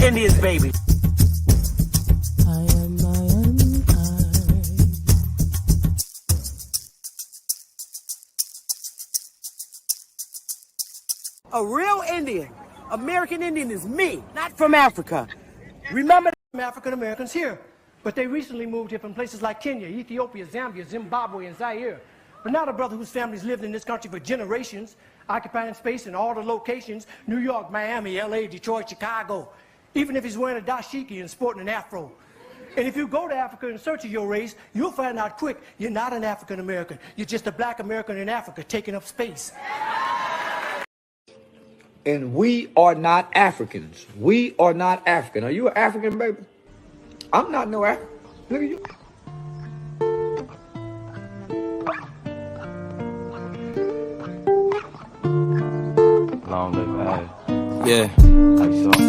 Indians, baby. A real Indian, American Indian is me, not from Africa. Remember, African Americans here, but they recently moved here from places like Kenya, Ethiopia, Zambia, Zimbabwe, and Zaire. But not a brother whose family's lived in this country for generations, occupying space in all the locations, New York, Miami, LA, Detroit, Chicago, even if he's wearing a dashiki and sporting an afro. And if you go to Africa in search of your race, you'll find out quick, you're not an African American. You're just a black American in Africa taking up space. And we are not Africans. We are not African. Are you an African, baby? I'm not no African. Look at you. Long live Ag. Yeah. How you saw?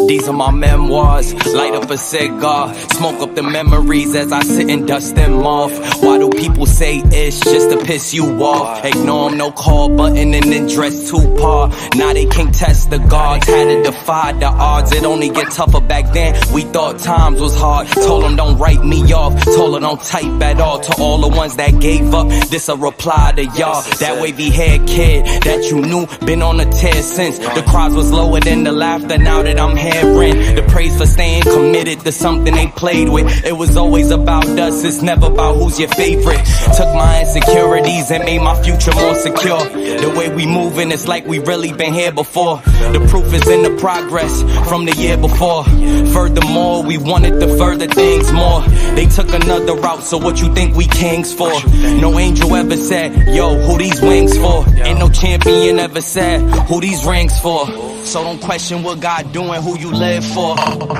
These are my memoirs. Light up a cigar, smoke up the memories as I sit and dust them off. Why do people say it's just to piss you off? Ignore them, no call button and then dress too par. Now they can't test the guards, had to defy the odds. It only get tougher back then, we thought times was hard. Told them don't write me off, told them don't type at all. To all the ones that gave up, this a reply to y'all. That wavy haired kid that you knew, been on a tear since. The crowds was lower than the laughter, now that I'm here. The praise for staying committed to something they played with. It was always about us, it's never about who's your favorite. Took my insecurities and made my future more secure. The way we moving, it's like we really been here before. The proof is in the progress from the year before. Furthermore, we wanted to further things more. They took another route, so what you think we kings for? No angel ever said, yo, who these wings for? Ain't no champion ever said, who these rings for? So don't question what God doing, who you live for.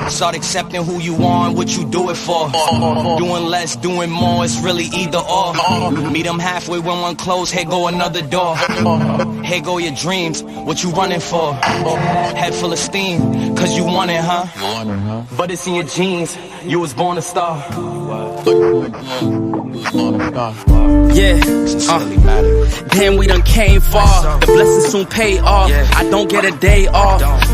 Start accepting who you are and what you do it for. Doing less, doing more, it's really either or. Meet them halfway when one close, here go another door. Here go your dreams, what you running for? Head full of steam, cause you want it, huh? But it's in your genes, you was born a star. Yeah, damn, we done came far. The blessings soon pay off. I don't get a day off.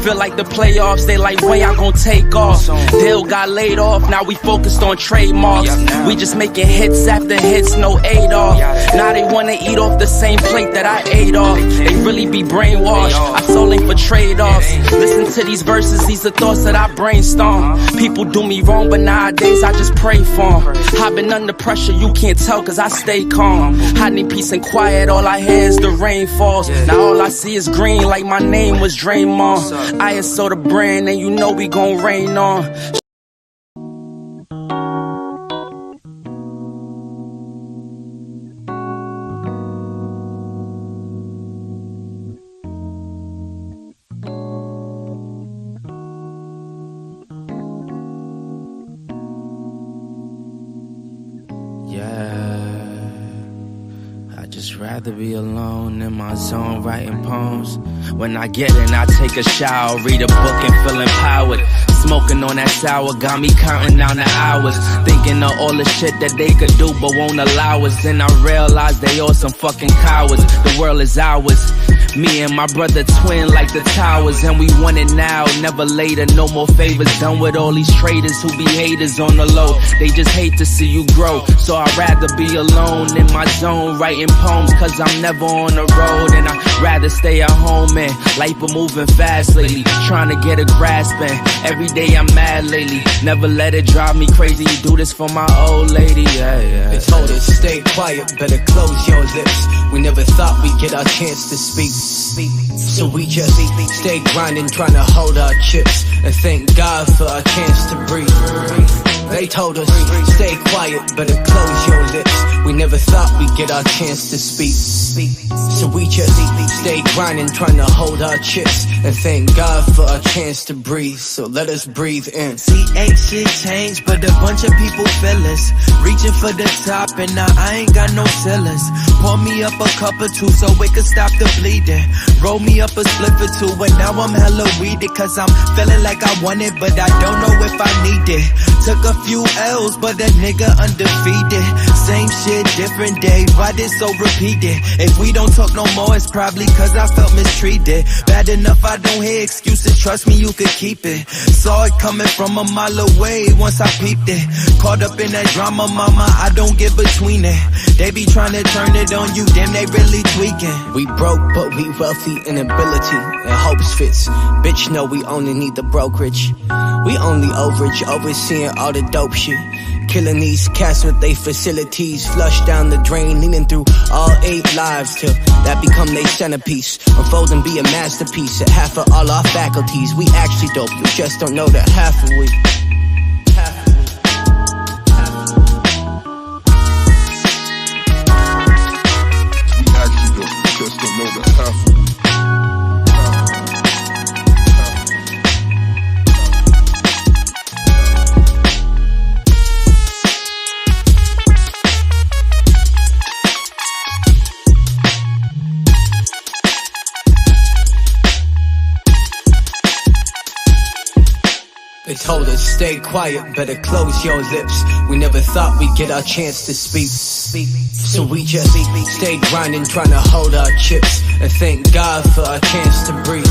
Feel like the playoffs, they like, when y'all gon' take off? Dale got laid off, now we focused on trademarks. We just making hits after hits, no Adolf. Now they wanna eat off the same plate that I ate off. They really be brainwashed, I sold ain't for trade-offs. Listen to these verses, these are thoughts that I brainstorm. People do me wrong, but nowadays I just pray for them. I've been under pressure, you can't tell cause I stay calm. I need peace and quiet, all I hear is the rain falls. Now all I see is green like my name was Draymond. ISO the brand and you know we gon' rain on. Rather be alone in my zone writing poems. When I get in, I take a shower, read a book and feel empowered. Smoking on that sour got me counting down the hours, thinking of all the shit that they could do but won't allow us. Then I realized they all some fucking cowards. The world is ours. Me and my brother twin like the towers, and we want it now, never later. No more favors done with all these traitors who be haters on the low. They just hate to see you grow, so I'd rather be alone in my zone writing poems, cause I'm never on the road. And I'd rather stay at home, and life been moving fast lately, trying to get a grasp, and every day I'm mad lately. Never let it drive me crazy, you do this for my old lady, yeah. They told us stay quiet, better close your lips. We never thought we'd get our chance to speak. So we just stay grinding, trying to hold our chips, and thank God for our chance to breathe. They told us stay quiet, better close your lips. We never thought we'd get our chance to speak. So we just stay grinding, trying to hold our chips, and thank God for our chance to breathe. So let us breathe in. See, ain't shit changed, but a bunch of people feel us. Reaching for the top, and now I ain't got no ceilings. Pour me up a cup or two so it can stop the bleeding. Roll me up a split or two, but now I'm hella weeded. Cause I'm feeling like I want it, but I don't know if I need it. Took a few L's, but that nigga undefeated. Same shit, different day, why this so repeated? If we don't talk no more, it's probably cause I felt mistreated. Bad enough I don't hear excuses, trust me you could keep it. Saw it coming from a mile away once I peeped it. Caught up in that drama, mama, I don't get between it. They be trying to turn it on you, damn they really tweaking. We broke, but we wealthy in ability and hopes fits. Bitch, no, we only need the brokerage. We only overage, overseeing all the dope shit. Killing these cats with they facilities. Flush down the drain, leaning through all 8 lives till that become they centerpiece. Unfold and be a masterpiece at half of all our faculties. We actually dope, you just don't know that half of we. Just don't know the half. They told us stay quiet, better close your lips. We never thought we'd get our chance to speak. So we just stay grinding, trying to hold our chips. And thank God for our chance to breathe.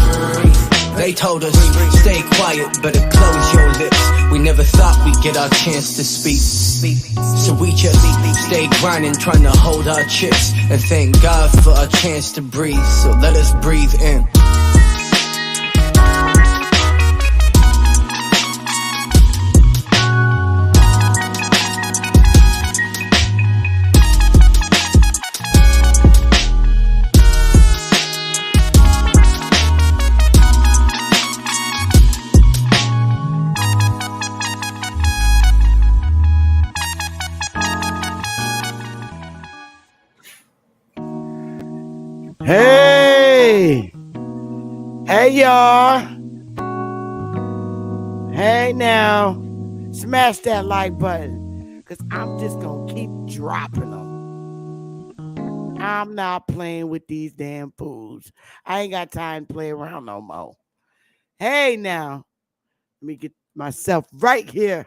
They told us stay quiet, better close your lips. We never thought we'd get our chance to speak. So we just stay grinding, trying to hold our chips. And thank God for our chance to breathe. So let us breathe in. Hey! Hey, y'all! Hey, now. Smash that like button, because I'm just going to keep dropping them. I'm not playing with these damn fools. I ain't got time to play around no more. Hey, now. Let me get myself right here,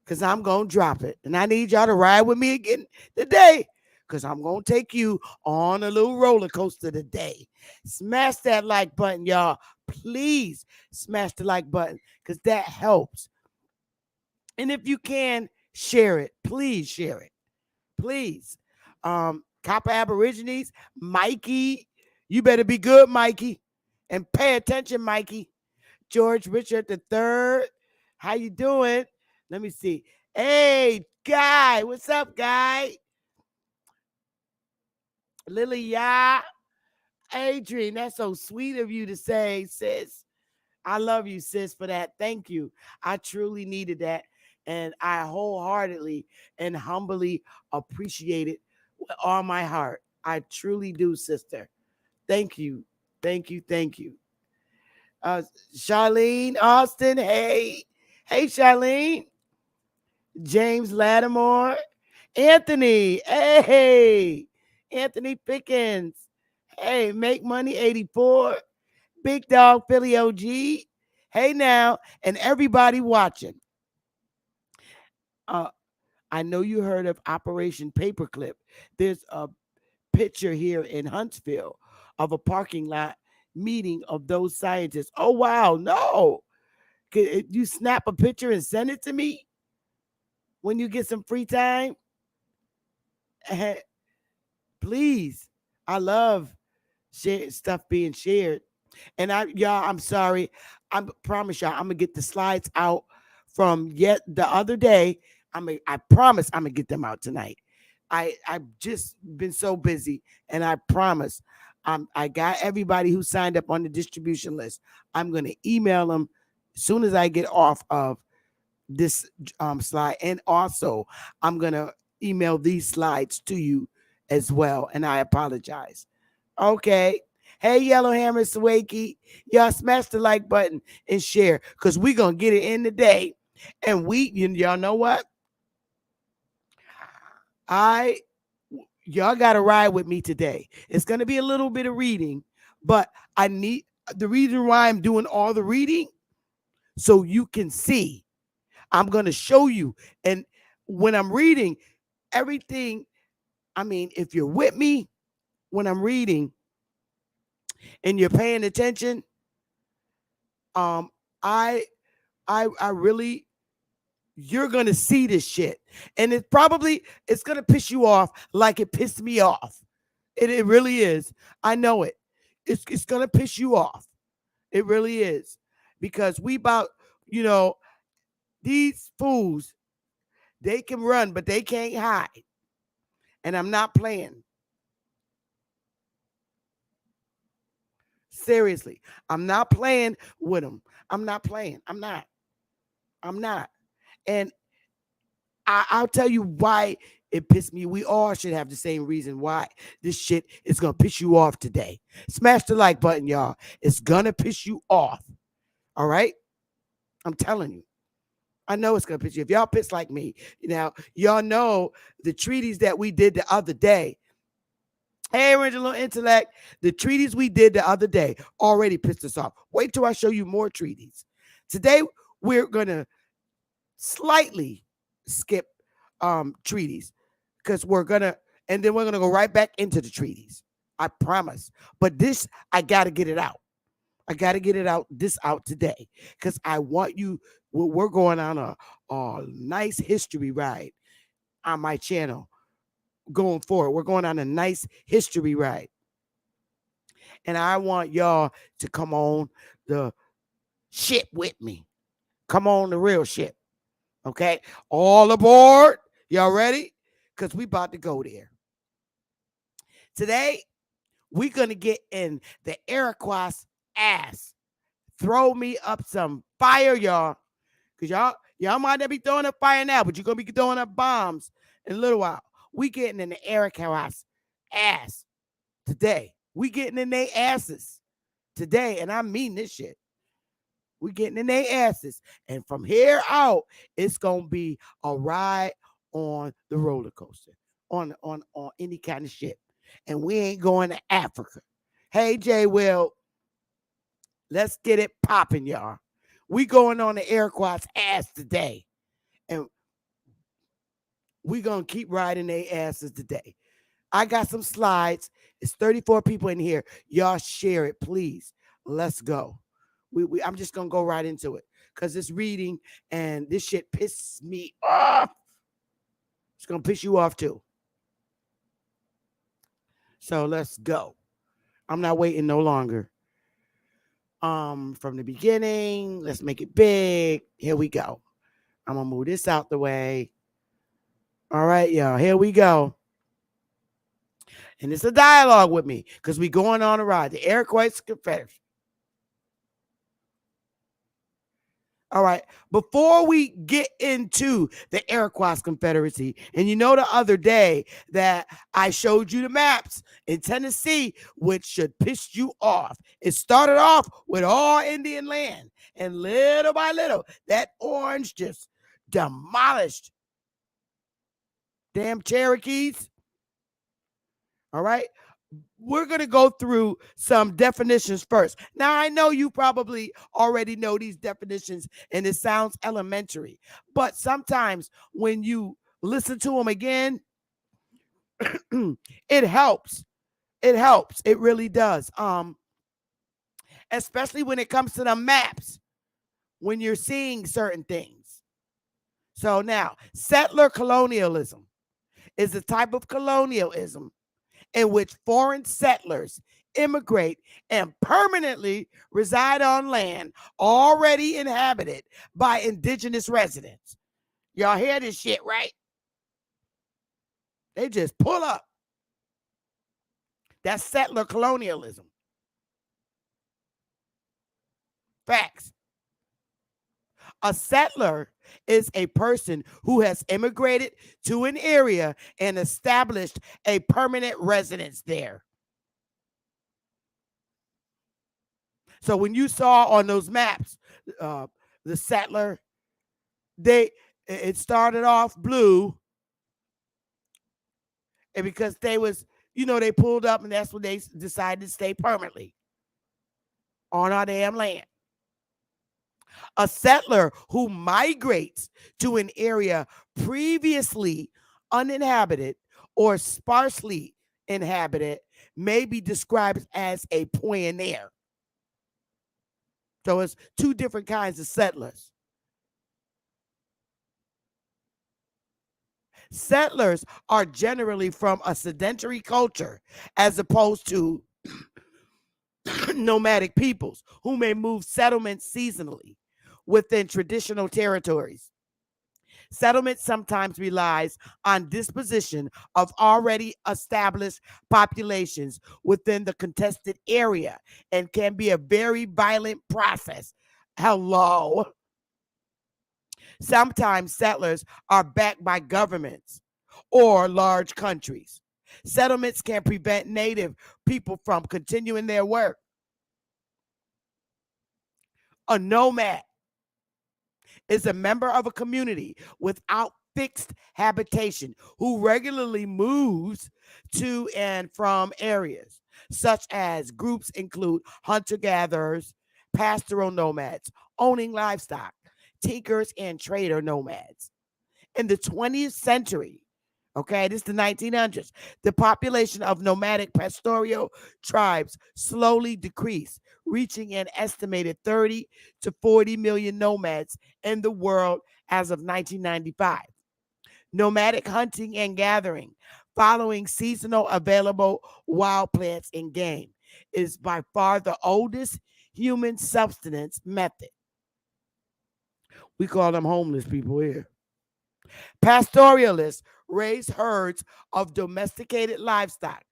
because I'm going to drop it. And I need y'all to ride with me again today, because I'm going to take you on a little roller coaster today. Smash that like button, y'all. Please smash the like button, because that helps. And if you can, share it. Please share it. Please. Copper Aborigines, Mikey. You better be good, Mikey. And pay attention, Mikey. George Richard III. How you doing? Let me see. Hey, Guy. What's up, Guy? Lily, yeah. Adrian, that's so sweet of you to say, sis. I love you, sis, for that. Thank you. I truly needed that. And I wholeheartedly and humbly appreciate it with all my heart. I truly do, sister. Thank you. Thank you. Thank you. Charlene Austin. Hey. Hey, Charlene. James Lattimore. Anthony. Hey. Anthony Pickens. Hey, Make Money 84. Big Dog Philly OG. Hey now, and everybody watching. I know you heard of Operation Paperclip. There's a picture here in Huntsville of a parking lot meeting of those scientists. Oh, wow, no. Could you snap a picture and send it to me when you get some free time? Please. I love stuff being shared. And I'm sorry. I promise y'all, I'm gonna get the slides out from yet the other day. I promise I'm gonna get them out tonight. I've just been so busy, and I promise I got everybody who signed up on the distribution list. I'm gonna email them as soon as I get off of this slide, and also I'm gonna email these slides to you as well. And I apologize. Okay. Hey, Yellowhammer Swakey, y'all smash the like button and share, because we're going to get it in today. And y'all know what? y'all got to ride with me today. It's going to be a little bit of reading, but I need the reason why I'm doing all the reading so you can see. I'm going to show you. And when I'm reading everything, I mean, if you're with me when I'm reading and you're paying attention, um, I, I really, you're going to see this shit. And it's going to piss you off like it pissed me off. It really is. I know it. It's going to piss you off. It really is. Because you know, these fools, they can run, but they can't hide. And I'm not playing. Seriously. I'm not playing with them. I'm not playing. I'm not. And I'll tell you why it pissed me. We all should have the same reason why this shit is going to piss you off today. Smash the like button, y'all. It's going to piss you off. All right? I'm telling you. I know it's going to piss you. If y'all piss like me, now, y'all know the treaties that we did the other day. Hey, original intellect, the treaties we did the other day already pissed us off. Wait till I show you more treaties. Today, we're going to slightly skip treaties because and then we're going to go right back into the treaties. I promise. But this, I got to get it out. I got to get this out today because I want you, we're going on a nice history ride on my channel going forward. We're going on a nice history ride. And I want y'all to come on the ship with me. Come on the real ship. Okay? All aboard. Y'all ready? Because we about to go there. Today, we're going to get in the Iroquois ass. Throw me up some fire, y'all. Because y'all might not be throwing up fire now, but you're going to be throwing up bombs in a little while. We getting in the Iroquois ass today. We getting in their asses today. And I mean this shit. We getting in their asses. And from here out, it's going to be a ride on the roller coaster. On any kind of ship. And we ain't going to Africa. Hey, Jay Will. Let's get it popping, y'all. We going on the Iroquois ass today. And we going to keep riding their asses today. I got some slides. It's 34 people in here. Y'all share it, please. Let's go. I'm just going to go right into it because it's reading and this shit pisses me off. It's going to piss you off too. So let's go. I'm not waiting no longer. From the beginning, let's make it big. Here we go. I'm going to move this out the way. All right, y'all. Here we go. And it's a dialogue with me because we going on a ride. The Iroquois Confederacy. All right. Before we get into the Iroquois Confederacy, and you know the other day that I showed you the maps in Tennessee, which should piss you off. It started off with all Indian land, and little by little, that orange just demolished damn Cherokees. All right. We're going to go through some definitions first. Now, I know you probably already know these definitions and it sounds elementary, but sometimes when you listen to them again, it helps. It helps. It really does. Especially when it comes to the maps, when you're seeing certain things. So now, settler colonialism is a type of colonialism in which foreign settlers immigrate and permanently reside on land already inhabited by indigenous residents. Y'all hear this shit, right? They just pull up. That's settler colonialism. Facts. A settler is a person who has immigrated to an area and established a permanent residence there. So when you saw on those maps, the settler, it started off blue And because they was, they pulled up and that's when they decided to stay permanently on our damn land. A settler who migrates to an area previously uninhabited or sparsely inhabited may be described as a pioneer. So it's two different kinds of settlers. Settlers are generally from a sedentary culture as opposed to nomadic peoples who may move settlements seasonally within traditional territories. Settlement sometimes relies on disposition of already established populations within the contested area and can be a very violent process. Hello. Sometimes settlers are backed by governments or large countries. Settlements can prevent native people from continuing their work. A nomad is a member of a community without fixed habitation who regularly moves to and from areas. Such as groups include hunter-gatherers, pastoral nomads, owning livestock, tinkers, and trader nomads. In the 20th century, okay, this is the 1900s, the population of nomadic pastoral tribes slowly decreased, reaching an estimated 30 to 40 million nomads in the world as of 1995. Nomadic hunting and gathering, following seasonal available wild plants and game, is by far the oldest human subsistence method. We call them homeless people here. Pastoralists raise herds of domesticated livestock,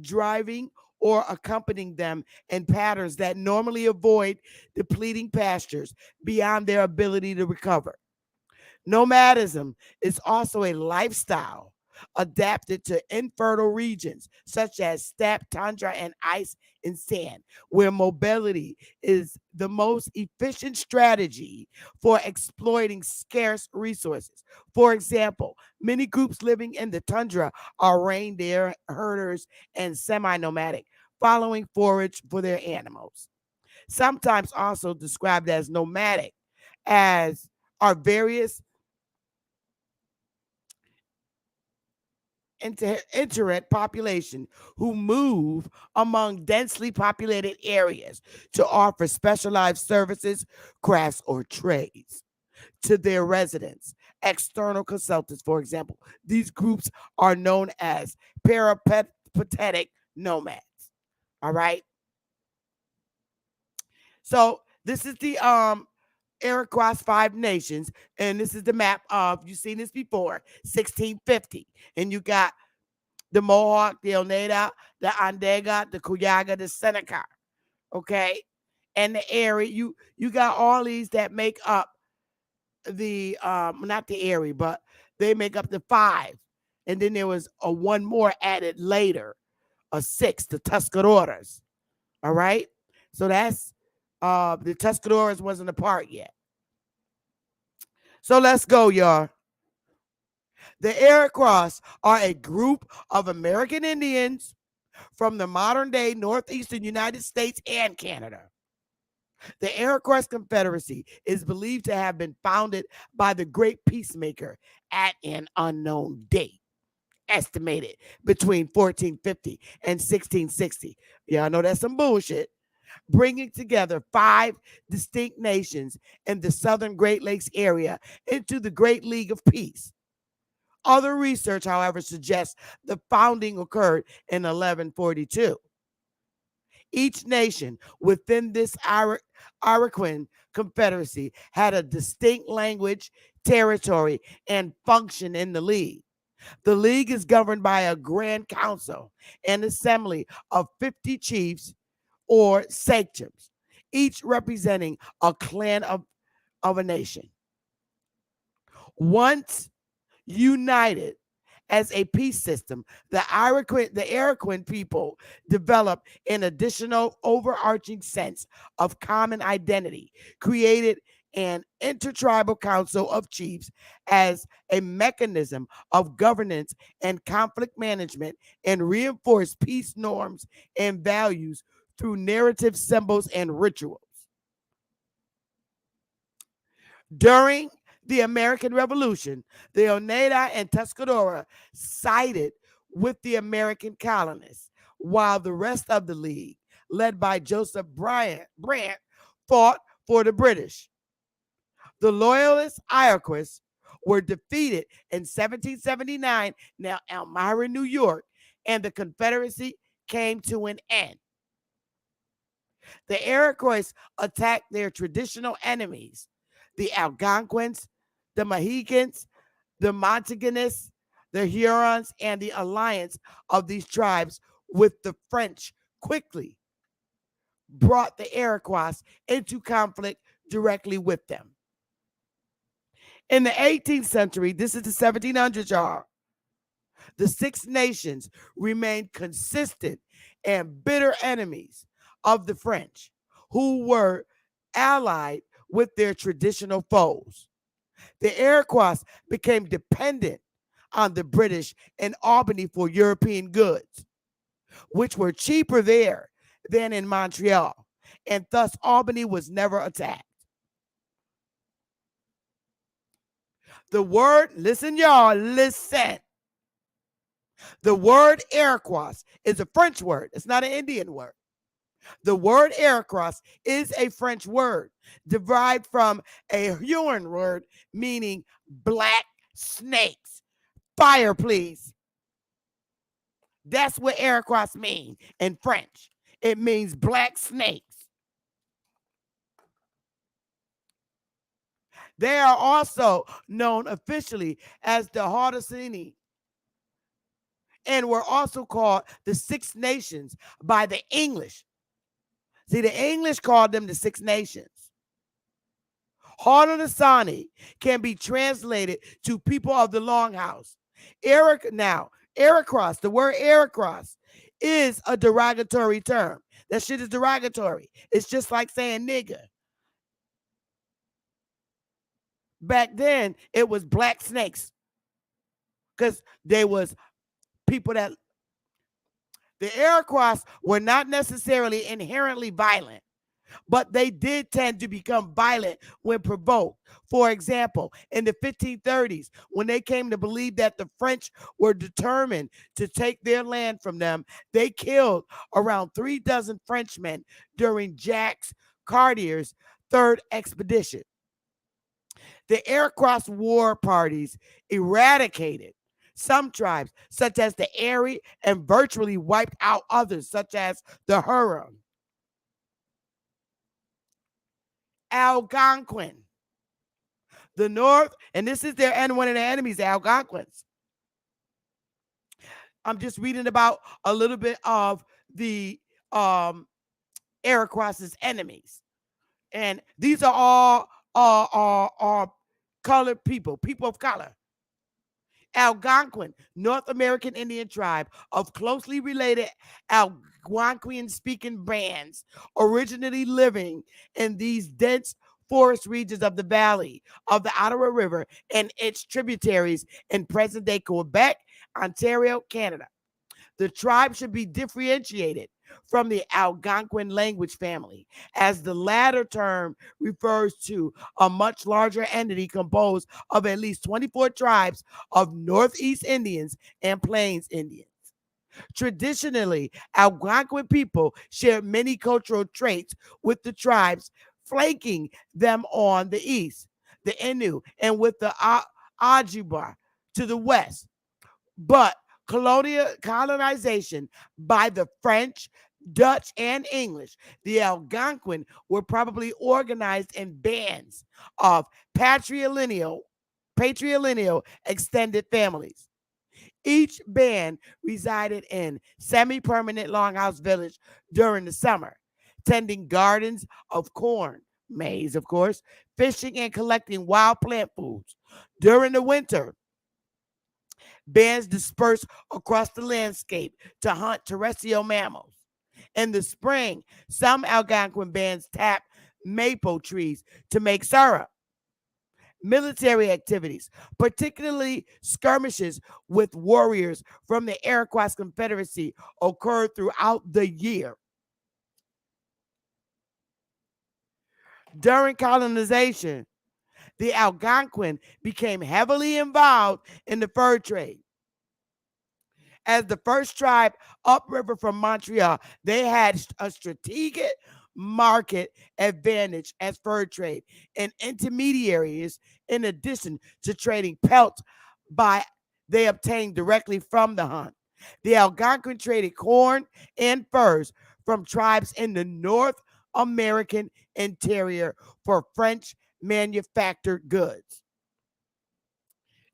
driving or accompanying them in patterns that normally avoid depleting pastures beyond their ability to recover. Nomadism is also a lifestyle adapted to infertile regions such as steppe, tundra, and ice and sand, where mobility is the most efficient strategy for exploiting scarce resources. For example, many groups living in the tundra are reindeer herders and semi nomadic, following forage for their animals. Sometimes also described as nomadic, as are various internet population who move among densely populated areas to offer specialized services, crafts, or trades to their residents. External consultants, for example, these groups are known as peripatetic nomads. All right. So this is the Iroquois Five Nations, and this is the map of, you've seen this before, 1650. And you got the Mohawk, the Oneida, the Andega, the Cuyaga, the Seneca, okay? And the Erie, you got all these that make up the, not the Erie, but they make up the five. And then there was a one more added later, a six, the Tuscaroras, all right? So that's, the Tuscaroras wasn't a part yet. So let's go, y'all. The Iroquois are a group of American Indians from the modern day northeastern United States and Canada. The Iroquois Confederacy is believed to have been founded by the Great Peacemaker at an unknown date, estimated between 1450 and 1660. Y'all know that's some bullshit. Bringing together five distinct nations in the southern Great Lakes area into the Great League of Peace. Other research, however, suggests the founding occurred in 1142. Each nation within this Iroquois Confederacy had a distinct language, territory, and function in the League. The League is governed by a Grand Council, an assembly of 50 chiefs or sachems, each representing a clan of a nation. Once united as a peace system, the Iroquois people developed an additional overarching sense of common identity, created an intertribal council of chiefs as a mechanism of governance and conflict management, and reinforce peace norms and values through narrative symbols and rituals. During the American Revolution, the Oneida and Tuscarora sided with the American colonists, while the rest of the League, led by Joseph Brant, fought for the British. The Loyalist Iroquois were defeated in 1779, now Elmira, New York, and the Confederacy came to an end. The Iroquois attacked their traditional enemies, the Algonquins, the Mohegans, the Montagnais, the Hurons, and the alliance of these tribes with the French quickly brought the Iroquois into conflict directly with them. In the 18th century, this is the 1700s, y'all, the Six Nations remained consistent and bitter enemies of the French, who were allied with their traditional foes. The Iroquois became dependent on the British in Albany for European goods, which were cheaper there than in Montreal, and thus Albany was never attacked. The word, listen, y'all, listen. The word Iroquois is a French word. It's not an Indian word. The word Iroquois is a French word derived from a Huron word meaning black snakes. Fire, please. That's what Iroquois means in French. It means black snakes. They are also known officially as the Haudenosaunee and were also called the Six Nations by the English. See, the English called them the Six Nations. Haudenosaunee can be translated to people of the Longhouse. Iroquois, the word Iroquois is a derogatory term. That shit is derogatory. It's just like saying nigger. Back then, it was black snakes because they was people that the Iroquois were not necessarily inherently violent, but they did tend to become violent when provoked. For example, in the 1530s, when they came to believe that the French were determined to take their land from them, they killed around 3 dozen Frenchmen during Jacques Cartier's third expedition. The Iroquois war parties eradicated some tribes, such as the Erie, and virtually wiped out others, such as the Huron. Algonquin. The North, and this is one of their enemies, the Algonquins. I'm just reading about a little bit of the Iroquois' enemies. And these are all colored people of color. Algonquin, North American Indian tribe of closely related Algonquian-speaking bands, originally living in these dense forest regions of the valley of the Ottawa River and its tributaries in present-day Quebec, Ontario, Canada. The tribe should be differentiated from the Algonquin language family, as the latter term refers to a much larger entity composed of at least 24 tribes of Northeast Indians and Plains Indians. Traditionally, Algonquin people share many cultural traits with the tribes flanking them on the east, the Innu, and with the Ojibwa to the west. But colonization by the French, Dutch, and English, the Algonquin were probably organized in bands of patrilineal extended families. Each band resided in semi-permanent longhouse village during the summer, tending gardens of corn, maize, of course, fishing and collecting wild plant foods. During the winter, bands dispersed across the landscape to hunt terrestrial mammals. In the spring, some Algonquin bands tapped maple trees to make syrup. Military activities, particularly skirmishes with warriors from the Iroquois Confederacy, occurred throughout the year. During colonization, the Algonquin became heavily involved in the fur trade. As the first tribe upriver from Montreal, they had a strategic market advantage as fur trade and intermediaries, in addition to trading pelts by they obtained directly from the hunt. The Algonquin traded corn and furs from tribes in the North American interior for French manufactured goods.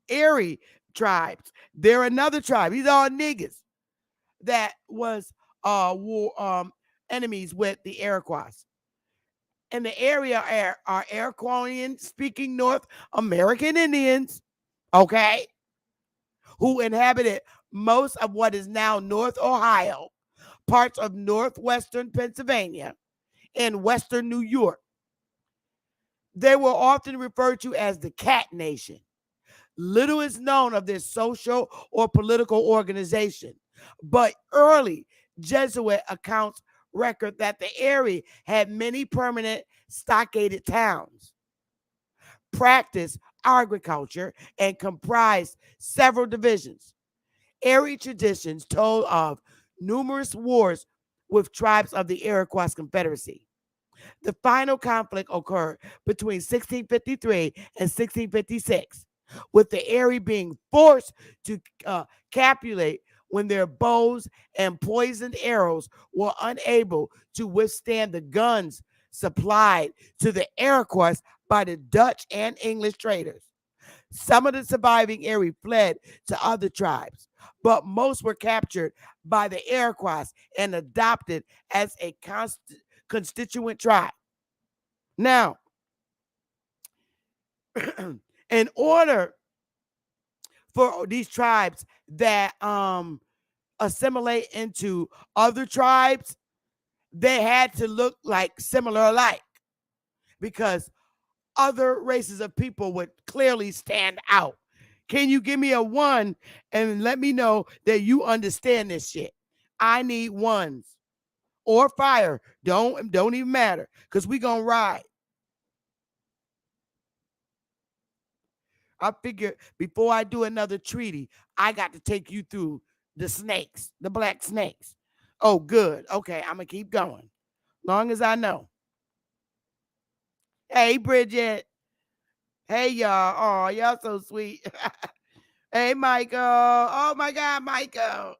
Erie tribes, they're another tribe. These are all niggas that was enemies with the Iroquois. In the area are Iroquois speaking North American Indians, okay, who inhabited most of what is now North Ohio, parts of northwestern Pennsylvania, and western New York. They were often referred to as the Cat Nation. Little is known of their social or political organization, but early Jesuit accounts record that the area had many permanent stockaded towns, practiced agriculture, and comprised several divisions. Erie traditions told of numerous wars with tribes of the Iroquois Confederacy. The final conflict occurred between 1653 and 1656, with the Erie being forced to capitulate when their bows and poisoned arrows were unable to withstand the guns supplied to the Iroquois by the Dutch and English traders. Some of the surviving Erie fled to other tribes, but most were captured by the Iroquois and adopted as a constituent tribe. Now, in order for these tribes that assimilate into other tribes, they had to look like similar alike, because other races of people would clearly stand out. Can you give me a one and let me know that you understand this shit? I need ones or fire. Don't even matter, because we gonna ride. I figure before I do another treaty, I got to take you through the snakes, the black snakes. Oh, good. Okay, I'm gonna keep going. Long as I know. Hey, Bridget. Hey, y'all. Oh, y'all so sweet. Hey, Michael. Oh my God, Michael.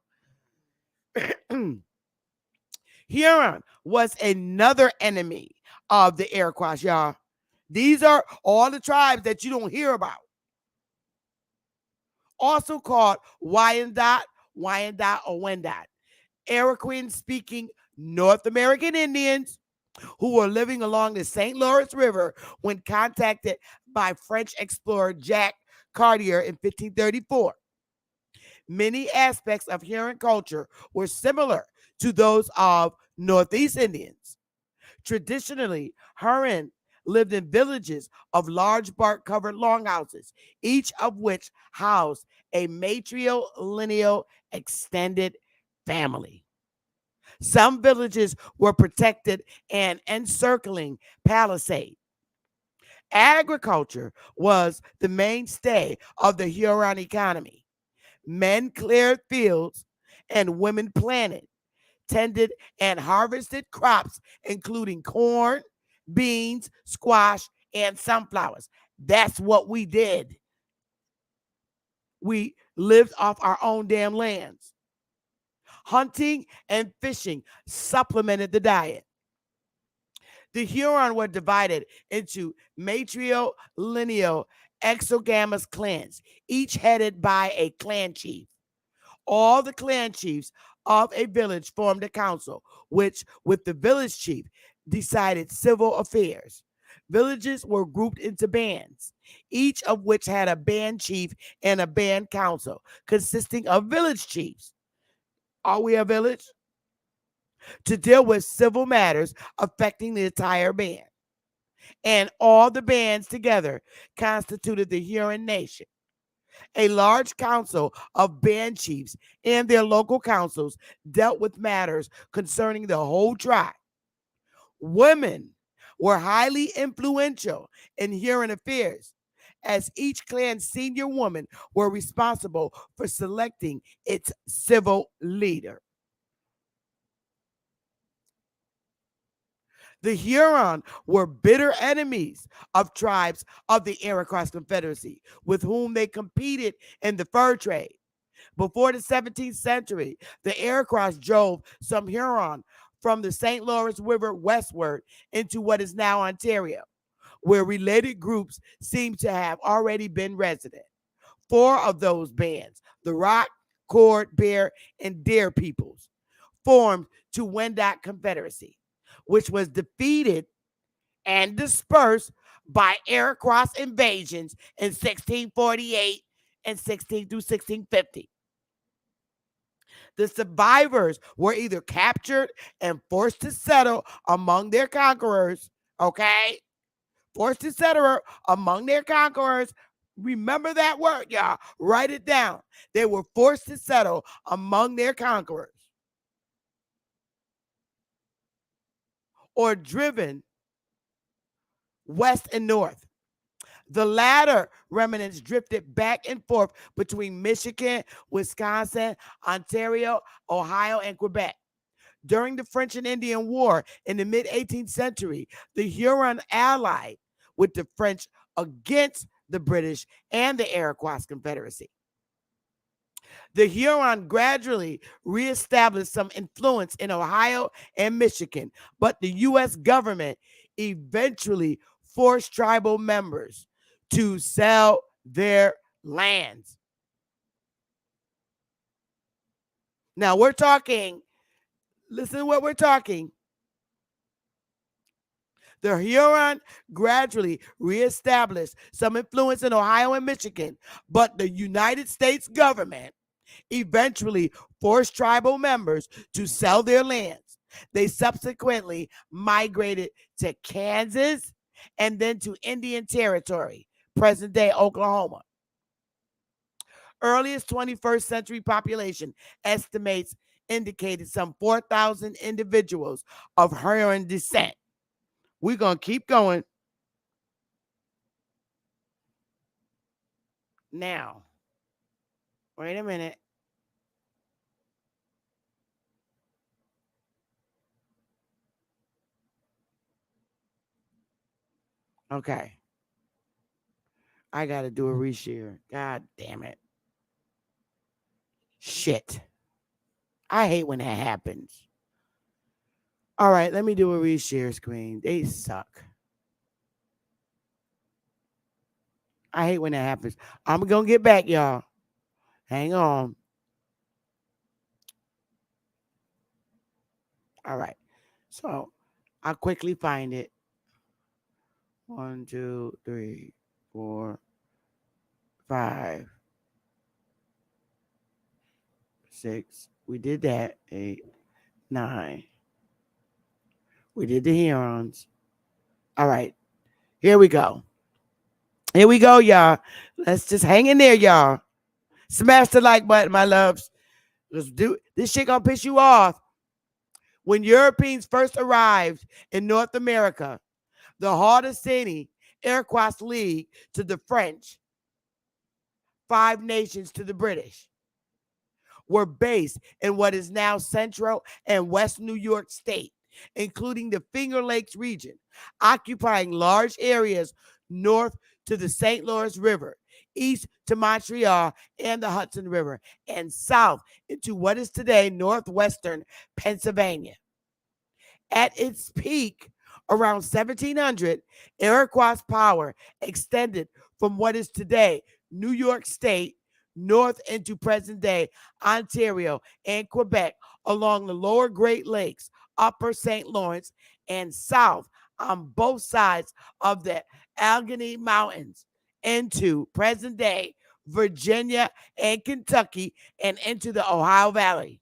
Huron was another enemy of the Iroquois, y'all. These are all the tribes that you don't hear about. Also called Wyandot, Wyandot, or Wendat. Iroquois speaking North American Indians who were living along the St. Lawrence River when contacted by French explorer Jacques Cartier in 1534. Many aspects of Huron culture were similar to those of Northeast Indians. Traditionally, Huron lived in villages of large bark-covered longhouses, each of which housed a matrilineal extended family. Some villages were protected and encircling palisade. Agriculture was the mainstay of the Huron economy. Men cleared fields and women planted, tended, and harvested crops, including corn, beans, squash, and sunflowers. That's what we did. We lived off our own damn lands. Hunting and fishing supplemented the diet. The Huron were divided into matrilineal exogamous clans, each headed by a clan chief. All the clan chiefs of a village formed a council, which, with the village chief, decided civil affairs. Villages were grouped into bands, each of which had a band chief and a band council, consisting of village chiefs. Are we a village? To deal with civil matters affecting the entire band. and all the bands together constituted the Huron Nation. A large council of band chiefs and their local councils dealt with matters concerning the whole tribe. Women were highly influential in Huron affairs, as each clan's senior women were responsible for selecting its civil leader. The Huron were bitter enemies of tribes of the Iroquois Confederacy, with whom they competed in the fur trade. Before the 17th century, the Iroquois drove some Huron from the St. Lawrence River westward into what is now Ontario, where related groups seem to have already been resident. Four of those bands, the Rock, Cord, Bear, and Dare peoples, formed to Wendat Confederacy, which was defeated and dispersed by Iroquois invasions in 1648 and 16 through 1650. The survivors were either captured and forced to settle among their conquerors, okay? Forced to settle among their conquerors. Remember that word, y'all. Write it down. They were forced to settle among their conquerors or driven west and north. The latter remnants drifted back and forth between Michigan, Wisconsin, Ontario, Ohio, and Quebec. During the French and Indian War in the mid-18th century, the Huron allied with the French against the British and the Iroquois Confederacy. The Huron gradually reestablished some influence in Ohio and Michigan, but the U.S. government eventually forced tribal members to sell their lands. Now we're talking, listen to what we're talking. The Huron gradually reestablished some influence in Ohio and Michigan, but the United States government eventually forced tribal members to sell their lands. They subsequently migrated to Kansas and then to Indian Territory, present-day Oklahoma. Earliest 21st century population estimates indicated some 4,000 individuals of Huron descent. We're going to keep going. Now, wait a minute. Okay. I got to do a reshare. God damn it. Shit. I hate when that happens. All right, let me do a reshare screen. They suck. I hate when that happens. I'm going to get back, y'all. Hang on. All right. So I'll quickly find it. 1, 2, 3, 4, 5, 6. We did that. 8, 9. We did the Hurons. All right. Here we go. Here we go, y'all. Let's just hang in there, y'all. Smash the like button, my loves. Let's do this shit gonna piss you off. When Europeans first arrived in North America, the Haudenosaunee Iroquois League to the French, 5 nations to the British, were based in what is now Central and West New York State, including the Finger Lakes region, occupying large areas north to the St. Lawrence River, east to Montreal and the Hudson River, and south into what is today northwestern Pennsylvania. At its peak, around 1700, Iroquois power extended from what is today New York State north into present-day Ontario and Quebec along the lower Great Lakes, upper St. Lawrence, and south on both sides of the Allegheny Mountains into present-day Virginia and Kentucky and into the Ohio Valley.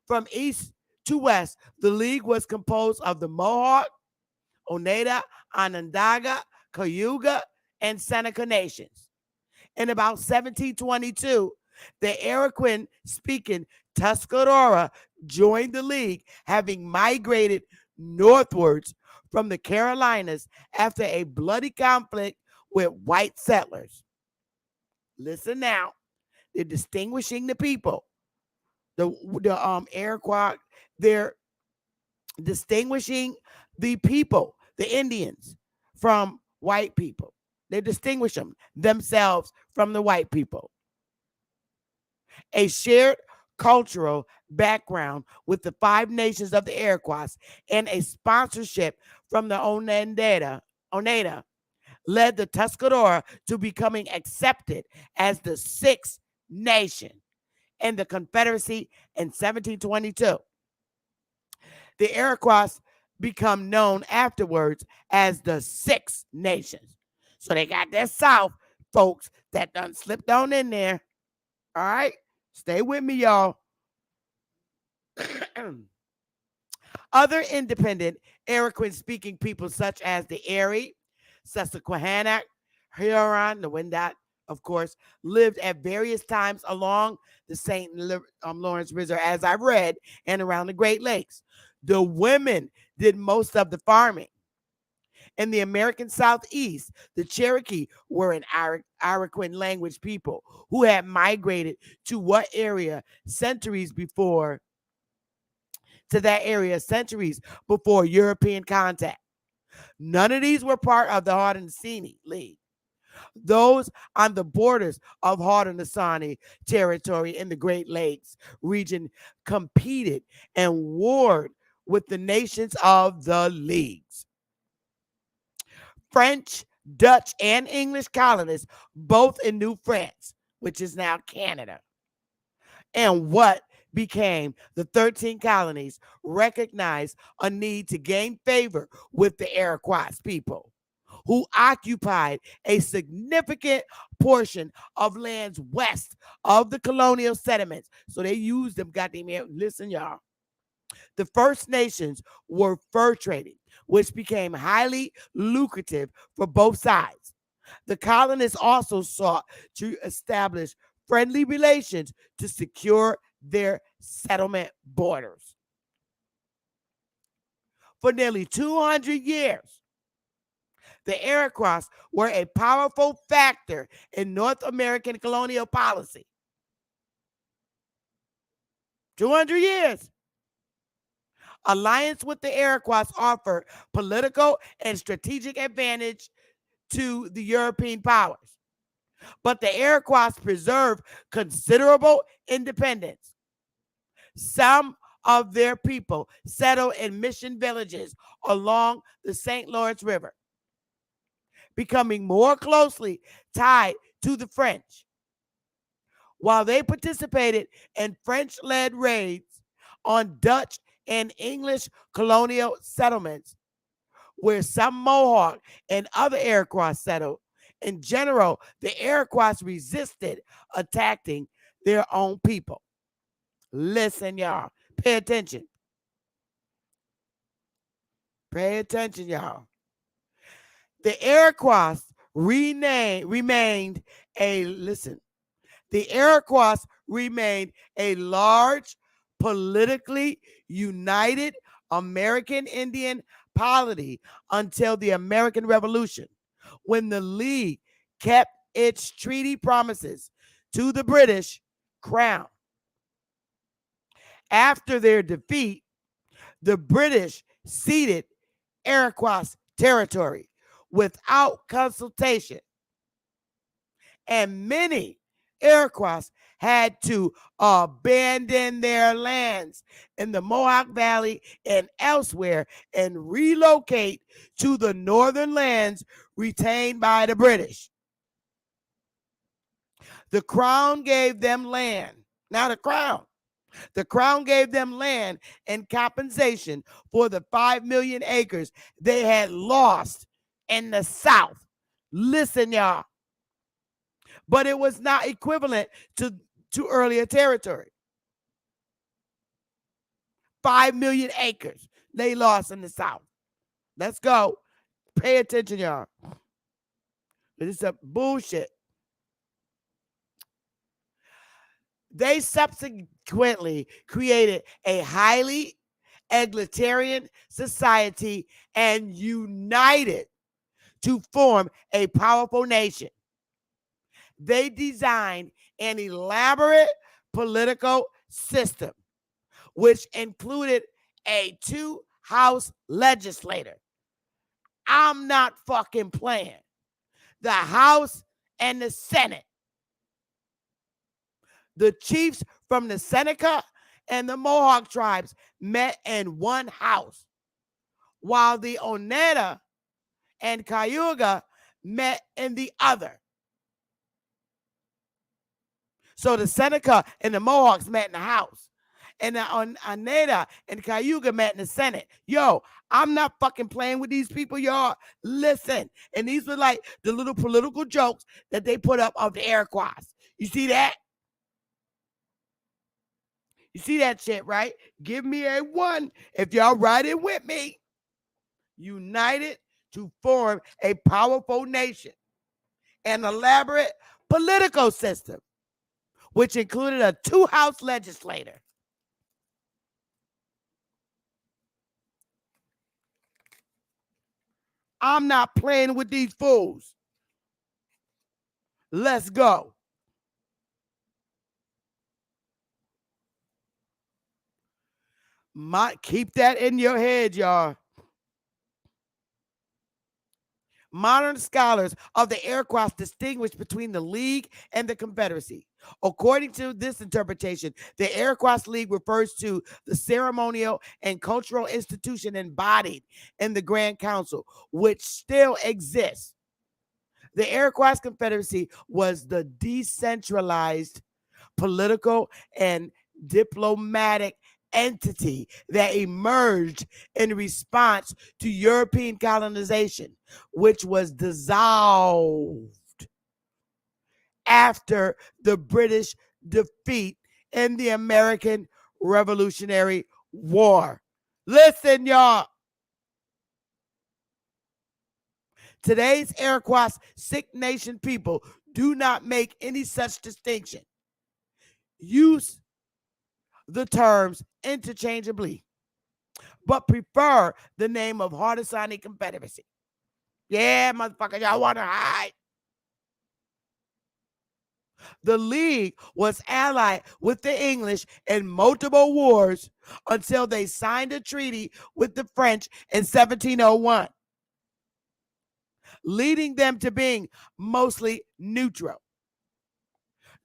From east to west, the league was composed of the Mohawk, Oneida, Onondaga, Cayuga, and Seneca nations. In about 1722, the Iroquois speaking Tuscarora joined the League, having migrated northwards from the Carolinas after a bloody conflict with white settlers. Listen now, they're distinguishing the people. The Iroquois, they're distinguishing the people, the Indians, from white people. They distinguish themselves from the white people. A shared cultural background with the five nations of the Iroquois and a sponsorship from the Oneida led the Tuscarora to becoming accepted as the sixth nation in the Confederacy in 1722. The Iroquois become known afterwards as the Six Nations. So they got their South folks that done slipped on in there. All right? Stay with me, y'all. Other independent Iroquois speaking peoples such as the Erie, Susquehannock, Huron, the Wendat, of course, lived at various times along the St. Lawrence River, as I read, and around the Great Lakes. The women did most of the farming. In the American Southeast, the Cherokee were an Iroquois language people who had migrated to what area centuries before to that area centuries before European contact. None of these were part of the Haudenosaunee League. Those on the borders of Haudenosaunee territory in the Great Lakes region competed and warred with the nations of the leagues. French, Dutch, and English colonists, both in New France, which is now Canada, and what became the 13 colonies, recognized a need to gain favor with the Iroquois people, who occupied a significant portion of lands west of the colonial settlements. So they used them, goddamn it. Listen, y'all. The First Nations were fur trading, which became highly lucrative for both sides. The colonists also sought to establish friendly relations to secure their settlement borders. For nearly 200 years, the Iroquois were a powerful factor in North American colonial policy. 200 years. Alliance with the Iroquois offered political and strategic advantage to the European powers. But the Iroquois preserved considerable independence. Some of their people settled in mission villages along the St. Lawrence River, becoming more closely tied to the French. While they participated in French-led raids on Dutch and English colonial settlements, where some Mohawk and other Iroquois settled, in general, the Iroquois resisted attacking their own people. Listen, y'all. Pay attention. Pay attention, y'all. The Iroquois remained a, listen, the Iroquois remained a large, politically united American Indian polity until the American Revolution, when the League kept its treaty promises to the British Crown. After their defeat, the British ceded Iroquois territory without consultation, and many Iroquois had to abandon their lands in the Mohawk Valley and elsewhere and relocate to the northern lands retained by the British. The Crown gave them land. Now the Crown gave them land in compensation for the 5 million acres they had lost in the South. Listen, y'all. But it was not equivalent to earlier territory. 5 million acres they lost in the South. Let's go. Pay attention, y'all. This is a bullshit. They subsequently created a highly egalitarian society and united to form a powerful nation. They designed an elaborate political system, which included a two-house legislature. I'm not fucking playing. The House and the Senate. The chiefs from the Seneca and the Mohawk tribes met in one house, while the Oneida and Cayuga met in the other. So the Seneca and the Mohawks met in the House, and the Oneida and Cayuga met in the Senate. Yo, I'm not fucking playing with these people, y'all. Listen, and these were like the little political jokes that they put up of the Iroquois. You see that? You see that shit, right? Give me a one if y'all riding with me. United to form a powerful nation. An elaborate political system, which included a two-house legislature. I'm not playing with these fools. Let's go. Keep that in your head, y'all. Modern scholars of the Iroquois distinguish between the League and the Confederacy. According to this interpretation, the Iroquois League refers to the ceremonial and cultural institution embodied in the Grand Council, which still exists. The Iroquois Confederacy was the decentralized political and diplomatic entity that emerged in response to European colonization, which was dissolved after the British defeat in the American Revolutionary War. Listen, y'all. Today's Iroquois Sick Nation people do not make any such distinction. Use the terms interchangeably, but prefer the name of Haudenosaunee Confederacy. Yeah, motherfucker, y'all want to hide. The League was allied with the English in multiple wars until they signed a treaty with the French in 1701, leading them to being mostly neutral.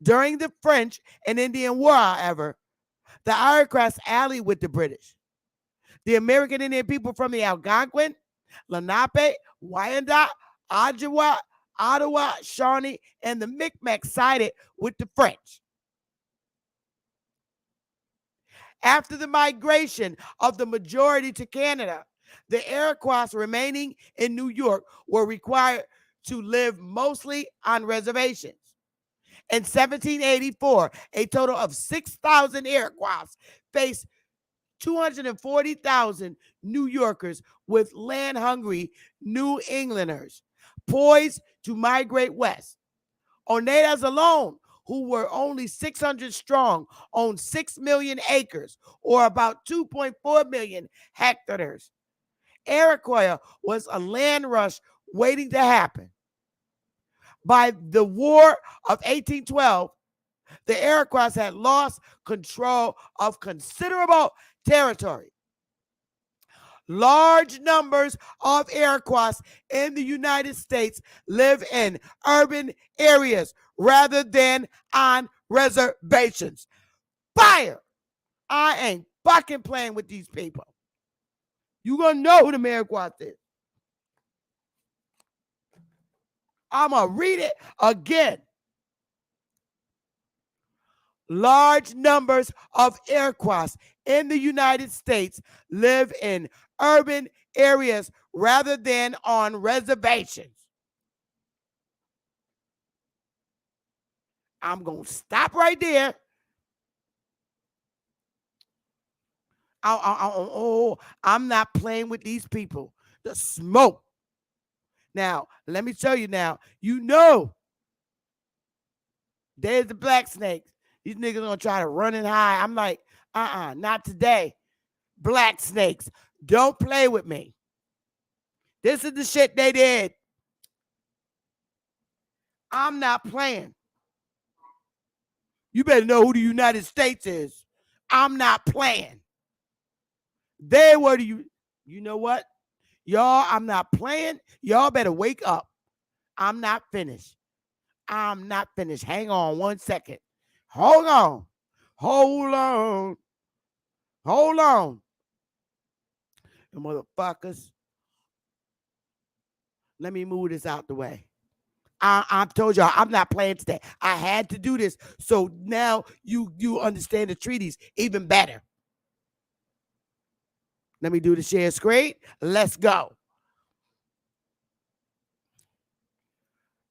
During the French and Indian War, however, the Iroquois allied with the British. The American Indian people from the Algonquin, Lenape, Wyandot, Ojibwa, Ottawa, Shawnee, and the Micmac sided with the French. After the migration of the majority to Canada, the Iroquois remaining in New York were required to live mostly on reservations. In 1784, a total of 6,000 Iroquois faced 240,000 New Yorkers with land-hungry New Englanders poised to migrate west. Oneidas alone, who were only 600 strong, owned 6 million acres, or about 2.4 million hectares. Iroquois was a land rush waiting to happen. By the War of 1812, the Iroquois had lost control of considerable territory. Large numbers of Iroquois in the United States live in urban areas rather than on reservations. Fire! I ain't fucking playing with these people. You gonna know who the Iroquois is. I'm gonna read it again. Large numbers of Iroquois in the United States live in urban areas rather than on reservations. I'm going to stop right there. I'm not playing with these people. the smoke. Now, let me tell you now, you know, there's the black snakes. These niggas gonna try to run and hide. I'm like, not today. Black snakes, don't play with me. This is the shit they did. I'm not playing. You better know who the United States is. I'm not playing. They were the, you know what? Y'all, I'm not playing. Y'all better wake up. I'm not finished. I'm not finished. Hang on 1 second. Hold on. Hold on. Hold on. The motherfuckers. Let me move this out the way. I told y'all I'm not playing today. I had to do this. So now you understand the treaties even better. Let me do the share screen. Let's go.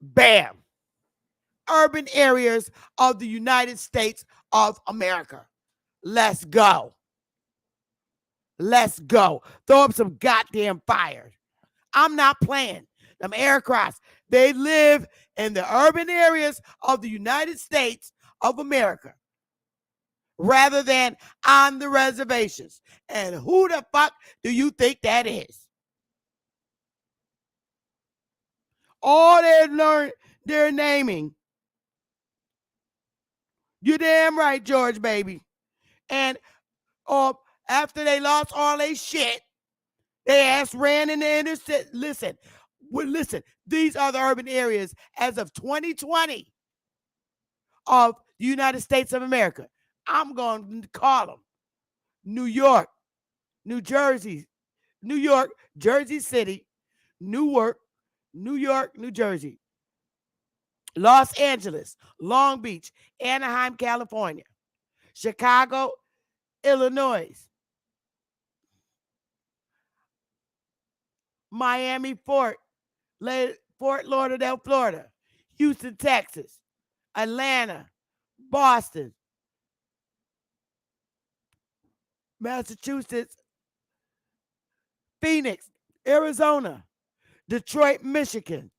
Bam. Urban areas of the United States of America. Let's go. Let's go. Throw up some goddamn fire. I'm not playing. Them Iroquois, they live in the urban areas of the United States of America rather than on the reservations. And who the fuck do you think that is? All they're naming. You damn right, George, baby. And after they lost all their shit, they ass ran in the inner city. Listen, these are the urban areas as of 2020 of the United States of America. I'm going to call them New York, New Jersey, New York, Jersey City, Newark, New York, New Jersey, Los Angeles, Long Beach, Anaheim, California, Chicago, Illinois, Miami, Fort Lauderdale, Florida, Houston, Texas, Atlanta, Boston, Massachusetts, Phoenix, Arizona, Detroit, Michigan,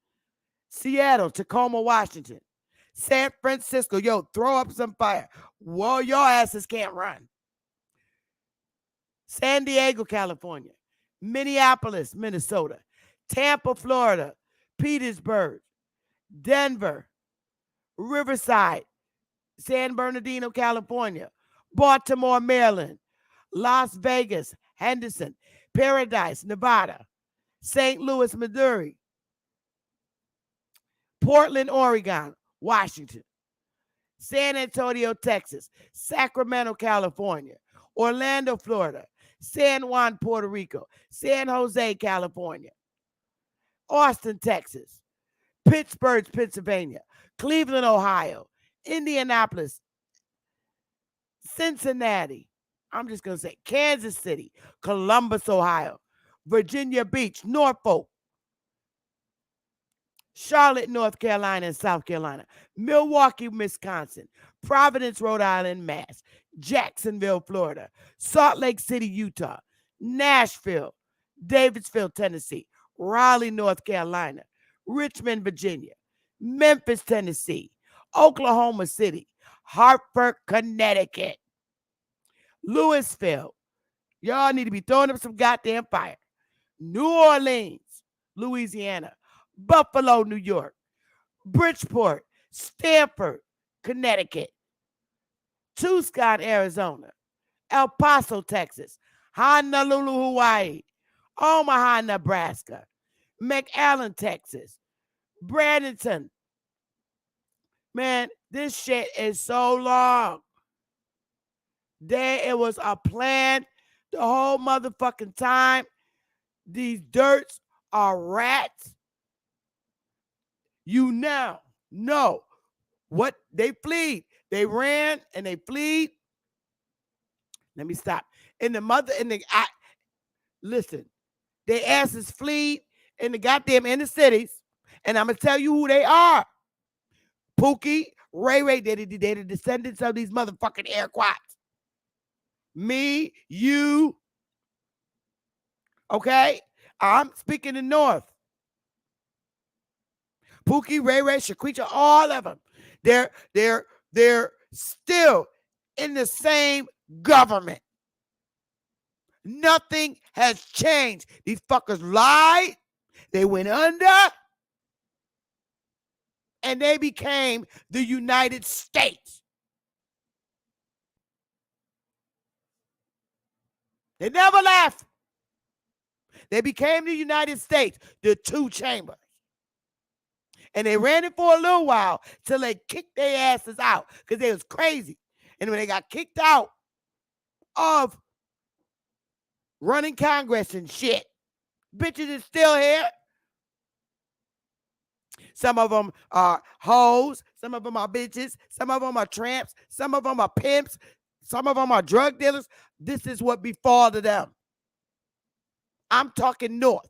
Seattle, Tacoma, Washington, San Francisco. Yo, throw up some fire. Whoa, your asses can't run. San Diego, California, Minneapolis, Minnesota, Tampa, Florida, Petersburg, Denver, Riverside, San Bernardino, California, Baltimore, Maryland, Las Vegas, Henderson, Paradise, Nevada, St. Louis, Missouri, Portland, Oregon, Washington, San Antonio, Texas, Sacramento, California, Orlando, Florida, San Juan, Puerto Rico, San Jose, California, Austin, Texas, Pittsburgh, Pennsylvania, Cleveland, Ohio, Indianapolis, Cincinnati, I'm just going to say Kansas City, Columbus, Ohio, Virginia Beach, Norfolk, Charlotte, North Carolina, and South Carolina, Milwaukee, Wisconsin, Providence, Rhode Island, Mass, Jacksonville, Florida, Salt Lake City, Utah, Nashville, Davidsville, Tennessee, Raleigh, North Carolina, Richmond, Virginia, Memphis, Tennessee, Oklahoma City, Hartford, Connecticut, Louisville. Y'all need to be throwing up some goddamn fire. New Orleans, Louisiana, Buffalo, New York, Bridgeport, Stamford, Connecticut, Tucson, Arizona, El Paso, Texas, Honolulu, Hawaii, Omaha, Nebraska, McAllen, Texas, Bradenton. Man, this shit is so long. It was a plan the whole motherfucking time. These dirts are rats. You now know what they fled. They ran and they fled. Let me stop. Listen, they asses fled in the goddamn inner cities. And I'm going to tell you who they are. Pookie, Ray, they're the descendants of these motherfucking Iroquois. Me, you, okay? I'm speaking the North. Pookie, Ray Ray, Shaquita, all of them. They're still in the same government. Nothing has changed. These fuckers lied. They went under. And they became the United States. They never left. They became the United States, the two chambers. And they ran it for a little while till they kicked their asses out because they was crazy. And when they got kicked out of running Congress and shit, bitches is still here. Some of them are hoes. Some of them are bitches. Some of them are tramps. Some of them are pimps. Some of them are drug dealers. This is what befall to them. I'm talking North.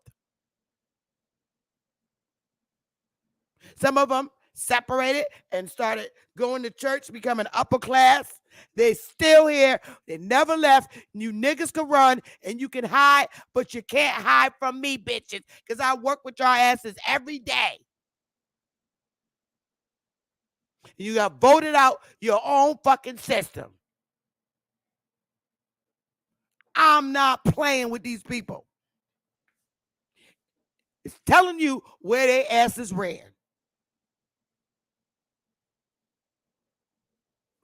Some of them separated and started going to church, becoming upper class. They still here. They never left. You niggas can run and you can hide, but you can't hide from me, bitches, because I work with your asses every day. You got voted out your own fucking system. I'm not playing with these people. It's telling you where their asses ran.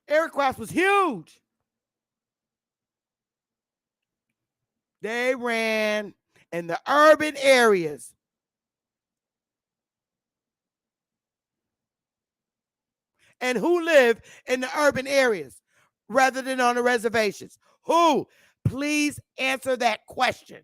Iroquois was huge. They ran in the urban areas. And who lived in the urban areas rather than on the reservations? Who? Please answer that question.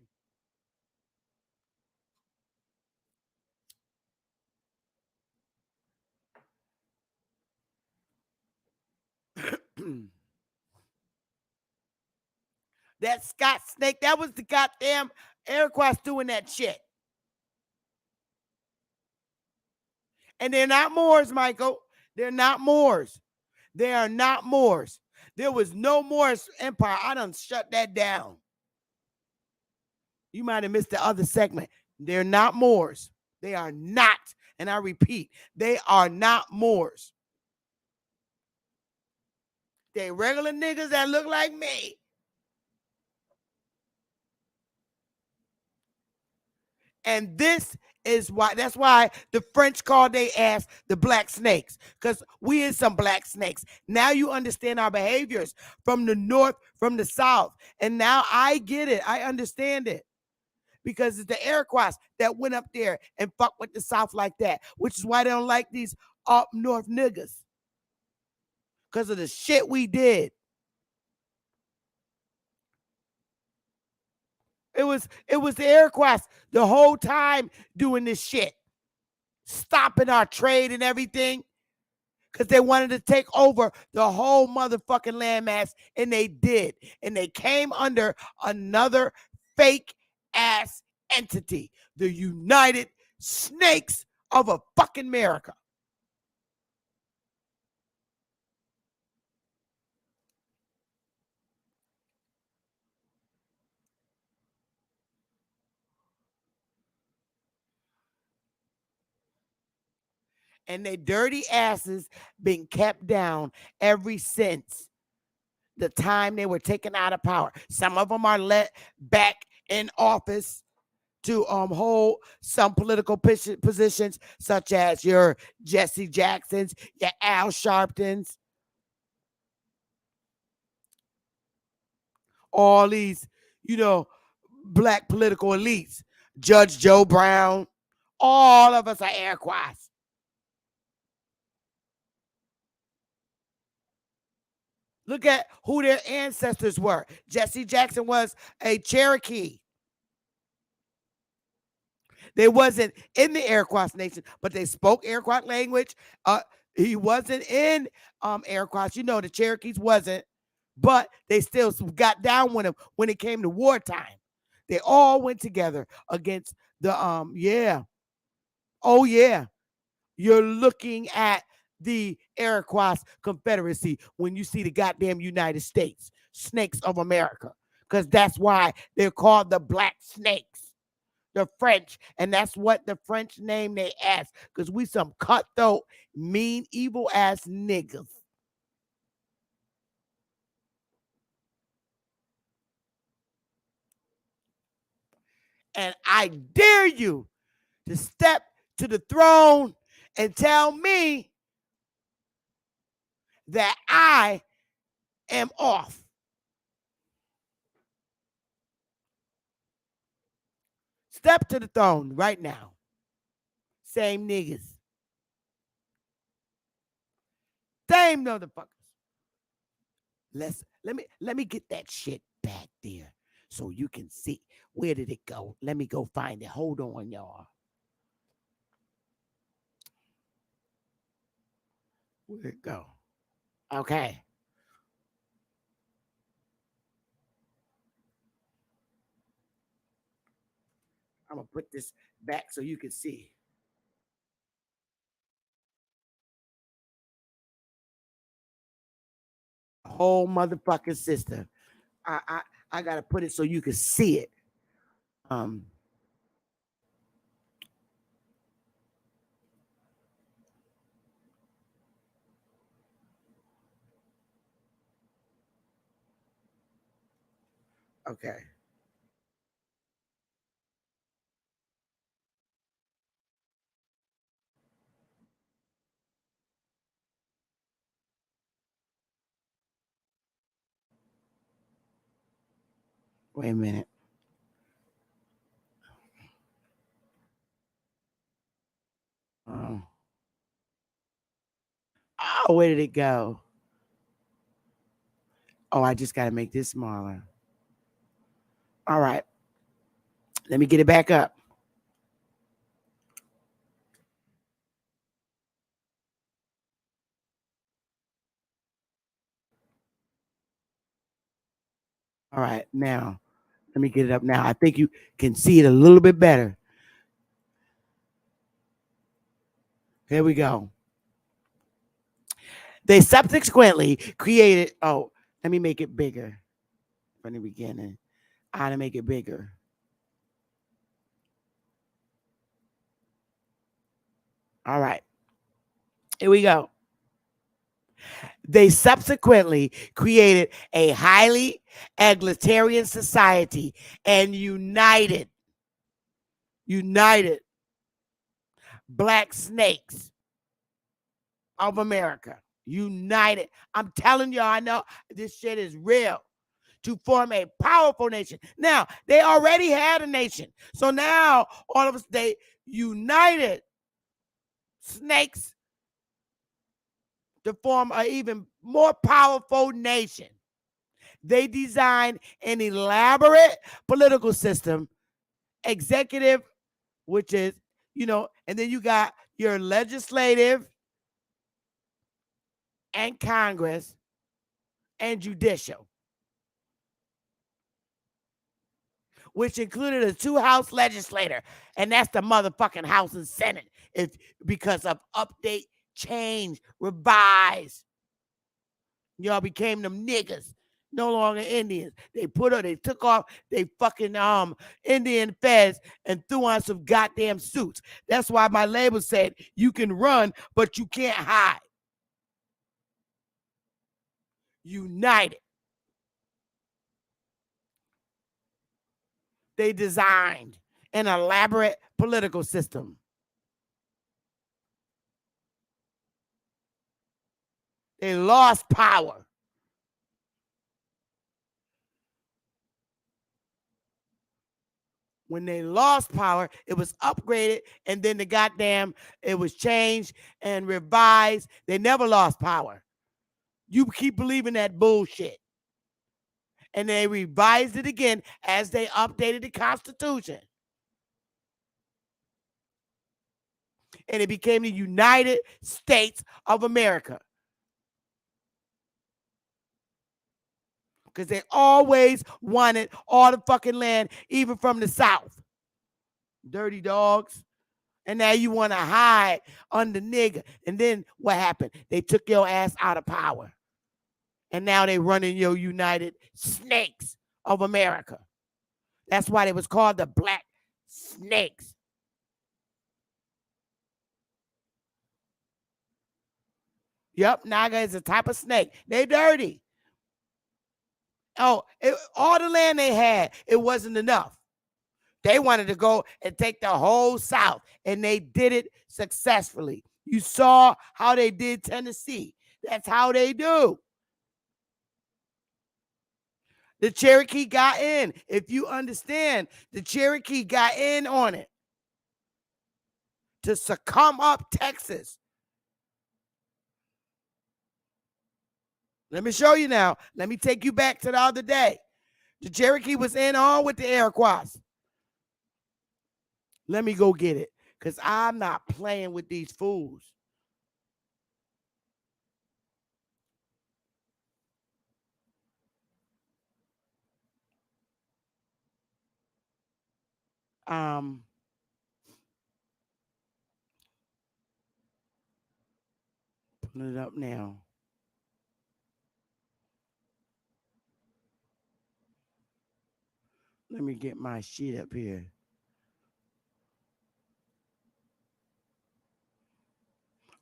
That Scott Snake, that was the goddamn Iroquois doing that shit. And they're not Moors, Michael. They're not Moors. They are not Moors. There was no Moorish empire. I done shut that down. You might have missed the other segment. They're not Moors. They are not. And I repeat, they are not Moors. They regular niggas that look like me. And this is why, that's why the French called their ass the black snakes, because we is some black snakes. Now you understand our behaviors from the North, from the South. And now I get it. I understand it. Because it's the Iroquois that went up there and fucked with the South like that, which is why they don't like these up North niggas. Because of the shit we did. It was the Iroquois the whole time doing this shit. Stopping our trade and everything. Because they wanted to take over the whole motherfucking landmass. And they did. And they came under another fake ass entity. The United Snakes of a fucking America. And their dirty asses been kept down ever since the time they were taken out of power. Some of them are let back in office to hold some political positions, such as your Jesse Jacksons, your Al Sharptons, all these, black political elites, Judge Joe Brown, all of us are Iroquois. Look at who their ancestors were. Jesse Jackson was a Cherokee. They wasn't in the Iroquois nation, but they spoke Iroquois language. He wasn't in Iroquois. The Cherokees wasn't, but they still got down with him when it came to wartime. They all went together against the yeah. Oh yeah. You're looking at the Iroquois Confederacy when you see the goddamn United States, snakes of America, because that's why they're called the black snakes. The French, and that's what the French name they ask, because we some cutthroat, mean, evil ass niggas. And I dare you to step to the throne and tell me that I am off. Step to the throne right now. Same niggas. Same motherfuckers. Let me get that shit back there so you can see. Where did it go? Let me go find it. Hold on, y'all. Where'd it go? Okay. I'm gonna put this back so you can see. Whole motherfucking system. I gotta put it so you can see it. Um okay. Wait a minute. Oh, oh, where did it go? Oh, I just gotta make this smaller. All right. Let me get it back up. All right, now let me get it up now. I think you can see it a little bit better. Here we go. They subsequently created, oh, let me make it bigger from the beginning. How to make it bigger. All right, here we go. They subsequently created a highly egalitarian society and united black snakes of America. United. I'm telling y'all, I know this shit is real. To form a powerful nation. Now, they already had a nation. So now, all of us, they united snakes to form an even more powerful nation. They designed an elaborate political system, executive, which is, and then you got your legislative and Congress and judicial, which included a 2-house legislator, and that's the motherfucking House and Senate. If because of update, change, revise, y'all became them niggas, no longer Indians. They took off they fucking Indian fez and threw on some goddamn suits. That's why my label said you can run, but you can't hide. United. They designed an elaborate political system. They lost power. When they lost power, it was upgraded, and then it was changed and revised. They never lost power. You keep believing that bullshit. And they revised it again as they updated the Constitution. And it became the United States of America. Because they always wanted all the fucking land, even from the South. Dirty dogs. And now you want to hide under nigga. And then what happened? They took your ass out of power. And now they running your United Snakes of America. That's why they was called the Black Snakes. Yep, Naga is a type of snake. They dirty. Oh, all the land they had, it wasn't enough. They wanted to go and take the whole South, and they did it successfully. You saw how they did Tennessee. That's how they do. The Cherokee got in. If you understand, the Cherokee got in on it to succumb up Texas. Let me show you now. Let me take you back to the other day. The Cherokee was in on with the Iroquois. Let me go get it, because I'm not playing with these fools. Pulling it up now. Let me get my shit up here.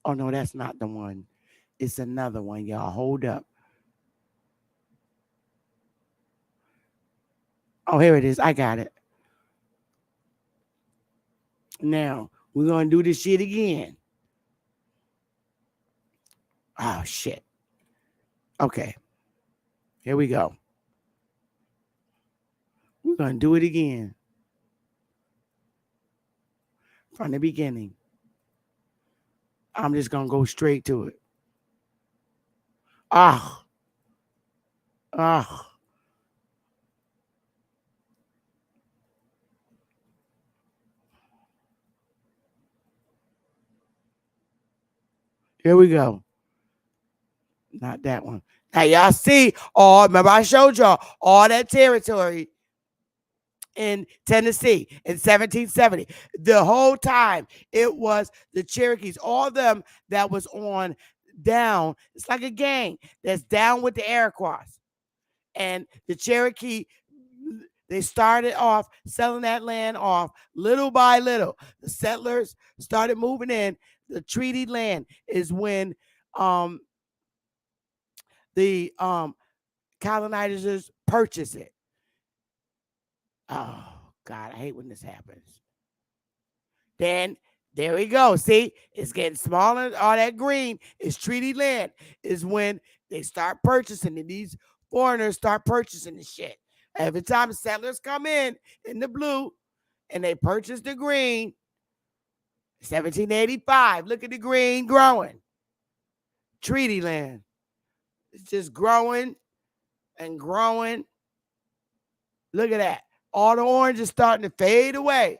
Oh, no, that's not the one. It's another one, y'all. Hold up. Oh, here it is. I got it. Now, we're going to do this shit again. Oh, shit. Okay. Here we go. We're going to do it again. From the beginning. I'm just going to go straight to it. Ah. Ah. Here we go. Not that one. Now, y'all see, remember I showed y'all all that territory in Tennessee in 1770. The whole time it was the Cherokees, all of them that was on down. It's like a gang that's down with the Iroquois. And the Cherokee, they started off selling that land off little by little. The settlers started moving in. The treaty land is when the colonizers purchase it. Oh, God, I hate when this happens. Then, there we go. See, it's getting smaller. All that green is treaty land. Is when they start purchasing it. These foreigners start purchasing the shit. Every time settlers come in the blue and they purchase the green, 1785, look at the green growing. Treaty land. It's just growing and growing. Look at that. All the orange is starting to fade away.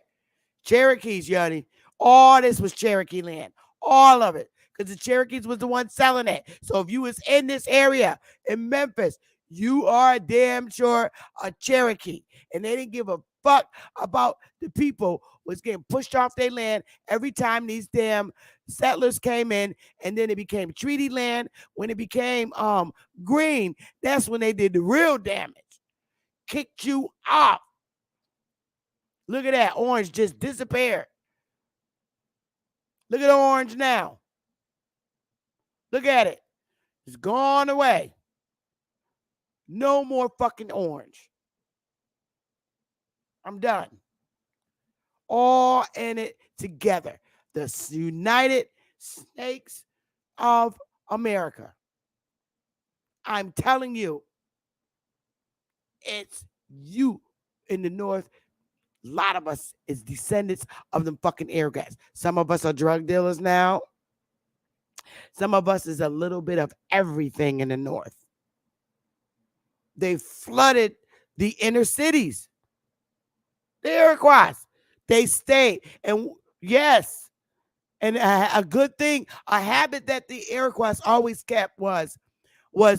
Cherokees, Yanni. All this was Cherokee land. All of it. Because the Cherokees was the one selling it. So if you was in this area in Memphis, you are damn sure a Cherokee. And they didn't give a fuck about the people was getting pushed off their land every time these damn settlers came in. And then it became treaty land. When it became green, that's when they did the real damage. Kicked you off. Look at that. Orange just disappeared. Look at orange now. Look at it. It's gone away. No more fucking orange. I'm done. All in it together. The United States of America. I'm telling you, it's you in the North. A lot of us is descendants of them fucking Iroquois. Some of us are drug dealers now. Some of us is a little bit of everything in the North. They flooded the inner cities. The Iroquois. They stayed. And yes, and a good thing, a habit that the Iroquois always kept was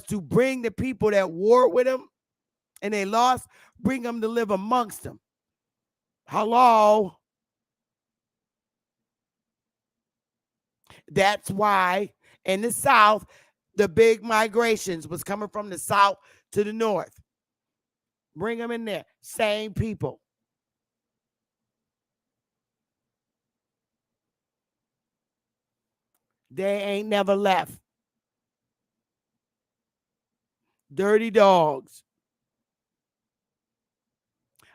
to bring the people that warred with them and they lost, bring them to live amongst them. Hello. That's why in the South, the big migrations was coming from the South to the North. Bring them in there. Same people. They ain't never left. Dirty dogs.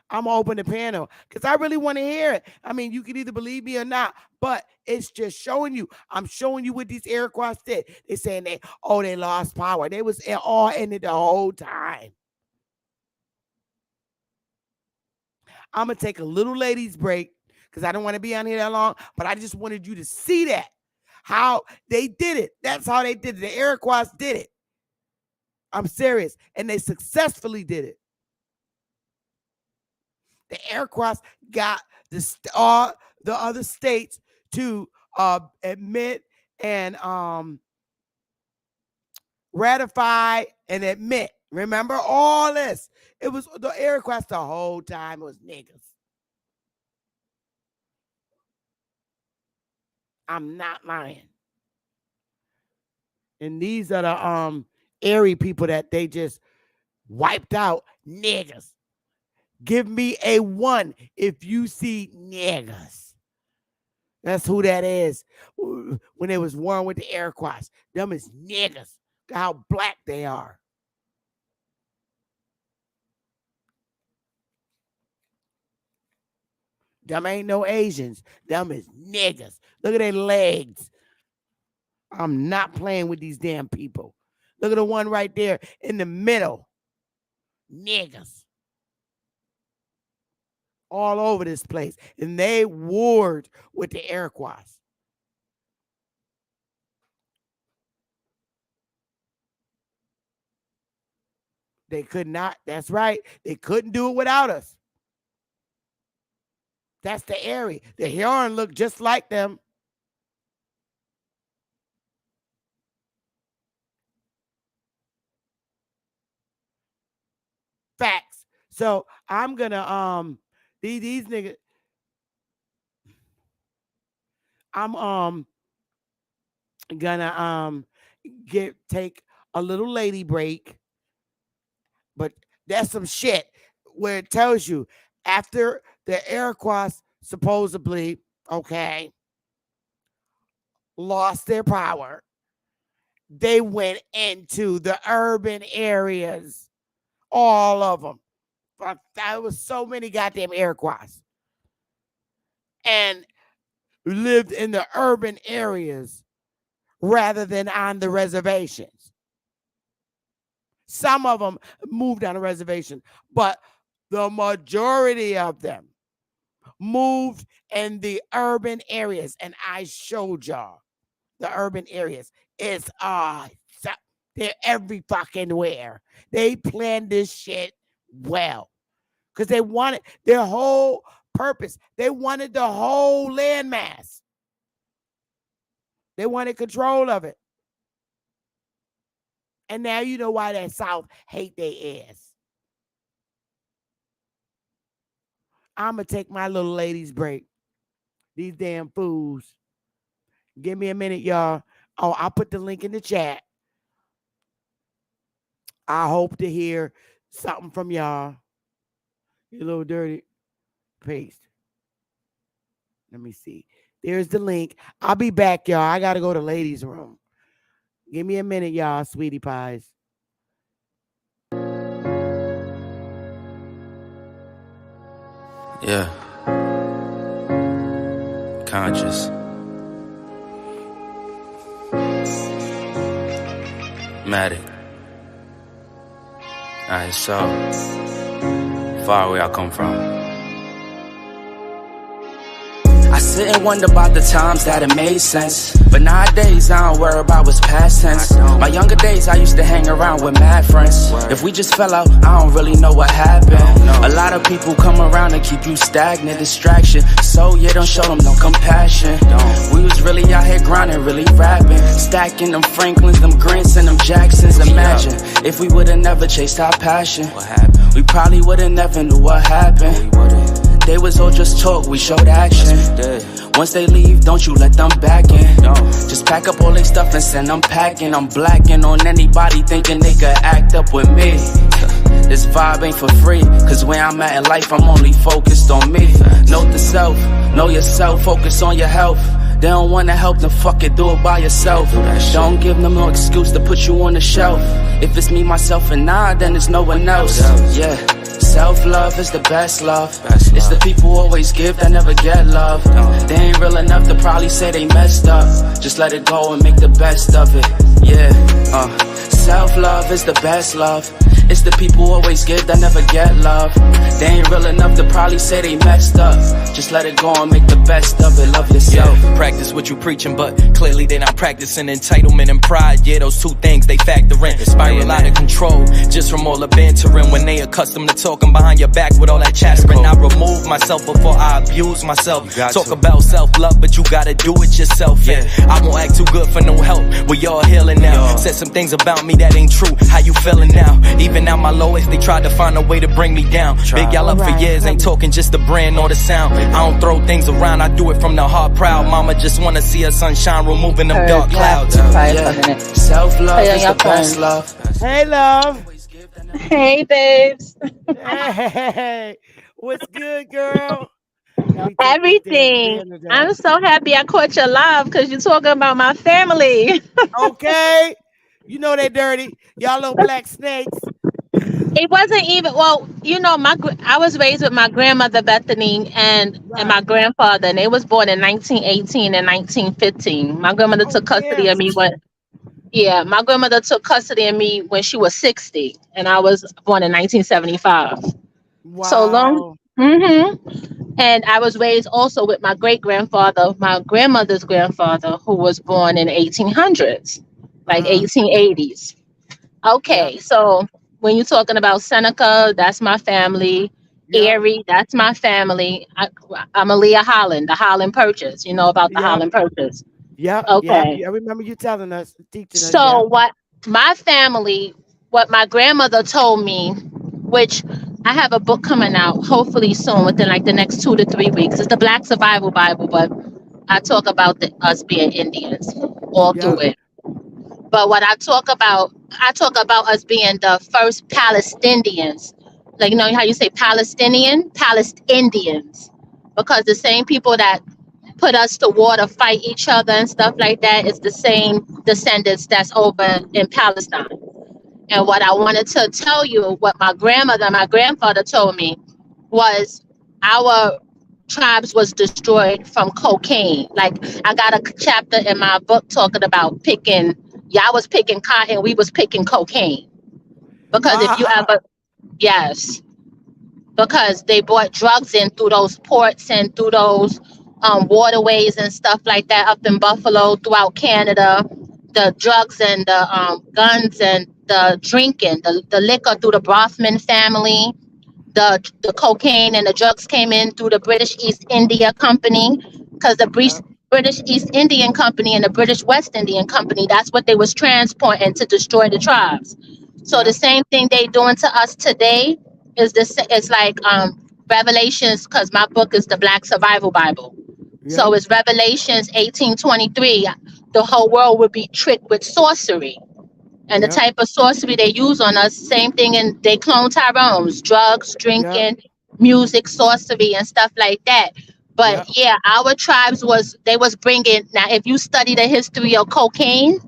I'm gonna open the panel because I really want to hear it. I mean, you can either believe me or not, but it's just showing you. I'm showing you what these Iroquois did. They're saying they lost power. They was all in it the whole time. I'm gonna take a little ladies break because I don't want to be on here that long, but I just wanted you to see that. How they did it. That's how they did it. The Iroquois did it. I'm serious. And they successfully did it. The Iroquois got the other states to admit and ratify and admit. Remember all this? It was the Iroquois the whole time. It was niggas. I'm not lying. And these are the Erie people that they just wiped out. Niggas. Give me a 1 if you see niggas. That's who that is. When they was warring with the Iroquois. Them is niggas. Look how black they are. Them ain't no Asians. Them is niggas. Look at their legs. I'm not playing with these damn people. Look at the one right there in the middle. Niggas. All over this place. And they warred with the Iroquois. They could not. That's right. They couldn't do it without us. That's the Erie. The Huron look just like them. Facts. So I'm gonna these niggas. I'm gonna take a little lady break, but that's some shit where it tells you after the Iroquois supposedly lost their power, they went into the urban areas, all of them. There was so many goddamn Iroquois, and lived in the urban areas rather than on the reservations. Some of them moved on a reservation, but the majority of them moved in the urban areas. And I showed y'all the urban areas. It's they're every fucking where. They planned this shit well because they wanted their whole purpose. They wanted the whole landmass. They wanted control of it. And now you know why that South hate their ass. I'm going to take my little ladies break. These damn fools. Give me a minute, y'all. Oh, I'll put the link in the chat. I hope to hear something from y'all. You little dirty. Paste. Let me see. There's the link. I'll be back, y'all. I got to go to ladies' room. Give me a minute, y'all, sweetie pies. Yeah. Conscious. Matic. Alright, so far away I come from. I sit and wonder about the times that it made sense. But nowadays I don't worry about what's past tense. My younger days I used to hang around with mad friends. If we just fell out, I don't really know what happened. A lot of people come around and keep you stagnant, distraction. So you don't show them no compassion. We was really out here grinding, really rapping, stacking them Franklins, them Grants and them Jacksons. Imagine if we would've never chased our passion. We probably would've never knew what happened. They was all just talk, we showed action. Once they leave, don't you let them back in. Just pack up all their stuff and send them packing. I'm blacking on anybody thinking they could act up with me. This vibe ain't for free, cause where I'm at in life, I'm only focused on me. Note the self, know yourself, focus on your health. They don't wanna help, then fuck it, do it by yourself. Don't give them no excuse to put you on the shelf. If it's me, myself, and I, then it's no one else. Yeah. Self-love is the best love. It's the people who always give that never get love. They ain't real enough to probably say they messed up. Just let it go and make the best of it. Yeah, self-love is the best love. It's the people who always give that never get love. They ain't real enough to probably say they messed up. Just let it go and make the best of it. Love yourself. Yeah, practice what you preaching, but clearly they not practicing entitlement and pride. Yeah, those two things they factor in. Spiral out of control just from all the bantering. When they accustomed to talking behind your back with all that chattering. I remove myself before I abuse myself. Talk about self-love, but you gotta do it yourself. Yeah, I won't act too good for no help. We all healing now. Said some things about me that ain't true. How you feeling now? Even at my lowest, they tried to find a way to bring me down. Big y'all up for years, ain't talking just the brand or the sound. I don't throw things around, I do it from the heart proud. Mama just wanna see her sunshine, removing them dark clouds. Yeah. Self-love is the best love. Hey, love. Hey, babes. Hey, what's good, girl? Everything. I'm so happy I caught you live because you're talking about my family. Okay. You know they dirty. Y'all little black snakes. It wasn't even, well, you know, I was raised with my grandmother Bethany and my grandfather, and they was born in 1918 and 1915. My grandmother took custody of me my grandmother took custody of me when she was 60, and I was born in 1975. Wow. So long. And I was raised also with my great grandfather, my grandmother's grandfather, who was born in 1800s, like 1880s. Okay, so when you're talking about Seneca, that's my family. Erie, that's my family. I'm Aaliyah Holland, the Holland Purchase. You know about the Holland Purchase. Yeah. Okay. I remember you telling us, teaching us. So what my family, what my grandmother told me, which I have a book coming out hopefully soon within like the next 2 to 3 weeks. It's the Black Survival Bible, but I talk about us being Indians all through it. But what I talk about us being the first Palestinians. Like, you know how you say Palestinians, because the same people that put us to war to fight each other and stuff like that is the same descendants that's over in Palestine. And what I wanted to tell you, what my grandmother and my grandfather told me, was our tribes was destroyed from cocaine. Like, I got a chapter in my book talking about y'all was picking cotton, we was picking cocaine. Because if you ever, because they brought drugs in through those ports and through those waterways and stuff like that up in Buffalo, throughout Canada. The drugs and the guns and the drinking, the liquor through the Brothman family, the cocaine and the drugs came in through the British East India Company, because the British East Indian Company and the British West Indian Company, that's what they was transporting to destroy the tribes. So the same thing they doing to us today is it's like Revelations, because my book is the Black Survival Bible. So it's Revelations 18:23. The whole world would be tricked with sorcery. And the type of sorcery they use on us, same thing, and they clone Tyrone's, drugs, drinking, music, sorcery, and stuff like that. But our tribes was bringing, now if you study the history of cocaine,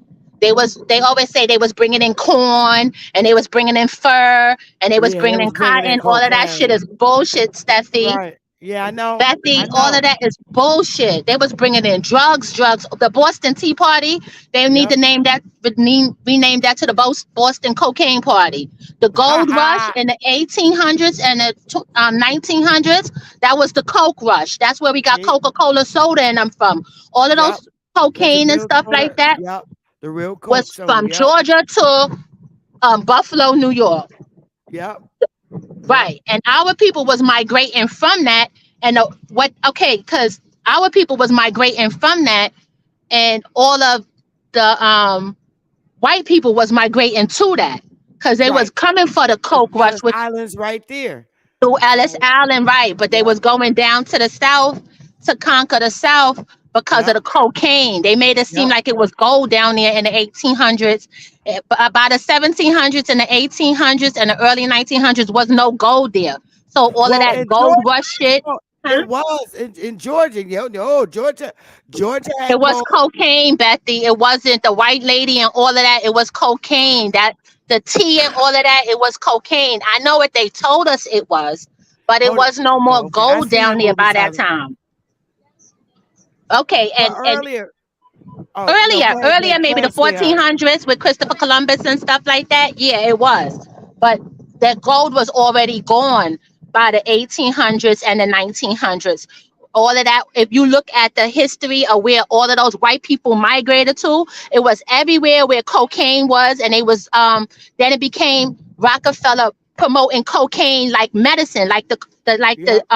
they always say they was bringing in corn, and they was bringing in fur, and they was bringing in cotton. All of that shit is bullshit, Steffi. Right. Yeah, I know. Bethy, all of that is bullshit. They was bringing in drugs. The Boston Tea Party, they need to rename that to the Boston Cocaine Party. The gold rush in the 1800s and the 1900s, that was the Coke rush. That's where we got Coca-Cola soda in them from. All of those cocaine and stuff like that the real Coke was from Georgia to Buffalo, New York. Right. And our people was migrating from that. And because our people was migrating from that, and all of the white people was migrating to that, because they was coming for the Coke rush. With islands right there. Through Ellis Island, right. But they was going down to the south to conquer the south because of the cocaine. They made it seem like it was gold down there in the 1800s. By the 1700s and the 1800s and the early 1900s was no gold there. So all of that gold rush shit. It was in Georgia. No, Georgia It had was gold. cocaine, Bethy. It wasn't the white lady and all of that. It was cocaine. That the tea and all of that. It was cocaine. I know what they told us it was, but it Hold it. was no more Oh, okay. I gold seen down that there movie by that Silent. time. Okay, But and earlier, oh no, earlier, go ahead, earlier, go maybe the ahead, sweetheart. 1400s with Christopher Columbus and stuff like that. Yeah, it was. But that gold was already gone by the 1800s and the 1900s. All of that, if you look at the history of where all of those white people migrated to, it was everywhere where cocaine was, and it was then it became Rockefeller promoting cocaine like medicine, like the Yep,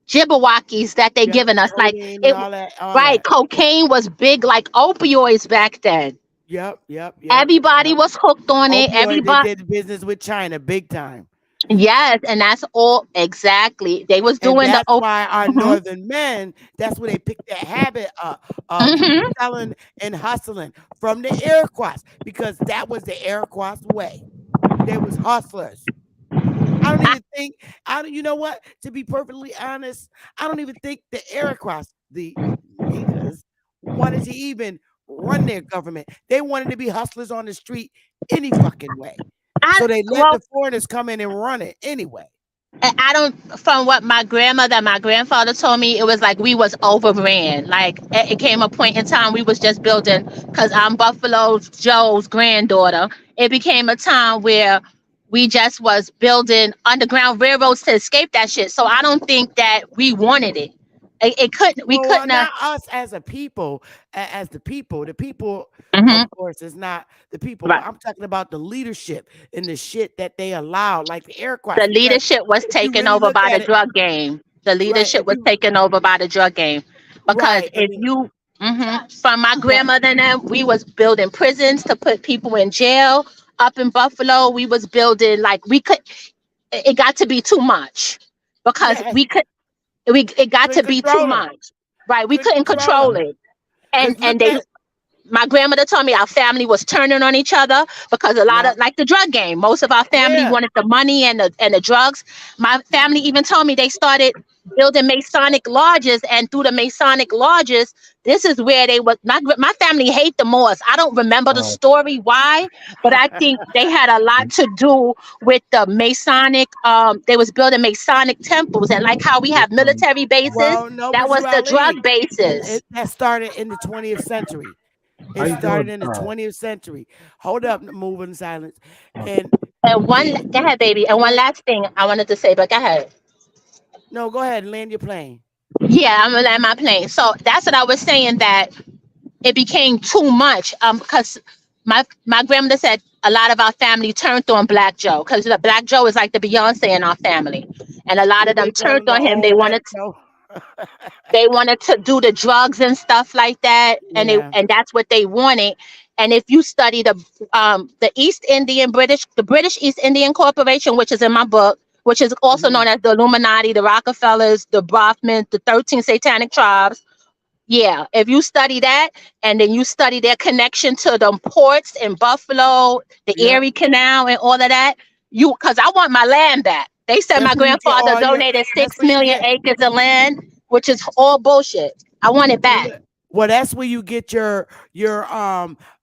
Jibberwockies that they yep. given us. Like Codeine and it all that, all right, that. cocaine was big like opioids back then. Yep, yep, yep, Everybody yep. was hooked on it. Opioid, they Everybody, did business with China big time. yes, and that's all exactly. They was And doing the that's why our mhm, northern men, that's where they picked that habit up of mhm. selling and hustling from the Iroquois, because that was the Iroquois way. They was hustlers. I don't I, even think I don't. You know what? To be perfectly honest, I don't even think the Iroquois, the niggas, wanted to even run their government. They wanted to be hustlers on the street any fucking way. So they let well, the foreigners come in and run it anyway. I don't. From what my grandmother, and my grandfather told me, it was like we was overran. Like it came a point in time we was just building. Cause I'm Buffalo Joe's granddaughter. It became a time where we just was building underground railroads to escape that shit. So I don't think that we wanted it. It couldn't. We Well, couldn't have. not us as a people, as the people. The people, Mhm. of course, is not the people, but Right. I'm talking about the leadership and the shit that they allowed, like the Iroquois. The Because leadership was if you taken really over look by the at it, drug game. The right, leadership if was you taken over by the drug game. Because right, I if mean, you, from my but grandmother and them, we was building prisons to put people in jail. Up in Buffalo, we was building like we could. It got to be too much because yeah, we could. It got couldn't to be too control them, much, right? We couldn't couldn't control control them. it, Because and look they at my grandmother told me our family was turning on each other because a lot yeah, of like the drug game. Most of our family yeah. wanted the money and the drugs. My family even told me they started building Masonic lodges, and through the Masonic lodges, this is where they was. My family hate the Moors. I don't remember the story why, but I think they had a lot to do with the Masonic. They was building Masonic temples, and like how we have military bases, Well, no, that was Bashir the drug Ali, bases. that started in the 20th century. It started in the 20th century. Hold up, moving in silence, and And one, the go ahead, baby. And one during last thing I wanted to say, but go ahead. no, go ahead and land your plane. Yeah, I'm gonna land my plane. So that's what I was saying, that it became too much. Because my grandmother said a lot of our family turned on Black Joe because the Black Joe is like the Beyonce in our family, and a lot What of them they call turned him, the on him. old black Joe. They wanted to do the drugs and stuff like that, and Yeah. that's what they wanted. And if you study the East Indian British, the British East Indian Corporation, which is in my book, which is also Hmm. known as the Illuminati, the Rockefellers, the Brahmins, the 13 Satanic tribes. Yeah, if you study that, and then you study their connection to the ports in Buffalo, the Yep. Erie Canal, and all of that, because I want my land back. They said That's my where you get grandfather all your. donated That's six where you million get. acres of land, which is all bullshit. I want it back. Well, that's where you get your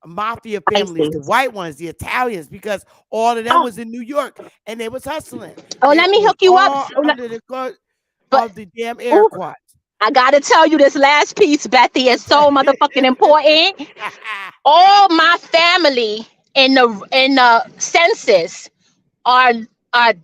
mafia families, the Pisces. white ones, the Italians, because all of them Oh, was in New York and they was hustling. oh, It let me was hook you up. all under the guard But of the damn ooh, Iroquois. I gotta tell you this last piece, Bethy, is Okay. so motherfucking important. All my family in the census are are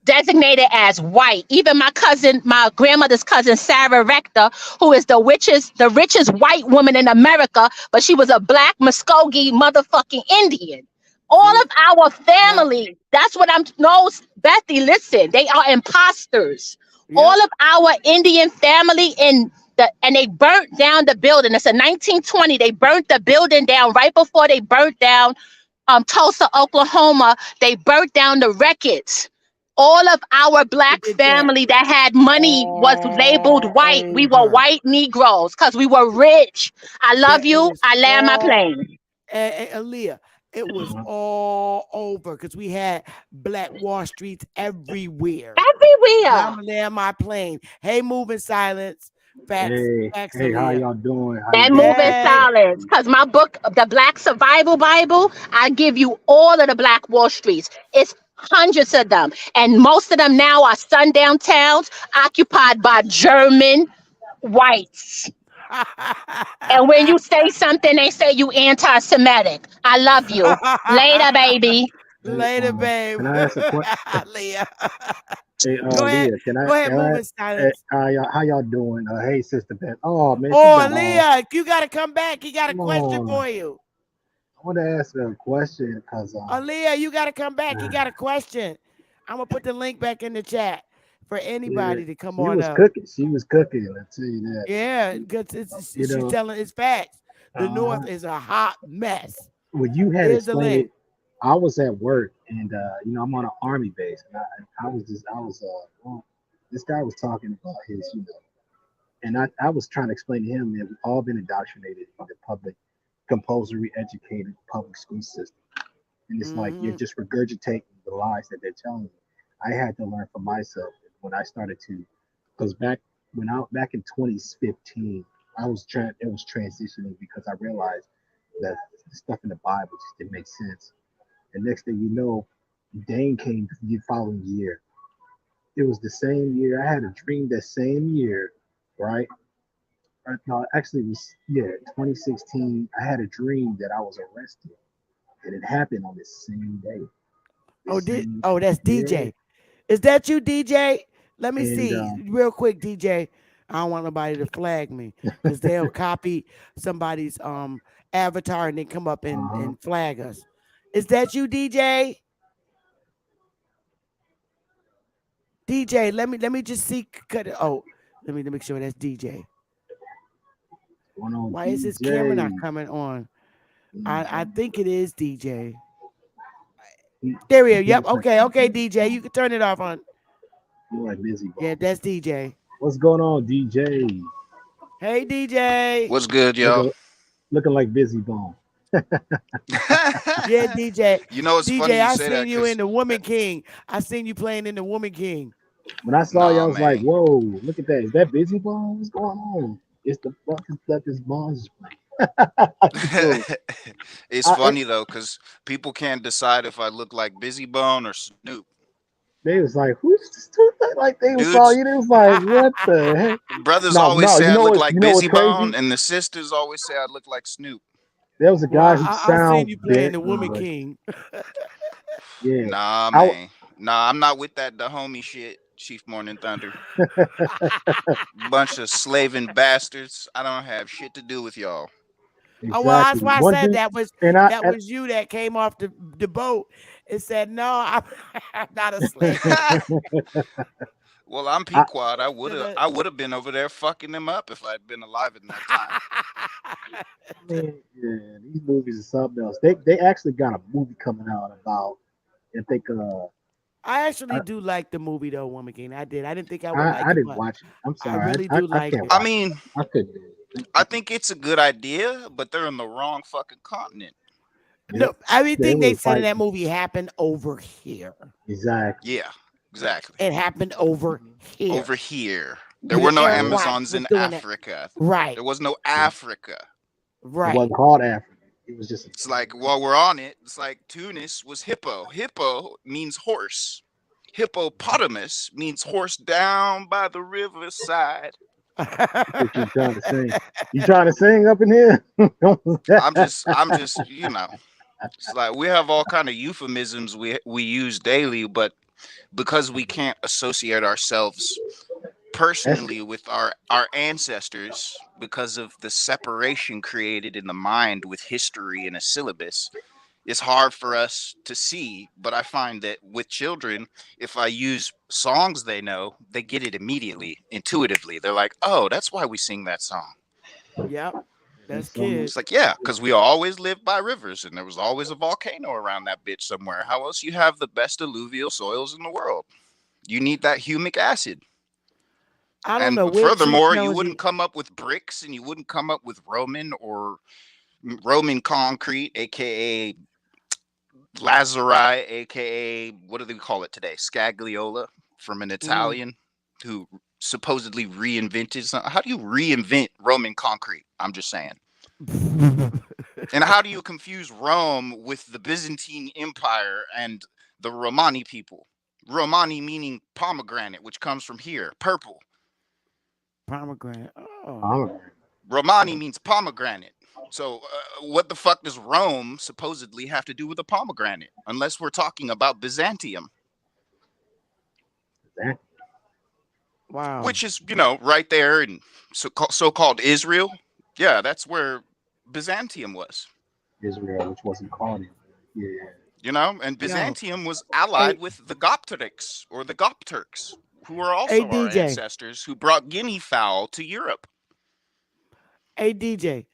designated as white. Even my cousin, my grandmother's cousin, Sarah Rector, who is the richest white woman in America, but she was a black Muskogee motherfucking Indian. All See? of our Yep. family, that's what I'm no, Bethy, listen, they are imposters. Yep. All of our Indian family and they burnt down the building. It's a 1920. They burnt the building down right before they burnt down Tulsa, Oklahoma. They burnt down the records. All of our Who black did that? family that had money was labeled All white. We were over. white Negroes because we were rich. I love That you. is I land my all. plane. Aaliyah, It was all over because we had Black Wall Streets everywhere. Now I'm Everywhere. gonna land my plane. Hey, moving silence. Facts, Hey, facts, hey, how Aaliyah. y'all doing? How you And doing? moving Hey. silence. Because my book, The Black Survival Bible, I give you all of the Black Wall Streets. It's hundreds of them. And most of them now are sundown towns occupied by German whites. And when you say something, they say you anti-Semitic. I love you. Later, baby. Hey, Later, babe. can I ask a question? Leah. Hey, Go ahead. Leah, can I, Go ahead, can I, moving silence. how y'all doing? Hey, Sister Beth. Oh man, she Oh, been all. Leah, you gotta come back. He got a Come question on, for you. I want to ask her a question because Aaliyah, you gotta come back. He got a question. I'm gonna put the link back in the chat for yeah, anybody to come she on was up. cooking. She was cooking. I tell you that. Yeah, because You she's know, telling it's facts. The uh, North is a hot mess. when you had Here's the explained it, link. I was at work and I'm on an army base, and I was well, this guy was talking about his, and I was trying to explain to him that we've all been indoctrinated in the public, compulsory educated public school system. And it's like you're Hmm. just regurgitating the lies that they're telling you. I had to learn for myself when I started to, because back in 2015, it was transitioning because I realized that the stuff in the Bible just didn't make sense. And next thing you know, Dane came the following year. It was the same year. I had a dream that same year, right? No, actually, it was, yeah, 2016. I had a dream that I was arrested, and it happened on the same day. The same, That's yeah. DJ. Is that you, DJ? Let me And see real quick, DJ. I don't want nobody to flag me because they'll copy somebody's avatar and then come up uh-huh. and flag us. Is that you, DJ? DJ, let me just see. Cut it. Oh, let me make sure that's DJ. Going on, Why is this camera DJ. not coming on? I Mhm. think it is DJ. He, There we are. he Yep. looks like Okay, DJ. You can turn it off on. he like busy Yeah, ball. that's DJ. What's going on, DJ? Hey, DJ. What's good, y'all? Looking looking like busy bone. Yeah, DJ. You know, it's funny DJ, you I say that seen you in because, the Woman King. I seen you playing in the Woman King. When I saw you, I nah, was like, man. "Whoa, look at that! Is that busy bone? What's going on? It's the fucking stuff this bones is playing." So It's I, funny though because people can't decide if I look like Busy Bone or Snoop. they was like, "Who's this dude?" Like they saw Dudes, you, they was like, "What the heck?" brothers No, always no, say I look you like know what's Busy Bone, crazy? and the sisters always say I look like Snoop. There was a Well, guy who I seen sounds you playing bit, the Woman but King. yeah, Nah, I man. Nah, I'm not with that the homie shit, Chief Morning Thunder. Bunch of slaving bastards. I don't have shit to do with y'all. Oh well, exactly that's why I one said dude, that was and that was you that came off the boat and said, "No, I'm not a slave." Well, I'm I, Pequod. To the- I would have been over there fucking them up if I'd been alive in that time. man, yeah, these movies are something else. They actually got a movie coming out about. I think I I, actually do like the movie though, Woman King. I did. I didn't think I would like I it, didn't but watch it. I'm I sorry, really do I like can't it. I watch it. mean, I couldn't do it. I think it's a good idea, but they're in the wrong fucking continent. Yep, No, they everything they were said in that fighting movie happened over here. exactly. Yeah, exactly. It happened over here. Over here. There The were no Yeah, Iroquois Amazons was in doing that. Africa. Right, There was no yeah. Africa. It right. wasn't called Africa. It was just It's like, while we're on it, it's like Tunis was hippo. Hippo means horse. Hippopotamus means horse down by the riverside. what you trying to sing. You trying to sing up in here? I'm just, it's like we have all kind of euphemisms we use daily, but because we can't associate ourselves That's personally with our ancestors because of the separation created in the mind with history and a syllabus, it's hard for us to see. But I find that with children, if I use songs they know, they get it immediately, intuitively. They're like, oh, that's why we sing that song. Yep, that that's song. It's kids. like, yeah, because we always lived by rivers and there was always a volcano around that bitch somewhere. How else you have the best alluvial soils in the world? You need that humic acid. I don't And know where Chief furthermore, you wouldn't Melody. come up with bricks and you wouldn't come up with Roman or Roman concrete, aka Lazari, aka what do they call it today? Scagliola, from an Mm. Italian who supposedly reinvented something. How do you reinvent Roman concrete? I'm just saying. And how do you confuse Rome with the Byzantine Empire and the Romani people? Romani meaning pomegranate, which comes from here, purple. Pomegranate. Oh. Oh, Romani means pomegranate. So, what the fuck does Rome supposedly have to do with a pomegranate? Unless we're talking about Byzantium, that Wow. which is, right there in so-called Israel. Yeah, that's where Byzantium was. Israel, which wasn't called it. Yeah. And Yo. Byzantium was Hey, allied with the Gopterics or the Gopturks, who are hey also our DJ. ancestors who brought guinea fowl to Europe. Hey DJ.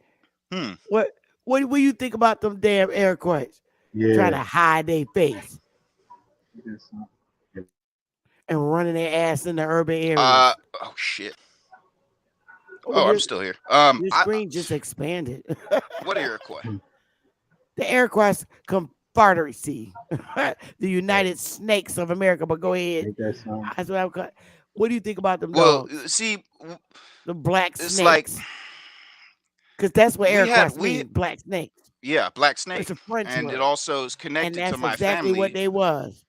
Hmm. What what do you think about them damn Iroquois trying Yeah. to hide their face Yes, and running their ass in the urban Uh. areas? Oh shit. Oh, Oh, I'm still here. your I screen just expanded. what Iroquois? The Iroquois Confederacy, the United Snakes of America. But go ahead. ain't that something? That's what I'm. What do you think about them Well, dogs? see, The black it's like snakes, because that's what we Iroquois had we mean. Black snakes. yeah, black It's snake, a French and it word, also is and connected to that's my exactly what family. they was.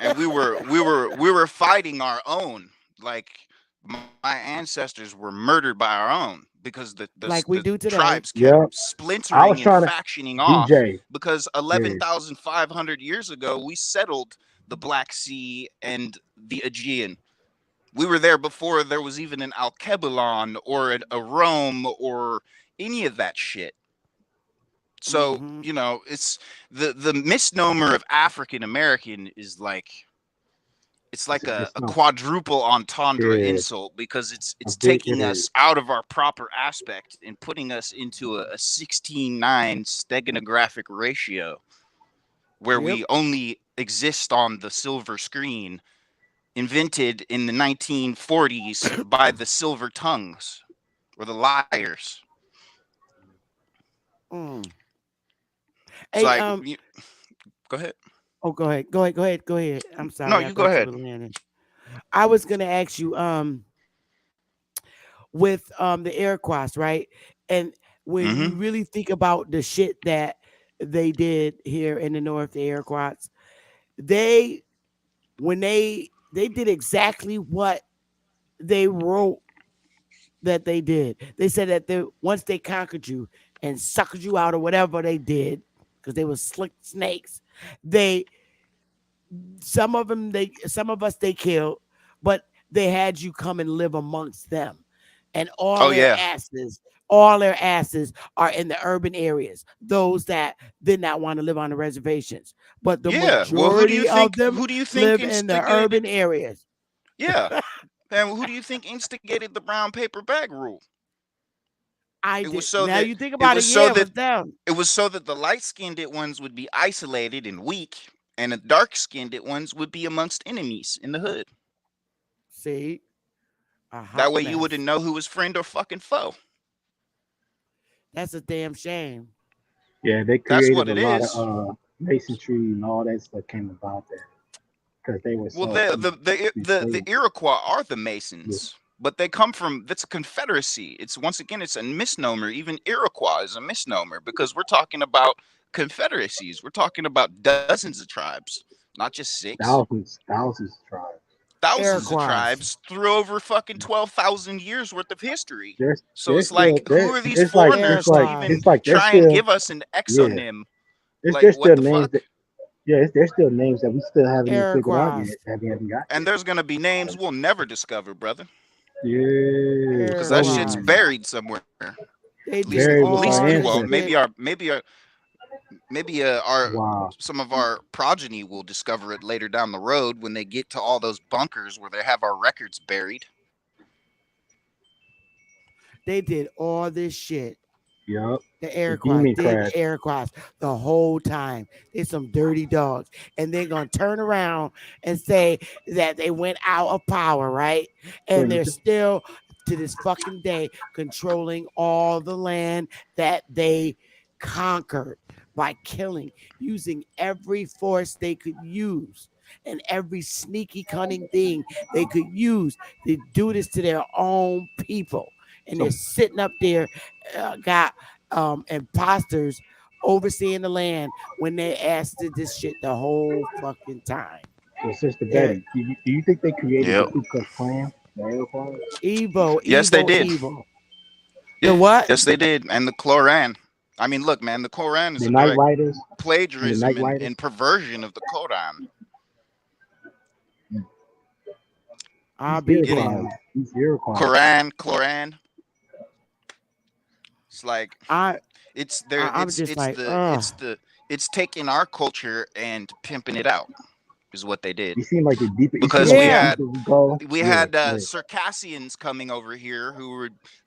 And we were fighting our own. Like my ancestors were murdered by our own because Like the we do today. tribes kept Yep. I splintering was and trying to factioning off DJ. because Yeah. 11,500 years ago we settled the Black Sea and the Aegean. We were there before there was even an Alkebulan or a Rome or any of that shit. So, Hmm. it's the misnomer of African American is like it's like a, It's a not. quadruple entendre Yeah. insult because A it's big. It taking is. us out of our proper aspect and putting us into a 16:9 steganographic ratio where Yep. we only exist on the silver screen invented in the 1940s by the silver tongues or the liars. Mm. It's Hey, like, go ahead. oh, go ahead. Go ahead. Go ahead. Go ahead. I'm No, sorry. I you go thought you ahead. were landing. I was gonna ask you, with the Iroquois, right? And when Hmm. you really think about the shit that they did here in the North, the Iroquois, they when they did exactly what they wrote that they did. They said that once they conquered you and suckered you out or whatever they did, because they were slick snakes, they some of us they killed, but they had you come and live amongst them. And Oh yeah. all their asses are in the urban areas, those that did not want to live on the reservations. But the Yeah. Well, who do you majority of think them who do you think live in the urban instigated areas. yeah. And who do you think instigated the brown paper bag rule? I It was did. so Now that you think it about it, was so yeah, it that was them. it was so that the light-skinned ones would be isolated and weak, and the dark-skinned ones would be amongst enemies in the hood. See, a That hot way you wouldn't mess. know who was friend or fucking foe. That's a damn shame. Yeah. They That's what created a it lot of is. masonry and all that stuff came about that because they were Well, so the enslaved. Iroquois are the Yeah. Masons, but they come from that's a confederacy. It's once again it's a misnomer. Even Iroquois is a misnomer because we're talking about confederacies. We're talking about dozens of tribes, not just six. Thousands of tribes. Thousands of Iroquois. tribes through over fucking 12,000 years worth of history. There's So there's it's still like, who there. are these It's like foreigners to even there's try and still give us an yeah. exonym? Like, There's what still the names fuck? that yeah. There's still names that we still haven't even figured out Iroquois. yet. That we haven't got And yet. there's gonna be names we'll never discover, brother, Yeah. because that So shit's Iroquois. many buried somewhere. They did buried At with least our all we this won't. ancestors. shit. Maybe our Wow. some of our progeny will discover it later down the road when they get to all those bunkers where they have our records buried. They did all this shit. Yup. The The Iroquois demon did crab. the Iroquois the whole time. They're some dirty dogs. And they're going to turn around and say that they went out of power, right? And Wait, they're still, to this fucking day, controlling all the land that they conquered. by killing, using every force they could use and every sneaky, cunning thing they could use to do this to their own people. And they're So, sitting up there, got imposters overseeing the land when they asked to this shit the whole fucking time. so Sister They're Betty, do you think they created the Yep. Ku Klux Klan, the Iroquois? evil, Yes, they evil, did. evil. The what? Yes, they did. And the Quran. I mean, look, man, the Quran is The a Night direct Riders and the plagiarism Night and, Riders. perversion of the Quran. I'll These be It is Iroquois, damned. these Iroquois. Quran. It's like I, it's there. I'm just like, ugh. It's taking our culture and pimping it out. Is what they did. You seem like the deeper. You seem Because like we the Yeah. had deeper we go. we Yeah, had yeah. Circassians coming over here who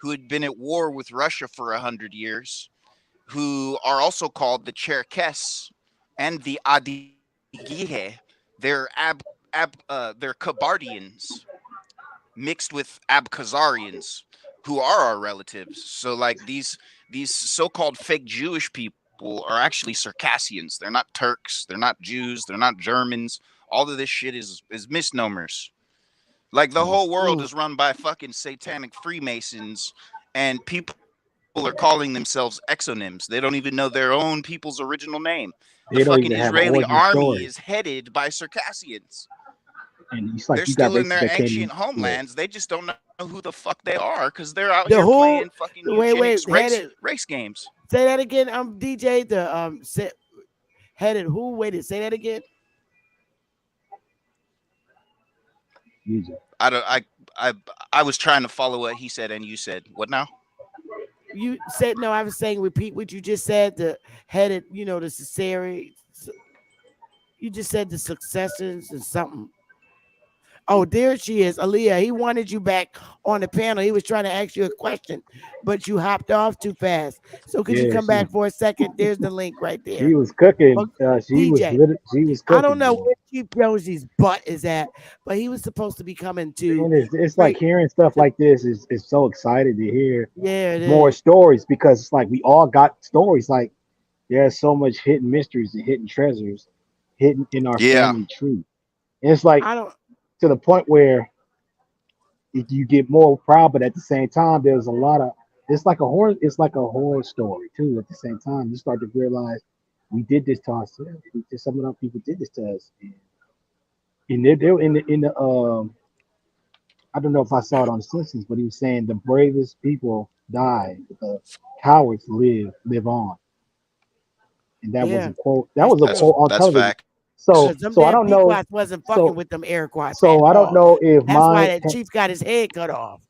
had been at war with Russia for 100 years, who are also called the Cherkess and the Adigihe. They're they're Kabardians mixed with Abkhazarians, who are our relatives. So like these so-called fake Jewish people are actually Circassians. They're not Turks. They're not Jews. They're not Germans. All of this shit is misnomers. Like the whole world Mm. is run by fucking satanic Freemasons, and people are calling themselves exonyms. They don't even know their own people's original name. The They don't fucking even have an Israeli origin army story, is headed by Circassians. and it's like They're you got still in races their that can't ancient even. Yeah. homelands. They just don't know who the fuck they are because they're out The here who? playing fucking Wait, eugenics headed. race games. Say that again. DJ. The headed who? Wait, say that again. Music. I don't. I was trying to follow what he said and you said. What now? You said no. I was saying repeat what you just said. The headed, the Caesarea. You just said the successors and something. Oh, there she is, Aaliyah. He wanted you back on the panel. He was trying to ask you a question, but you hopped off too fast. So could you Yeah, come back for a second? There's the link right there. she was cooking. Well, She was DJ, she was I don't cooking, know man. where Chief Josie's butt is at, but he was supposed to be coming to And it's like break. hearing stuff like this is so excited to hear Yeah, it more is. stories because it's like we all got stories. Like there's so much hidden mysteries and hidden treasures hidden in our Yeah. family tree. And it's like I don't. to the point where you get more proud, but at the same time, there's a lot of it's like a horror story too. At the same time, you start to realize we did this to ourselves. Some of our people did this to us, and they're in the I don't know if I saw it on The Simpsons, but he was saying the bravest people die, but the cowards live on. And that was Yeah, a quote. That that's was a true. quote on That's television. fact. So Because them so I damn don't know. Pequots wasn't fucking So with them Iroquois at so I don't all. know if That's why mine. that chief got his head cut off.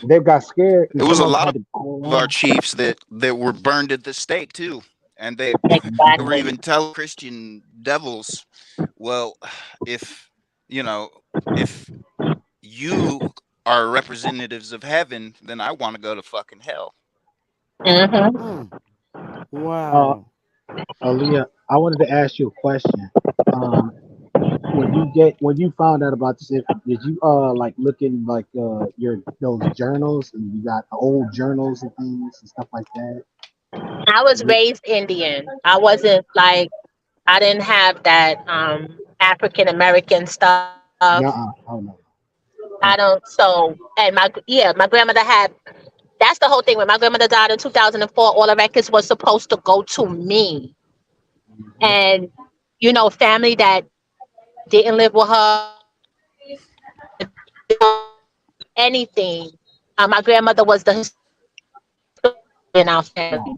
They got scared, and It was some a of them lot had to go of our around. chiefs that were burned at the stake too, and they were Exactly. even telling Christian devils, well, if you know, if you are representatives of heaven, then I want to go to fucking hell. Mm-hmm. Mm, Uh, wow. Aaliyah, I wanted to ask you a question. Um, when you found out about this, did you like look in like your those journals and you got old journals and things and stuff like that? I was raised Indian. I wasn't like I didn't have that African American stuff. Nuh-uh. Oh no. I don't. Okay. So and my grandmother had. That's the whole thing. When my grandmother died in 2004, all the records was supposed to go to me, Mhm. and family that didn't live with her, anything. My grandmother was the historian in our Wow. family,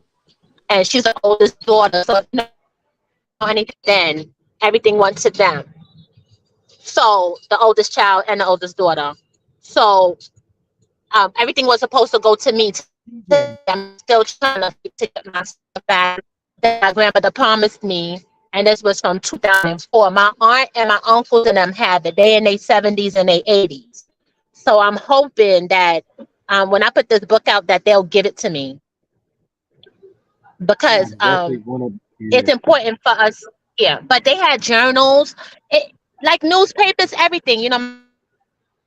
and she's the oldest daughter. So if you know anything, then everything went to them. So the oldest child and the oldest daughter. So everything was supposed to go to me. DJ. I'm still trying to get my stuff back that my grandmother promised me. And this was from 2004. My aunt and my uncles and them have it. They in their 70s and their 80s. So I'm hoping that when I put this book out, that they'll give it to me Yeah, because definitely want to. it's Yeah. important for us. Yeah, but they had journals, like newspapers, everything.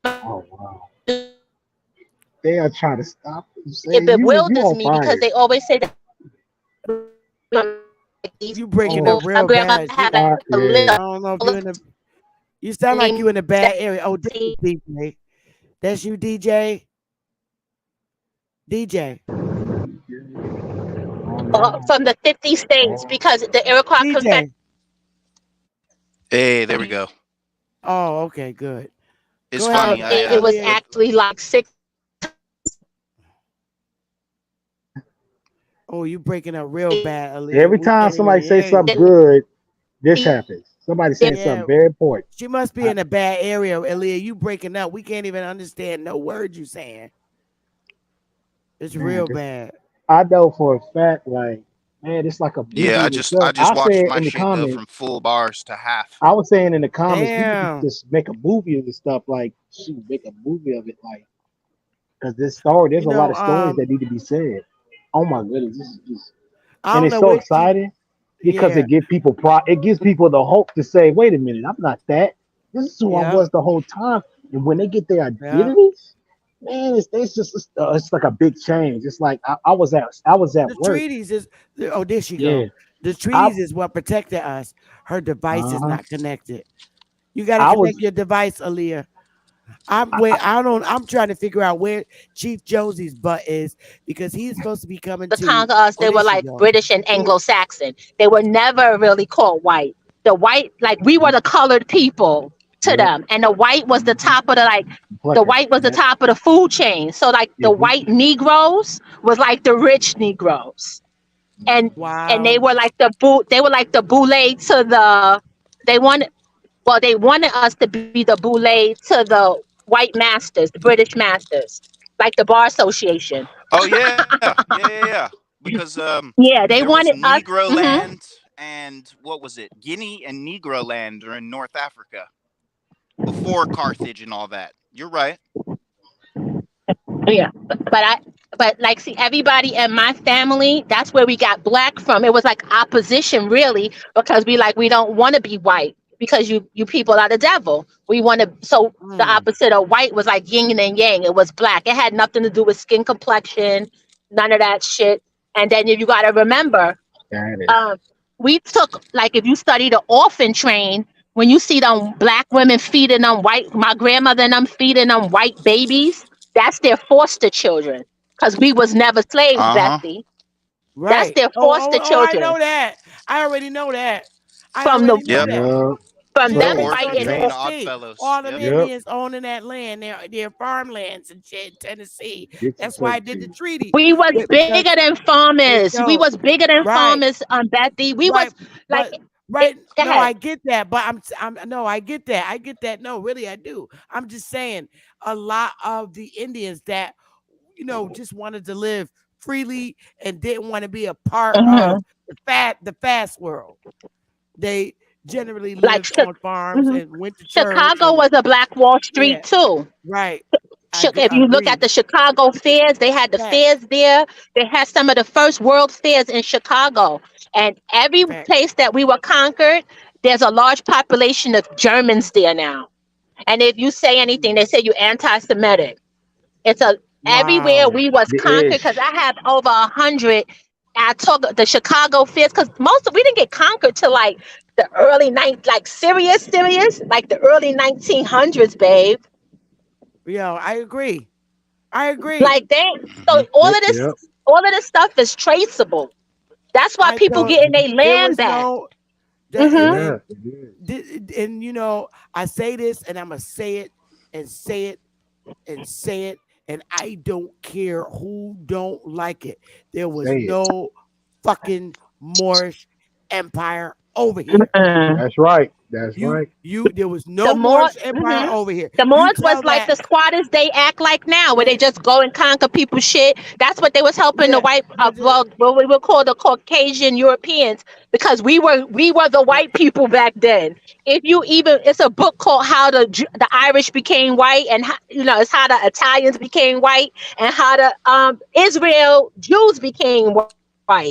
Oh wow. They are trying to stop you. It Say you bewilders on me because fire. they always say that You breaking Oh, up people. My real grandmother bad. had like a yeah. I list don't know if of you in the. You sound like you names in a bad that area. Oh, this is see DJ. That's you, DJ. DJ. from the 50 states because the Iroquois Confederacy DJ. Hey, there we go. Oh, okay, good. It's Go ahead, funny. it was Aaliyah. actually like 6. Oh, you breaking up real bad, Aaliyah. Every We time can't somebody even say hear something you. good, this happens. Somebody saying Yeah, something very important. she must be I, in a bad area, Aaliyah. You breaking up. We can't even understand no words you saying. It's man, real this bad. I know for a fact, like, man, it's like a Yeah, movie in I itself. just I watched said my in the shit go comments, from full bars to half. I was saying in the comments, we need to Damn. just make a movie of this stuff. Like, shoot, make a movie of it. Like, because this story, You there's a lot know, of stories that need to be said. Oh my goodness, this is just, I and don't it's know so what you. exciting because Yeah. it gives people the hope to say, wait a minute, I'm not that. This is who I Yep. was the whole time. And when they get their Yep. identities, man, it's like a big change. It's like I was The at work. treaties is. Oh, there she Yeah, go. The I treaties is what protected us. Her device is uh not connected. You got to I was connect your device, Aaliyah. I don't. I'm trying to figure out where Chief Josie's butt is because he's supposed to be coming to to. conquer us, Oh, they there were she like go. British and He, Anglo-Saxon. They were never really called white. The white, like we were the colored people to yep. them, and the white was the top of the like. The Plucker. white was the Yep. top of the food chain. So like the Hmm. white Negroes was like the rich Negroes, and they wow. were like they were like the boule to the. They wanted they wanted us to be the boule to the white masters, the British masters, like the Bar Association. Oh yeah. Because Yeah, they there was wanted us. Negro Mhm. land and what was it? Guinea and Negro land are in North Africa before Carthage and all that. You're right. Yeah, but like, see, everybody in my family, that's where we got black from. It was like opposition, really, because we don't want to be white because you people are the devil. We want to. So the Mm. opposite of white was like yin and yang. It was black. It had nothing to do with skin complexion, none of that shit. And then you got to remember, Got it. um, we took like if you study the orphan train. When you see them black women feeding them white, my grandmother and them feeding them white babies, that's their foster children. Because we was never slaves, Uh-huh. Bessie. That's Right. their foster I children. know that. I already know that. I From the already know Yep. that. Yep. from See, The I've them been orphan studying fighting train, Tennessee. Oddfellows. All them Yep. Yep. Indians owning that land, their farmlands and shit in Tennessee. Get you That's why I something did the to. treaty. we was Because bigger than it farmers. We showed was bigger than right. farmers, Bethy. We Right, was like but it, right. go No, ahead. I get that, but I'm no, I get that. I get that. No, really, I do. I'm just saying, a lot of the Indians that just wanted to live freely and didn't want to be a part Mhm. of the fast world. They generally Like lived on farms mhm. and went to church Chicago and was a Black Wall Street yeah, too. right. If you look at Agreed. the Chicago fairs, they had the Facts, fairs there. They had some of the first world fairs in Chicago. And every facts. place that we were conquered, there's a large population of Germans there now. And if you say anything, they say you anti-Semitic. It's a everywhere Wow. we was The conquered because ish. I have over 100. I took the Chicago fairs because we didn't get conquered till like the like serious, like the early 1900s, babe. Yeah, I agree. I agree. Like they, Hmm. so all Yep. of this, Yep. all of this stuff is traceable. That's why I people don't. getting their There land was back. no that Hmm. Yeah. It is. and I say this and I'm gonna say it and say it and say it and I don't care who don't like it. There was Say it. no fucking Moorish empire over here. That's right. That's right. There was The no more, Moorish empire mhm. over here. The You Moors was tell like that the squatters they act like now, where they man, just go and conquer people's shit. That's what they was helping the yeah, white, but what we would call the Caucasian Europeans, because we were the right. white people back then. If you even, it's a book called How the Irish Became White, and it's how the Italians became white, and how the Israel Jews became white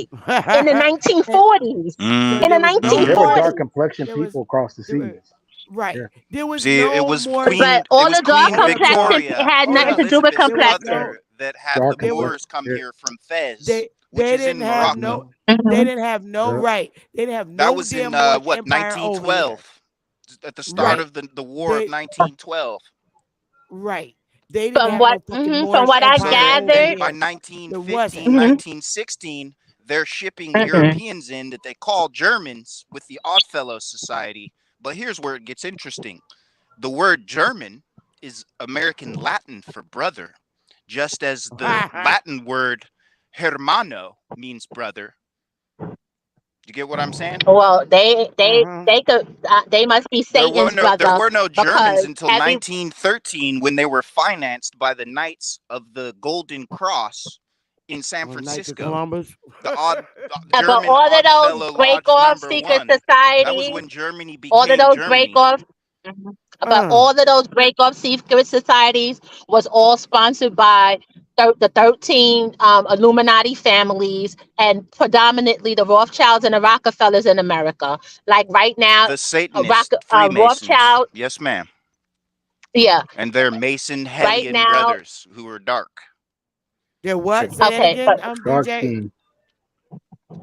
in the And 1940s. In so the there was Yeah, no there were 1940s. dark Moorish. complexion There was people across the there were seas. right. Yeah. There was See, it no was Moorish. Queen. But It all was the dark Queen Hold complexion on. Victoria, had Hold nothing Queen to up. do with Elizabeth's There was complexion. no mother, that had the Dark there was Moors complexion. come Yeah. here from Fez they which They is didn't in have Morocco. no. Mhm. They Mhm. didn't have no Yep. right. They didn't have That no was in damn Moorish what empire over here. 1912, at the start Right. of the war of They 1912. right. They didn't From have no what fucking from Moorish what I So empire that over then gathered, by here. There wasn't. 1915, mhm, 1916, they're shipping mhm. Europeans in that they call Germans with the Oddfellows Society. But here's where it gets interesting. The word German is American Latin for brother, just as the Latin word hermano means brother. You get what I'm saying? Well, Uh-huh. they must be Satan's There brother were no Germans because until every 1913 when they were financed by the Knights of the Golden Cross in San Well, Knights of Francisco. Columbus. The odd but German all of those Oddfellow break Lodge off number secret 1. That was societies, when Germany all of became those break Germany. off. Mhm. But uh, all of those break off secret societies was all sponsored by the 13 Illuminati families and predominantly the Rothschilds and the Rockefellers in America. Like right now, The Satanist Freemasons. Rothschild, Yes, ma'am. yeah, And their Mason right Hellion now, brothers who are dark. they're what? The Say that okay, again, but dark DJ. team.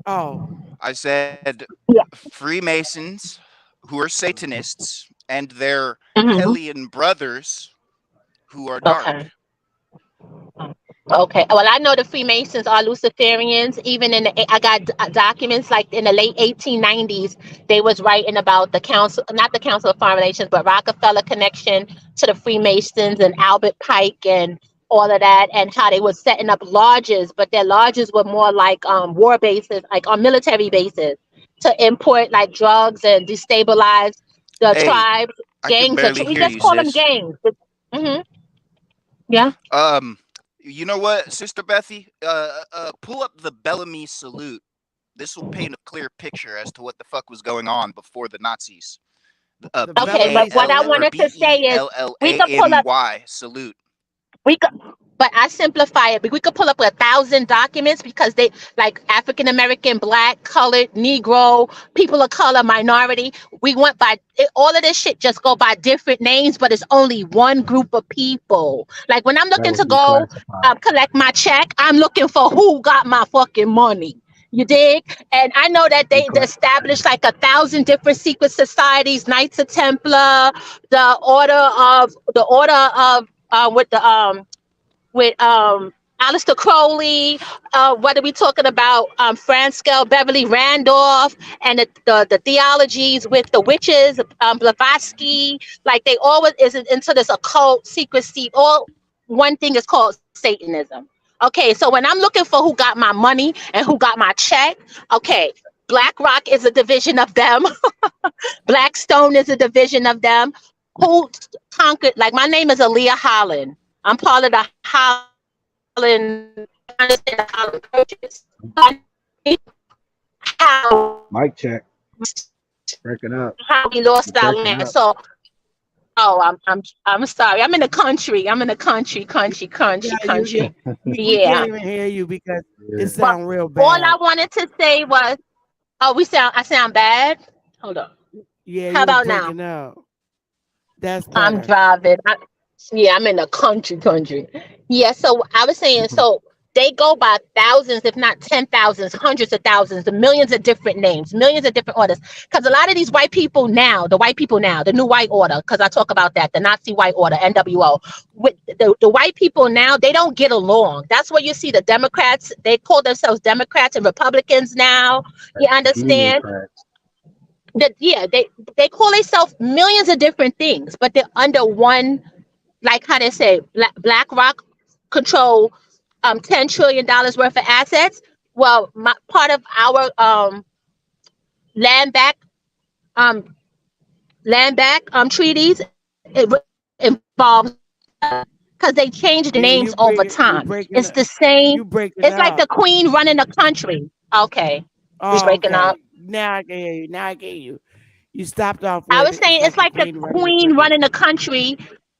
Oh, I said yeah, Freemasons who are Satanists and their mhm, Hellion brothers who are dark. okay. Okay. Well, I know the Freemasons are Luciferians. Even I got documents like in the late 1890s, they was writing about the council, not the Council of Foreign Relations, but Rockefeller connection to the Freemasons and Albert Pike and all of that, and how they was setting up lodges, but their lodges were more like war bases, like on military bases, to import like drugs and destabilize the Hey, tribes, I can gangs. barely We hear just you, call them sis. gangs. Hmm. Yeah. Um, you know what, Sister Bethy? Pull up the Bellamy salute. This will paint a clear picture as to what the fuck was going on before the Nazis. the Okay, Bellamy but what I salute. wanted to say is we could pull up BELLAMY salute. we could but I simplify it. But we could pull up 1,000 documents because they like African American, black, colored, Negro, people of color, minority. We went by all of this shit just go by different names, but it's only one group of people. Like when I'm That looking was to go declassified. collect my check, I'm looking for who got my fucking money. You dig? And I know that they Declassified. established like 1,000 different secret societies, Knights of Templar, the order of with the with Aleister Crowley, what are we talking about? Franskell, Beverly Randolph, and the theologies with the witches, Blavatsky, like they always is into this occult secrecy. All one thing is called Satanism. Okay, so when I'm looking for who got my money and who got my check, okay, BlackRock is a division of them. Blackstone is a division of them. Who conquered? Like my name is Aaliyah Holland. I'm part of the Holland. Understand the Holland purchase. How Mic check. Breaking up. how we lost You're our breaking land. up. So I'm sorry. I'm in the country. I'm in the country. Yeah, you Country. we can't Yeah. even hear you because Yeah. it But sounds real all I bad. wanted to say was, oh, I sound bad. Hold on. Yeah, How you was about now? breaking up. That's I'm better. driving. Yeah, I'm in the country. Yeah, so I was saying, so they go by thousands, if not 10,000s, hundreds of thousands, the millions of different names, millions of different orders. Because a lot of these white people now, the new white order, because I talk about that, the Nazi white order, NWO, with the white people now, they don't get along. That's where you see the Democrats, they call themselves Democrats and Republicans now. You understand? Democrats. That yeah, they call themselves millions of different things, but they're under one, like how they say, BlackRock control $10 trillion worth of assets. Well, part of our land back um treaties, involves because they change the Yeah, names over time. It's the same. you breaking It's like up. the queen running the country. Okay, we Oh, breaking up. okay. Now I can hear you. Now I can hear you. You stopped off I with was it. It's saying it's like the like the queen running the queen country. running the country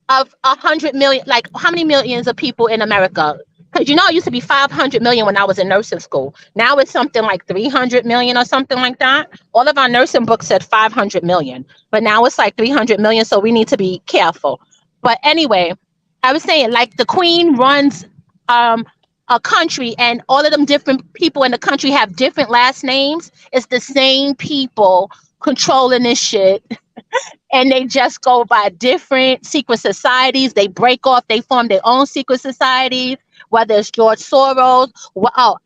of 100 million. Like how many millions of people in America? Because it used to be 500 million when I was in nursing school. Now it's something like 300 million or something like that. All of our nursing books said 500 million, but now it's like 300 million. So we need to be careful. But anyway, I was saying like the queen runs um a country and all of them different people in the country have different last names, it's the same people controlling this shit. And they just go by different secret societies. They break off, they form their own secret societies, whether it's George Soros,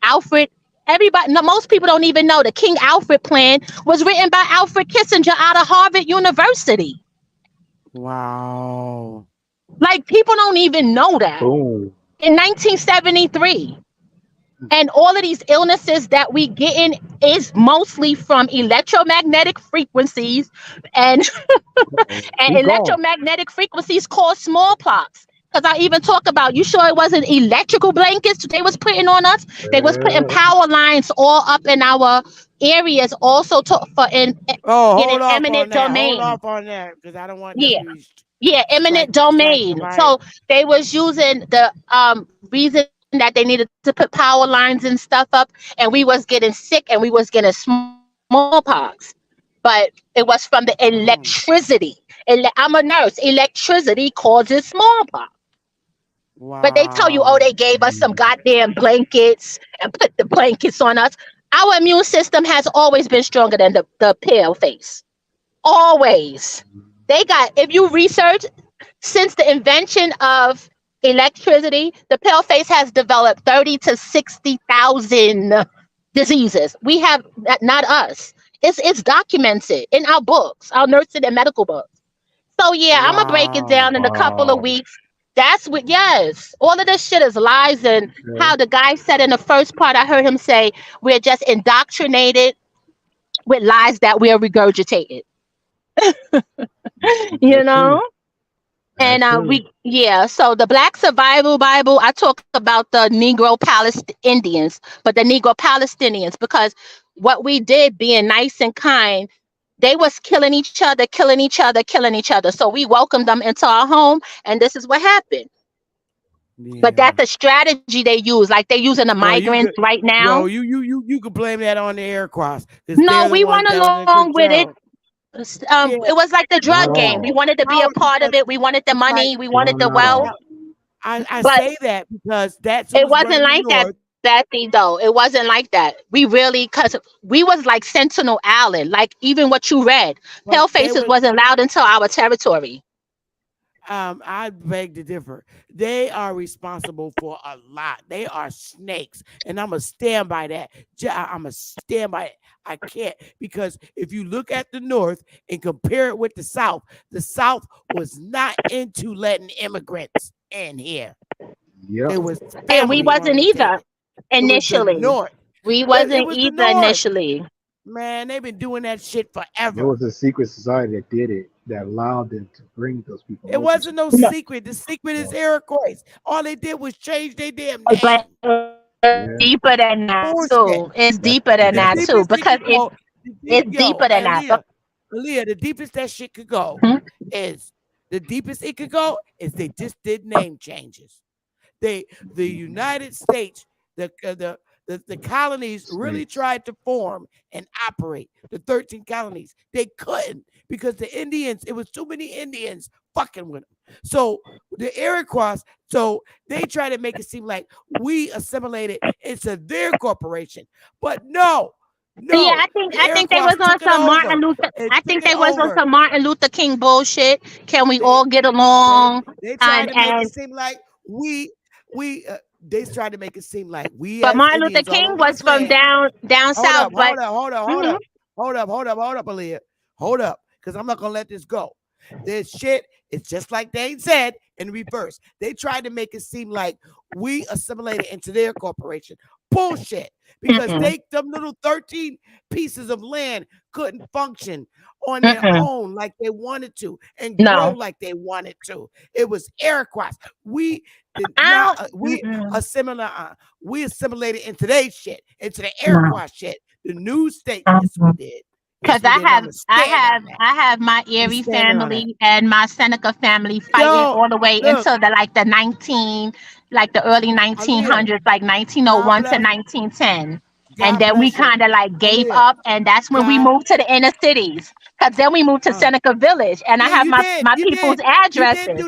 Alfred. Everybody, no, most people don't even know the King Alfred plan was written by Alfred Kissinger out of Harvard University. Wow. Like, people don't even know that. Boom. In 1973. And all of these illnesses that we get in is mostly from electromagnetic frequencies, and and Keep going. electromagnetic frequencies cause smallpox. Because I even talk about, you sure it wasn't electrical blankets they was putting on us? They was putting power lines all up in our areas, also getting Hold off eminent on that. domain. Hold off on that because I don't want Yeah. them to be Yeah, eminent domain. right. So they was using the reason that they needed to put power lines and stuff up, and we was getting sick and we was getting smallpox. But it was from the electricity. I'm a nurse. Electricity causes smallpox. Wow. But they tell you, oh, they gave us some goddamn blankets and put the blankets on us. Our immune system has always been stronger than the pale face. Always. They got, if you research, since the invention of electricity, the pale face has developed 30 to 60,000 diseases. We have, not us. It's documented in our books, our nursing and medical books. So yeah, I'm gonna break it down in a couple of weeks. That's what, yes, all of this shit is lies. And how the guy said in the first part, I heard him say, we're just indoctrinated with lies that we're regurgitated. You know? And so the Black Survival Bible, I talk about the Negro Palestinians, but the Negro Palestinians, because what we did, being nice and kind, they was killing each other. So we welcomed them into our home, and this is what happened. Yeah. But that's a strategy they use, like they're using the migrants right now. No, you could blame that on the Iroquois. No, we went along with it. It was like the drug game. We wanted to be a part of it. We wanted the money. We wanted the wealth. I But say that because that's it wasn't like that, Bethy, though. It wasn't like that. We really, because we was like Sentinel Island, like even what you read. Pale faces wasn't allowed into our territory. I beg to differ. They are responsible for a lot. They are snakes, and I'm gonna stand by that. I'm gonna stand by it. I can't, because if you look at the North and compare it with the South was not into letting immigrants in here. Yep. It was, And we wasn't either initially. North. We wasn't either initially. Man, they've been doing that shit forever. There was a secret society that did it, that allowed them to bring those people. It wasn't no secret. The secret is Iroquois. All they did was change their damn name. But deeper than that too. It's deeper than that too, because it's deeper than that. Leah, the deepest that shit could go is they just did name changes. The United States, the colonies really tried to form and operate the 13 colonies. They couldn't because the Indians, it was too many Indians fucking with them. So the Iroquois, so they try to make it seem like we assimilated into their corporation. But no. Yeah, I think they was on some Martin Luther. I think they was on some Martin Luther King bullshit. Can we all get along? They tried to make it seem like they tried to make it seem like we. But Martin Luther King was from down south. Hold up, Aaliyah. Hold up, because I'm not gonna let this go. This shit is just like they said in reverse. They tried to make it seem like we assimilated into their corporation. Bullshit. Because them little 13 pieces of land couldn't function on their own like they wanted to and grow like they wanted to. It was Iroquois. We assimilated into their shit, into the Iroquois shit. The new state, yes, we did. Because I have my Erie family and my Seneca family fighting all the way into the early 1900s, like 1901 to 1910. And then we kind of like gave up, and that's when we moved to the inner cities. Because then we moved to Seneca Village, and I have my people's addresses.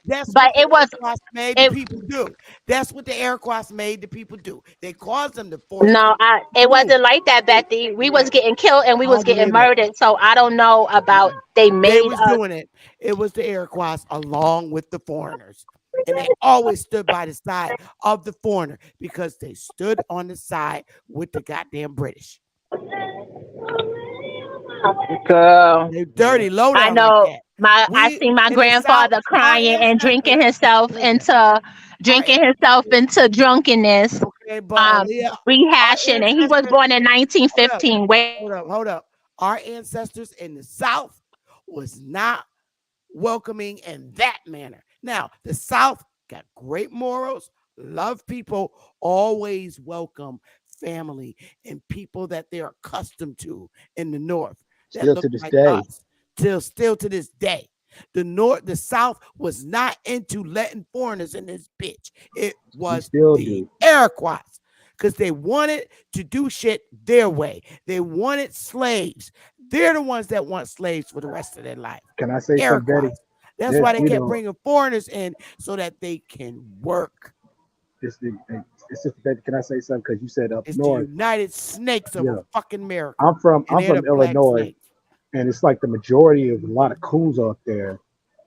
That's but what the it was Iroquois made the it. people do. That's what the Iroquois made the people do. They caused them to force them No, it to move. wasn't like that, Betty. We was getting killed and we I was don't getting believe it. murdered. So I don't know about they They made was us. doing it. It was the Iroquois along with the foreigners. And they always stood by the side of the foreigner because they stood on the side with the goddamn British. Girl, They dirty low I down like know that. I We seen my in the South, grandfather our crying and ancestors. Listen, our drinking himself into drunkenness, okay, but um, our rehashing, and he was ancestors. born in Hold up, 1915. Wait, hold up. Our ancestors in the South was not welcoming in that manner. Now, the South got great morals, love people, always welcome family and people that they're accustomed to in the North that Still look to this like day. us. Still to this day. The South was not into letting foreigners in this bitch. It We was still the do. Iroquois because they wanted to do shit their way. They wanted slaves. They're the ones that want slaves for the rest of their life. Can I say something, Iroquois. Betty? That's There's, why they kept bringing foreigners in so that they can work. it's the, it's just Betty. Can I say something? Because you said up It's the north. United Snakes of Yeah, fucking America. I'm from And I'm they're the from black Illinois, snakes. and it's like the majority of a lot of coons out there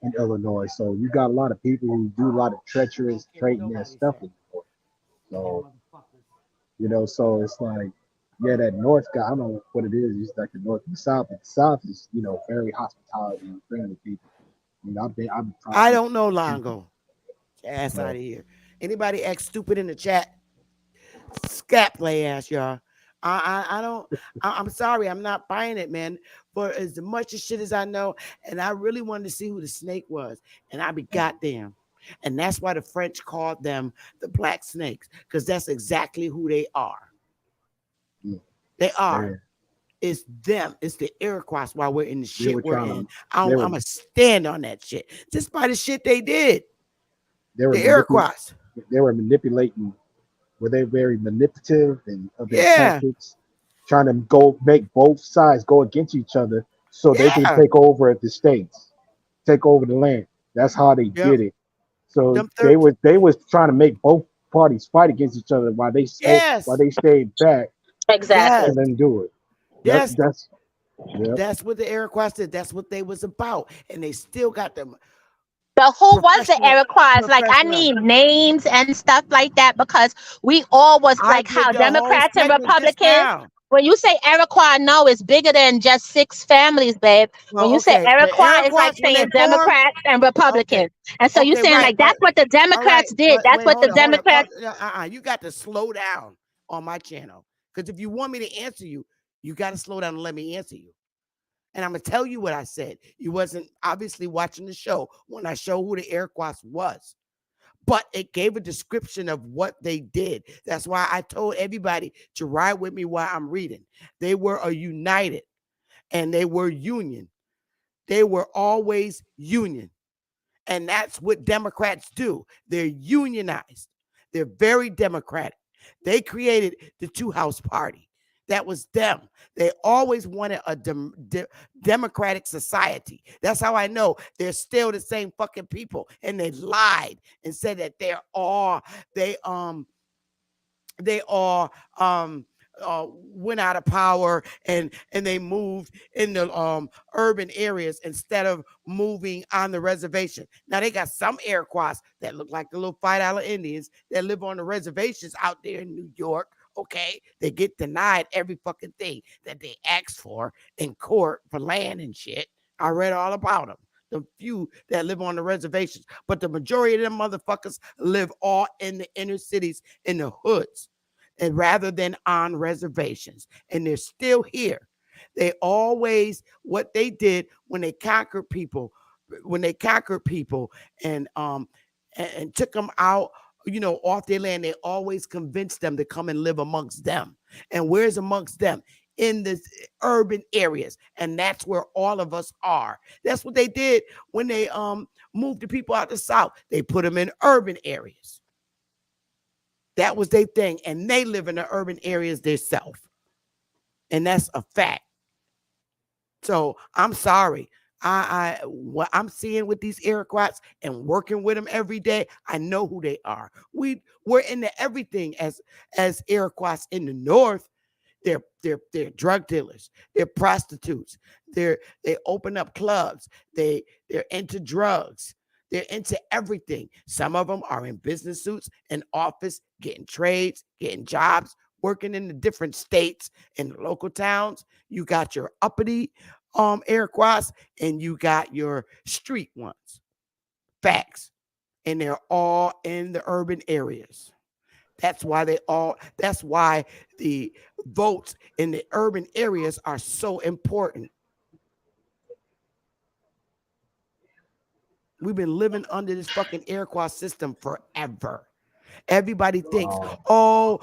in Illinois. So you got a lot of people who do a lot of treacherous, trading and stuff in the north. So so it's like, yeah, that north guy. I don't know what it is. It's like the north and the south. But the south is, very hospitality and friendly people. I've I been don't know Longo. Ass out so of here. Anybody act stupid in the chat? Scap lay ass, y'all. I don't. I'm sorry. I'm not buying it, man. For as much as shit as I know, and I really wanted to see who the snake was, and I be goddamn. And that's why the French called them the black snakes, because that's exactly who they are. mm, They are. they It's them. It's the Iroquois while we're in the they shit were we're trying in. to they I'm were going to stand on that shit. Just by the shit they did. they were The Iroquois. manipulating. Were they very manipulative and of their Yeah. tactics, trying to go make both sides go against each other so they can Yeah. take over the states, take over the land. That's how they Yep. did it. So Them they 13. was trying to make both parties fight against each other while Yes. they stayed back exactly. Yes. and then do it. That Yes. that's yeah. That's what the Iroquois did. That's what they was about. And they still got them But who was the professional, Iroquois? Like, I professional. need names and stuff like that because we all was I like did how the whole Democrats and segment just Republicans. now. When you say Iroquois, no, it's bigger than just six families, babe. When Well, you say okay. The Iroquois, it's Iroquois, like when they saying formed, Democrats and okay. Republicans. And so you Okay, saying right. like that's But what the all right. Democrats did. But That's wait, what the hold up. Democrats. You got to slow down on my channel. Because if you want me to answer you, you got to slow down and let me answer you. And I'm gonna tell you what I said. You wasn't obviously watching the show when I show who the Iroquois was, but it gave a description of what they did. That's why I told everybody to ride with me while I'm reading. They were a united and they were union. They were always union. And that's what Democrats do. They're unionized. They're very democratic. They created the two house party. That was them. They always wanted a democratic society. That's how I know they're still the same fucking people. And they lied and said that they they all went out of power and they moved in the urban areas instead of moving on the reservation. Now they got some Iroquois that look like the little $5 Indians that live on the reservations out there in New York. Okay, they get denied every fucking thing that they asked for in court for land and shit. I read all about them. The few that live on the reservations, but the majority of them motherfuckers live all in the inner cities, in the hoods, and rather than on reservations. And they're still here. They always, what they did when they conquered people, and and took them out, off their land, they always convinced them to come and live amongst them. And where's amongst them? In the urban areas. And that's where all of us are. That's what they did when they moved the people out the South. They put them in urban areas. That was their thing. And they live in the urban areas themselves. And that's a fact. So I'm sorry. What I'm seeing with these Iroquois and working with them every day, I know who they are. We're into everything as Iroquois in the north. They're drug dealers. They're prostitutes. They open up clubs. They're into drugs. They're into everything. Some of them are in business suits, in office, getting trades, getting jobs, working in the different states and local towns. You got your uppity Iroquois and you got your street ones. Facts. And they're all in the urban areas. That's why the votes in the urban areas are so important. We've been living under this fucking Iroquois system forever. Everybody thinks, Oh,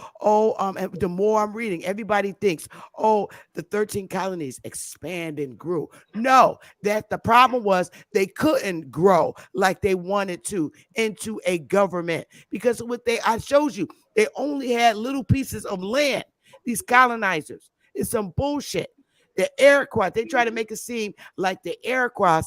and the more I'm reading, everybody thinks, oh, the 13 colonies expanded and grew. No, that the problem was they couldn't grow like they wanted to into a government because I showed you, they only had little pieces of land. These colonizers, it's some bullshit. The Iroquois, they try to make it seem like the Iroquois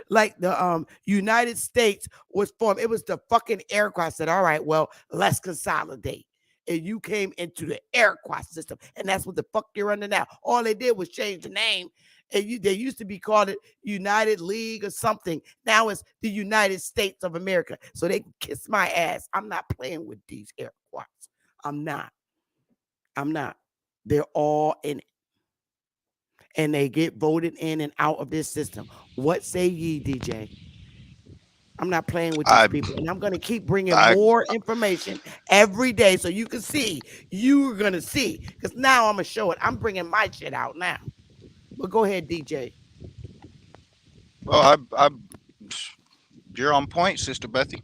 like the United States was formed. It was the fucking Iroquois said, all right, well, let's consolidate. And you came into the Iroquois system, and that's what the fuck you're under now. All they did was change the name. And they used to be called it United League or something. Now it's the United States of America. So they can kiss my ass. I'm not playing with these Iroquois. I'm not. I'm not. They're all in it. And they get voted in and out of this system. What say ye, DJ? I'm not playing with these I people. And I'm going to keep bringing I more information every day so you can see. You're going to see. Because now I'm going to show it. I'm bringing my shit out now. But go ahead, DJ. well, you're on point, Sister Bethy.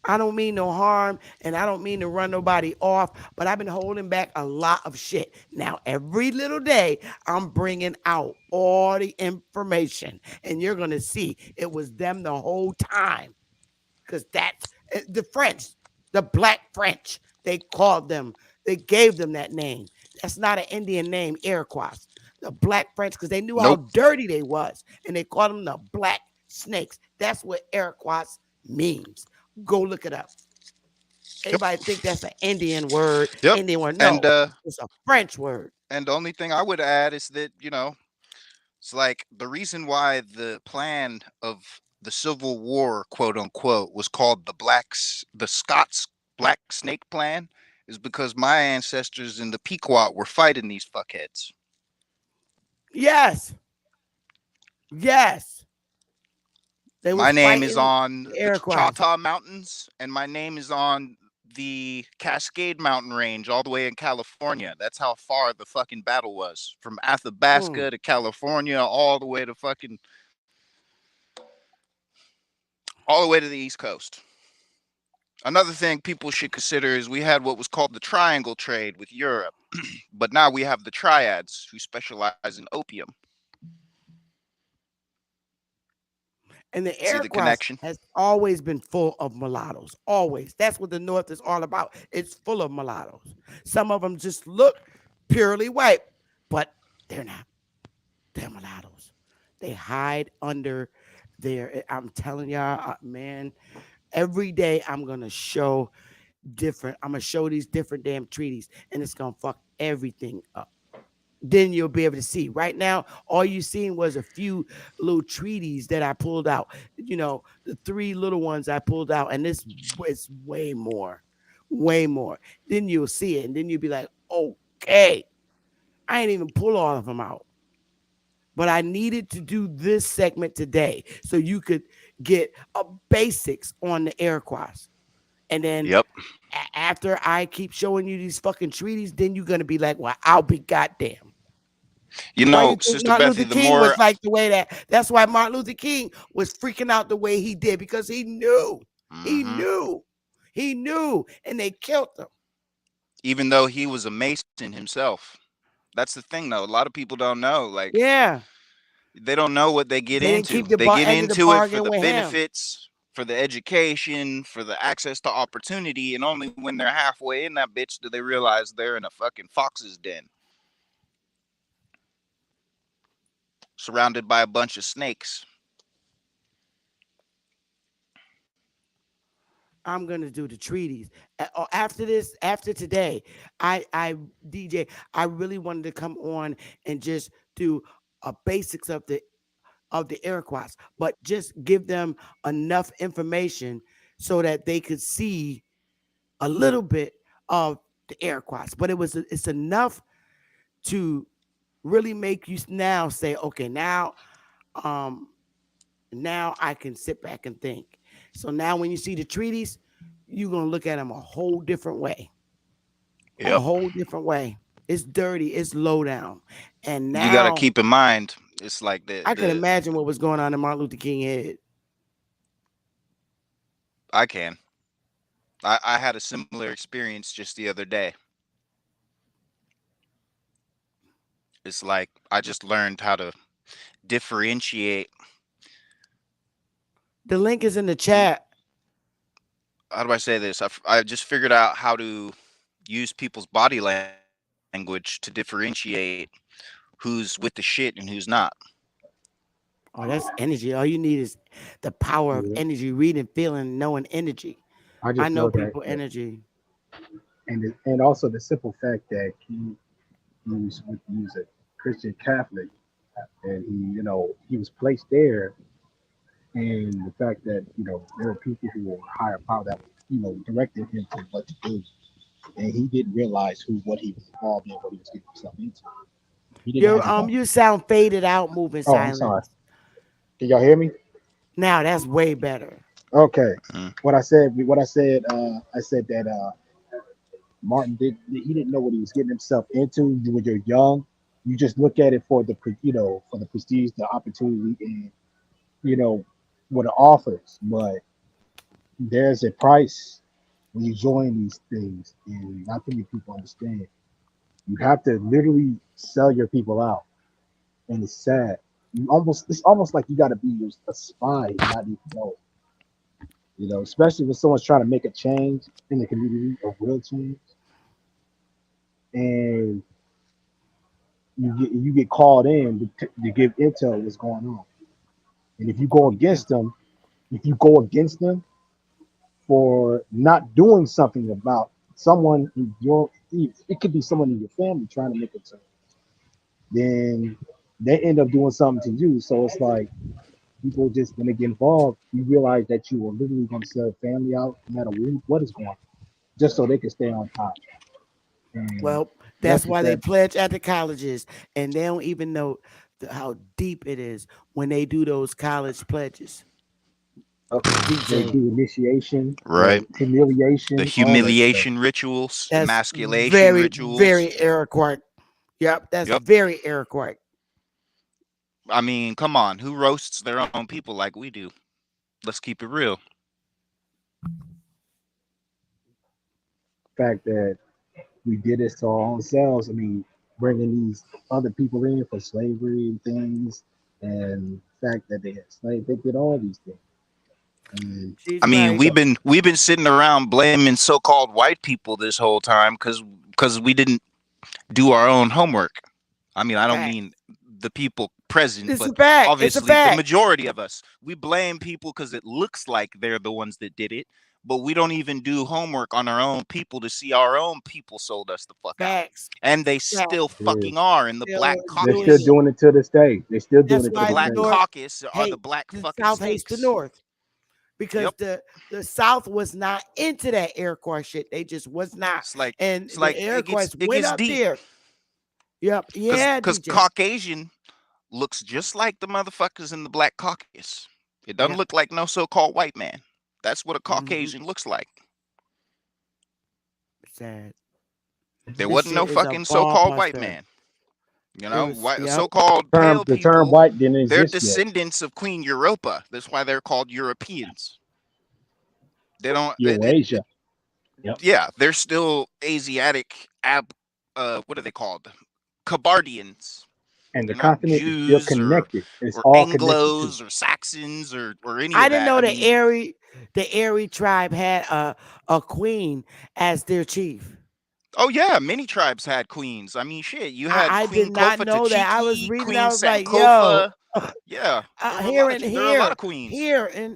I don't mean no harm and I don't mean to run nobody off, but I've been holding back a lot of shit. Now, every little day, I'm bringing out all the information and you're going to see it was them the whole time because that's the French, the Black French. They called them, they gave them that name. That's not an Indian name, Iroquois. The Black French, because they knew how Nope. dirty they was and they called them the Black Snakes. That's what Iroquois means. Go look it up. Yep. Everybody think that's an Indian word. Yep. Indian word. And No, it's a French word. the only thing I would add is that, it's like the reason why the plan of the Civil War, quote unquote, was called the Scots Black Snake Plan is because my ancestors in the Pequot were fighting these fuckheads. Yes. Yes. They My was name is fighting on the the Iroquois. Choctaw Mountains, and my name is on the Cascade Mountain Range all the way in California. That's how far the fucking battle was. From Mm. Athabasca to California, all the way to all the way to the East Coast. Another thing people should consider is we had what was called the triangle trade with Europe, but now we have the triads who specialize in opium. And the See the Iroquois connection? has always been full of mulattoes. Always. That's what the North is all about. It's full of mulattoes. Some of them just look purely white, but they're not. They're mulattoes. They hide under their. I'm telling y'all, man, every day I'm going to show different. I'm going to show these different damn treaties, and it's going to fuck everything up. Then you'll be able to see. Right now, all you seen was a few little treaties that I pulled out. The three little ones I pulled out, and this is way more, way more. Then you'll see it, and then you'll be like, okay, I ain't even pull all of them out. But I needed to do this segment today so you could get a basics on the Iroquois. And then Yep. after I keep showing you these fucking treaties, then you're going to be like, well, I'll be goddamn. Why you think Sister Martin Bethy, Luther the King more was like the way that's why Martin Luther King was freaking out the way he did because he knew. He Mhm. knew. He knew. And they killed him. even though he was a Mason himself. That's the thing, though. A lot of people don't know. Like, Yeah. they don't know what they get They didn't into. keep the They get end of the into it for bargain the with him. benefits, for the education, for the access to opportunity, and only when they're halfway in that bitch do they realize they're in a fucking fox's den. surrounded by a bunch of snakes. I'm gonna do the treaties. After this, after today, I DJ, I really wanted to come on and just do a basics of the Iroquois, but just give them enough information so that they could see a little bit of the Iroquois. But it's enough to really make you now say, okay, um now I can sit back and think. So now when you see the treaties, you're gonna look at them a whole different way. A Yep. whole different way. It's dirty, it's low down. And You got to now keep in mind, it's like I can the imagine what was going on in Martin Luther King head. I can. I had a similar experience just the other day. It's like I just learned how to differentiate. The link is in the chat. How do I say this? I just figured out how to use people's body language to differentiate who's with the shit and who's not. Oh, that's energy. All you need is the power of Yeah. energy, reading, feeling, knowing energy. I I just know know that, people energy. and also the simple fact that he was a Christian Catholic, and he was placed there, and the fact that there were people who were higher power that directed him to what to do, and he didn't realize what he was involved in, what he was getting himself into. He didn't have his. You sound faded out, moving Oh, I'm sorry. silence. Can y'all hear me? Now that's way better. Okay. Mm. I said that Martin he didn't know what he was getting himself into. When you're young, you just look at it for for the prestige, the opportunity, and you know what it offers. But there's a price when you join these things, and not too many people understand. You have to literally sell your people out, and it's sad. It's almost like you got to be a spy and not even know it. Especially when someone's trying to make a change in the community, a real change, and you get called in to give intel what's going on. And Yeah. if you go against them for not doing something about someone in it could be someone in your family trying to make a change, then they end up doing something to you. So it's like people just when they get involved, you realize that you are literally going to sell your family out no matter what is going on, just so they can stay on top. And Well, that's that's the why they sad. pledge at the colleges, and they don't even know how deep it is when they do those college pledges. They DJ, do initiation, Right. The humiliation, all that stuff. humiliation rituals, that's emasculation very, rituals. very Iroquois. Yep, that's Yep. very Iroquois. I mean, come on. Who roasts their own people like we do? Let's keep it real. Fact that we did this to our own selves. I mean, bringing these other people in for slavery and things, and the fact that they had slaves, they did all these things. And She's I mean, right. we've been sitting around blaming so-called white people this whole time because we didn't do our own homework. I mean, I don't Fact. mean the people present, It's a but fact. It's a obviously the fact. majority of us. We blame people because it looks like they're the ones that did it, but we don't even do homework on our own people to see our own people sold us the fuck out. Facts. And they Facts. still yeah, fucking are in the Still Black they're doing still Caucus. it. doing it to this day. They're still doing That's it to The why this the Black day. North Caucus are the hate black the fucking South hates the snakes. North because Yep. the South was not into that Iroquois shit. They just was not, It's like and it's the like Iroquois it went gets up deep. there. Yep. Yeah, Because DJ. Caucasian looks just like the motherfuckers in the Black Caucus. It doesn't Yep. look like no so-called white man. That's what a Mm-hmm. Caucasian looks like. Sad. There This wasn't no shit is a fucking ball so-called white buster. man. It was. White, Yep. so-called pale The term people, white didn't they're exist yet. descendants of Queen Europa. That's why they're called Europeans. They don't. Eurasia. Yep. Yeah, they're still Asiatic. What are they called? Kabardians. And the They're not continent is still Jews connected. It's or all connected to. Anglos or Saxons or any I of didn't that. know I mean, the Erie tribe had a queen as their chief. Oh yeah, many tribes had queens. I mean, shit, you had I did Queen not Kofa know that. I was Tachiki, reading. I Queen was like, yo, Sankofa. Yeah, here and there were a lot here, of queens. here in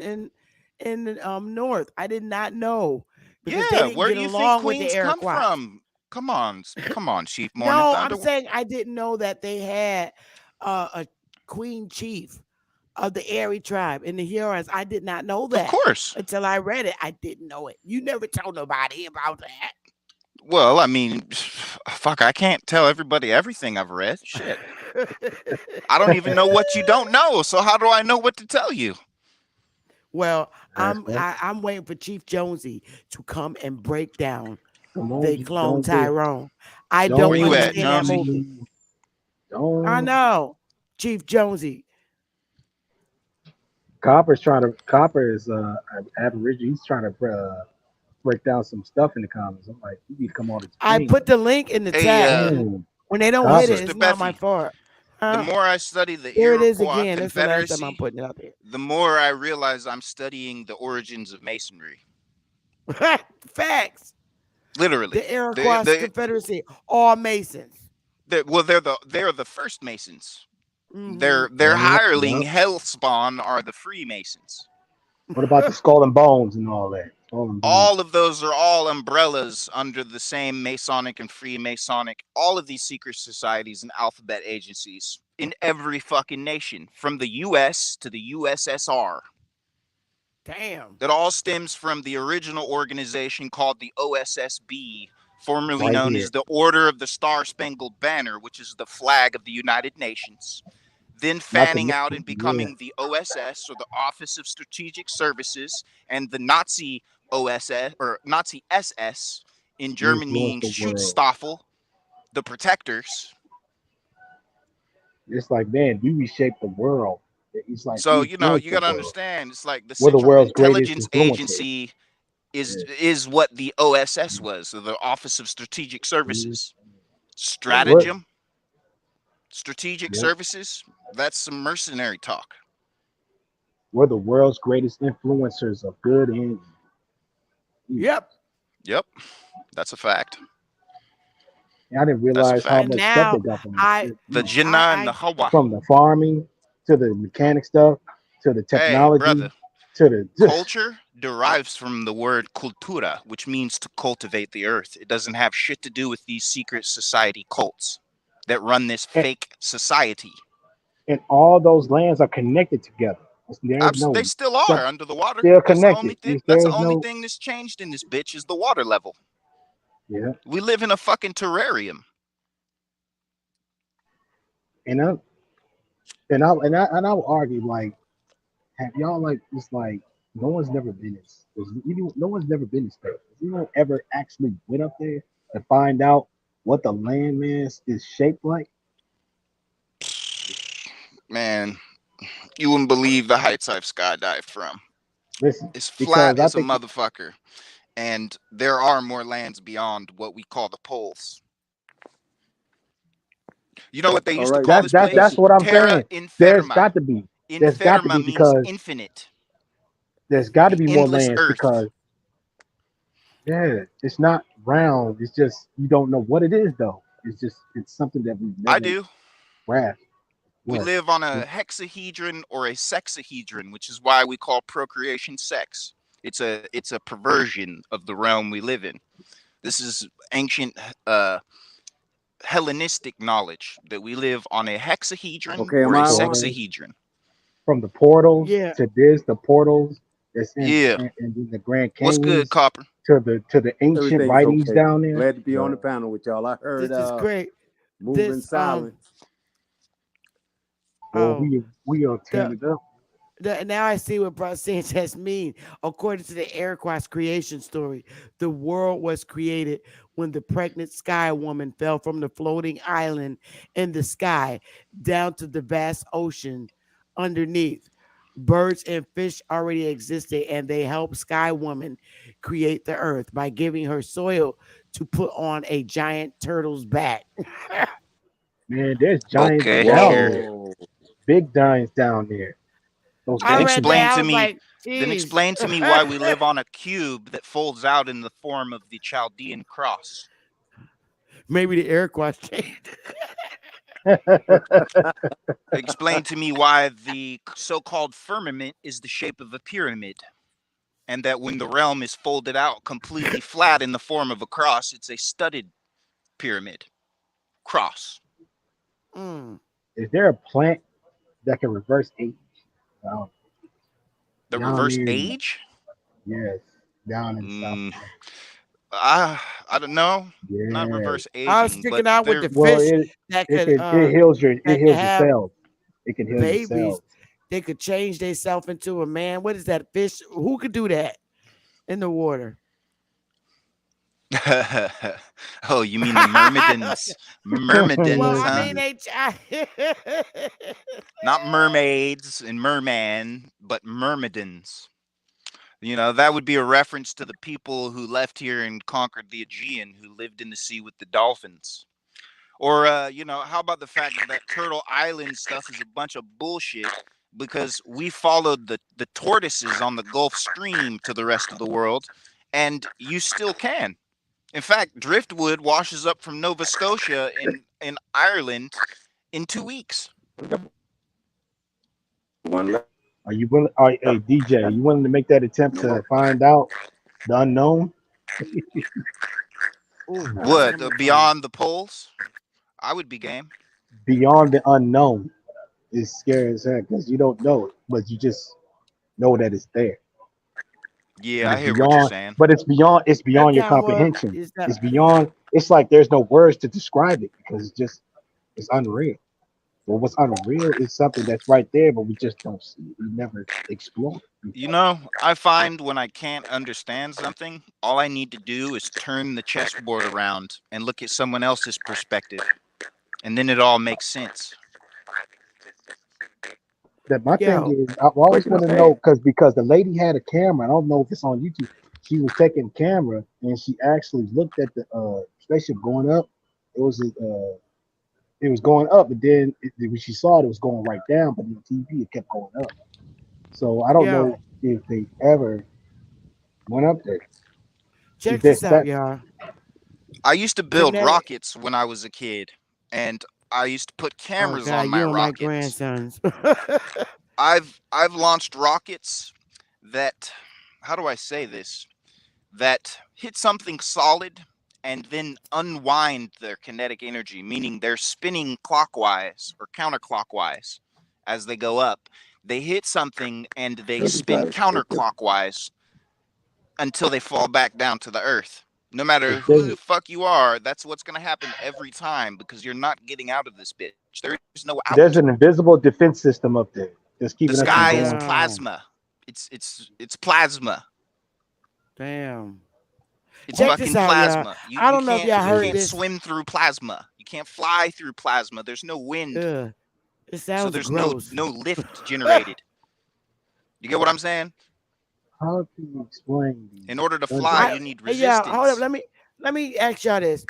the north. I did not know because they Yeah, didn't where get do you think along with the queens come Iroquois. from? Come on, Chief Morning No, I'm Thunder. saying I didn't know that they had a queen chief of the Erie tribe in the Hurons. I did not know Of that course. until I read it. I didn't know it. You never told nobody about Well, I mean, fuck, I can't tell everybody everything I've read. Shit. that. I don't even know what you don't know, so how do I know what to tell you? Well, That's that. I'm waiting for Chief Jonesy to come and break down Come on, They Chief Clone Jonesy. Tyrone. I Where don't you at, understand that Jonesy? movie. I Don't. know. Chief Jonesy. Copper is Aboriginal. He's trying to break down some stuff in the comments. I'm like, you need to come on and I explain. put the link in the Hey, chat, and Damn, when they don't hit it, Copper. Sister it's not my Beffy, fault. the Huh? more I study the There it is Iroquois again. That's the last time I'm Confederacy, putting it out the more I realize I'm studying the origins of Masonry. there. Facts. Literally. The They, Iroquois they, Confederacy, all Masons. well, they're the first Masons. Hmm Their hireling Yep. hellspawn are the Freemasons. What about the skull and bones and all that? Skull and bones. All of those are all umbrellas under the same Masonic and Freemasonic. All of these secret societies and alphabet agencies in every fucking nation, from the U.S. to the USSR. Damn. It all stems from the original organization called the OSSB, formerly Right known here. as the Order of the Star Spangled Banner, which is the flag of the United Nations. Then Not the fanning out and yeah. becoming the OSS, or the Office of Strategic Services, and the Nazi OSS, or Nazi SS, in We German influence meaning the world. Schutzstaffel, the protectors. It's like, man, we reshape the world. It's like we So, influence you the got to world. understand, it's like the We're the Central world's greatest Intelligence influencers. Agency Yeah. is what the OSS was, so the Office of Strategic Mhm. Services. What? Stratagem, strategic Yep. services, that's some mercenary talk. We're the world's greatest influencers of good and evil. Yep. Yep, that's a fact. And I didn't That's a realize how fact. And much stuff they now got from I this. The Mm. Jinnah and the I Hawa. From the farming to the mechanic stuff to the Hey, technology brother, to the culture derives from the word cultura, which means to cultivate the earth. It doesn't have shit to do with these secret society cults that run this and, fake society. and all those lands are connected together. There's no They still are under the water. still That's the only connected. thing. That's the There's only no thing that's changed in this bitch is the water level. yeah. We live in a fucking terrarium. And I and I would argue like have y'all like it's like no one's never been no one's never been in space. Has anyone ever actually went up there to find out what the landmass is shaped like? Man, you wouldn't believe the heights I've skydived from. Listen, It's flat because I as a think motherfucker. And there are more lands beyond what we call the poles. You know what they All used to right. call that's this that's place? that's what I'm Terra saying. There's inferma. got to be. There's got to be Inferma means because infinite, there's got to the be more endless lands earth. because yeah, it's not round. It's just you don't know what it is though. It's something that we've I never do. grasped. We What? live on a hexahedron or a sexahedron, which is why we call procreation sex. It's a perversion of the realm we live in. This is ancient Hellenistic knowledge that we live on a hexahedron Okay, am or a I on? Portals sexahedron. from the portals yeah. to the portals that's Yeah. in the Grand What's good, Canyons Copper? to the ancient Everything's writings okay. down there. Glad to be on the Yo, panel with y'all. I heard This is great. moving This silence. boy, oh we are tearing the it up. now I see what Bro Sanchez mean. According to the Iroquois creation story, the world was created when the pregnant sky woman fell from the floating island in the sky down to the vast ocean underneath. Birds and fish already existed, and they helped Sky Woman create the earth by giving her soil to put on a giant turtle's back. Man, there's giants Okay, down here. there. Whoa. Big giants down there. Those Then I read that. explain I to was me. like, Then geez. explain to me why we live on a cube that folds out in the form of the Chaldean cross. Maybe the Iroquois changed. Explain to me why the so-called firmament is the shape of a pyramid, and that when the realm is folded out completely flat in the form of a cross, it's a studded pyramid cross. Mm. Is there a plant that can reverse age? Um, The down reverse in age? yes, down in South Mm, America. I don't know. Not Yes. reverse I was aging, but sticking out with there. the Well, fish it that could heals your have cells. It can heal your babies. cells. They could change themselves into a man. What is that fish? Who could do that in the water? Oh, you mean the myrmidons? Well, Myrmidons, I huh? mean they. Not mermaids and merman, but myrmidons. That would be a reference to the people who left here and conquered the Aegean, who lived in the sea with the dolphins. Or, how about the fact that Turtle Island stuff is a bunch of bullshit because we followed the tortoises on the Gulf Stream to the rest of the world, and you still can. In fact, driftwood washes up from Nova Scotia in Ireland in 2 weeks. Are you willing? Hey DJ, are you willing to make that attempt to find out the unknown Ooh, What, camera phone. beyond the poles? I would be game. beyond the unknown? Is scary as heck because you don't know it, but you just know that it's there. Yeah, But I it's hear what you're beyond. saying. But it's That beyond your camera comprehension. is that. It's beyond. It's like there's no words to describe it because it's unreal. But what's unreal is something that's right there, but we just don't see it. We never explore it before. I find when I can't understand something, all I need to do is turn the chessboard around and look at someone else's perspective, and then it all makes sense. That my thing Yo, is, I always want to know because the lady had a camera. I don't know if it's on YouTube. She was taking camera and she actually looked at the spaceship going up. It was it was going up, but then when she saw it, it was going right down. But on TV, it kept going up. So I don't know yo, if they ever went up there. Is check that this out, that y'all. I used to build Kinetic. rockets when I was a kid, and I used to put Oh cameras God, on my you and my rockets. grandsons. I've launched rockets that, how do I say this? That hit something solid and then unwind their kinetic energy, meaning they're spinning clockwise or counterclockwise as they go up. They hit something and they spin counterclockwise until they fall back down to the earth. No matter who there's the fuck you are, that's what's going to happen every time because you're not getting out of this bitch. There is no out. there's an invisible defense system up there that's The keeping us from sky is going. Damn, plasma. It's plasma. damn. It's Check this fucking out, y'all. plasma. You I you don't know if can't y'all you heard can't this. swim through plasma. You can't fly through plasma. There's no wind, Ugh, it so sounds there's no gross. no lift generated. You get what I'm saying? How do you explain In these order to fly, I you need Hey, yeah, hold up. resistance. Let me ask y'all this.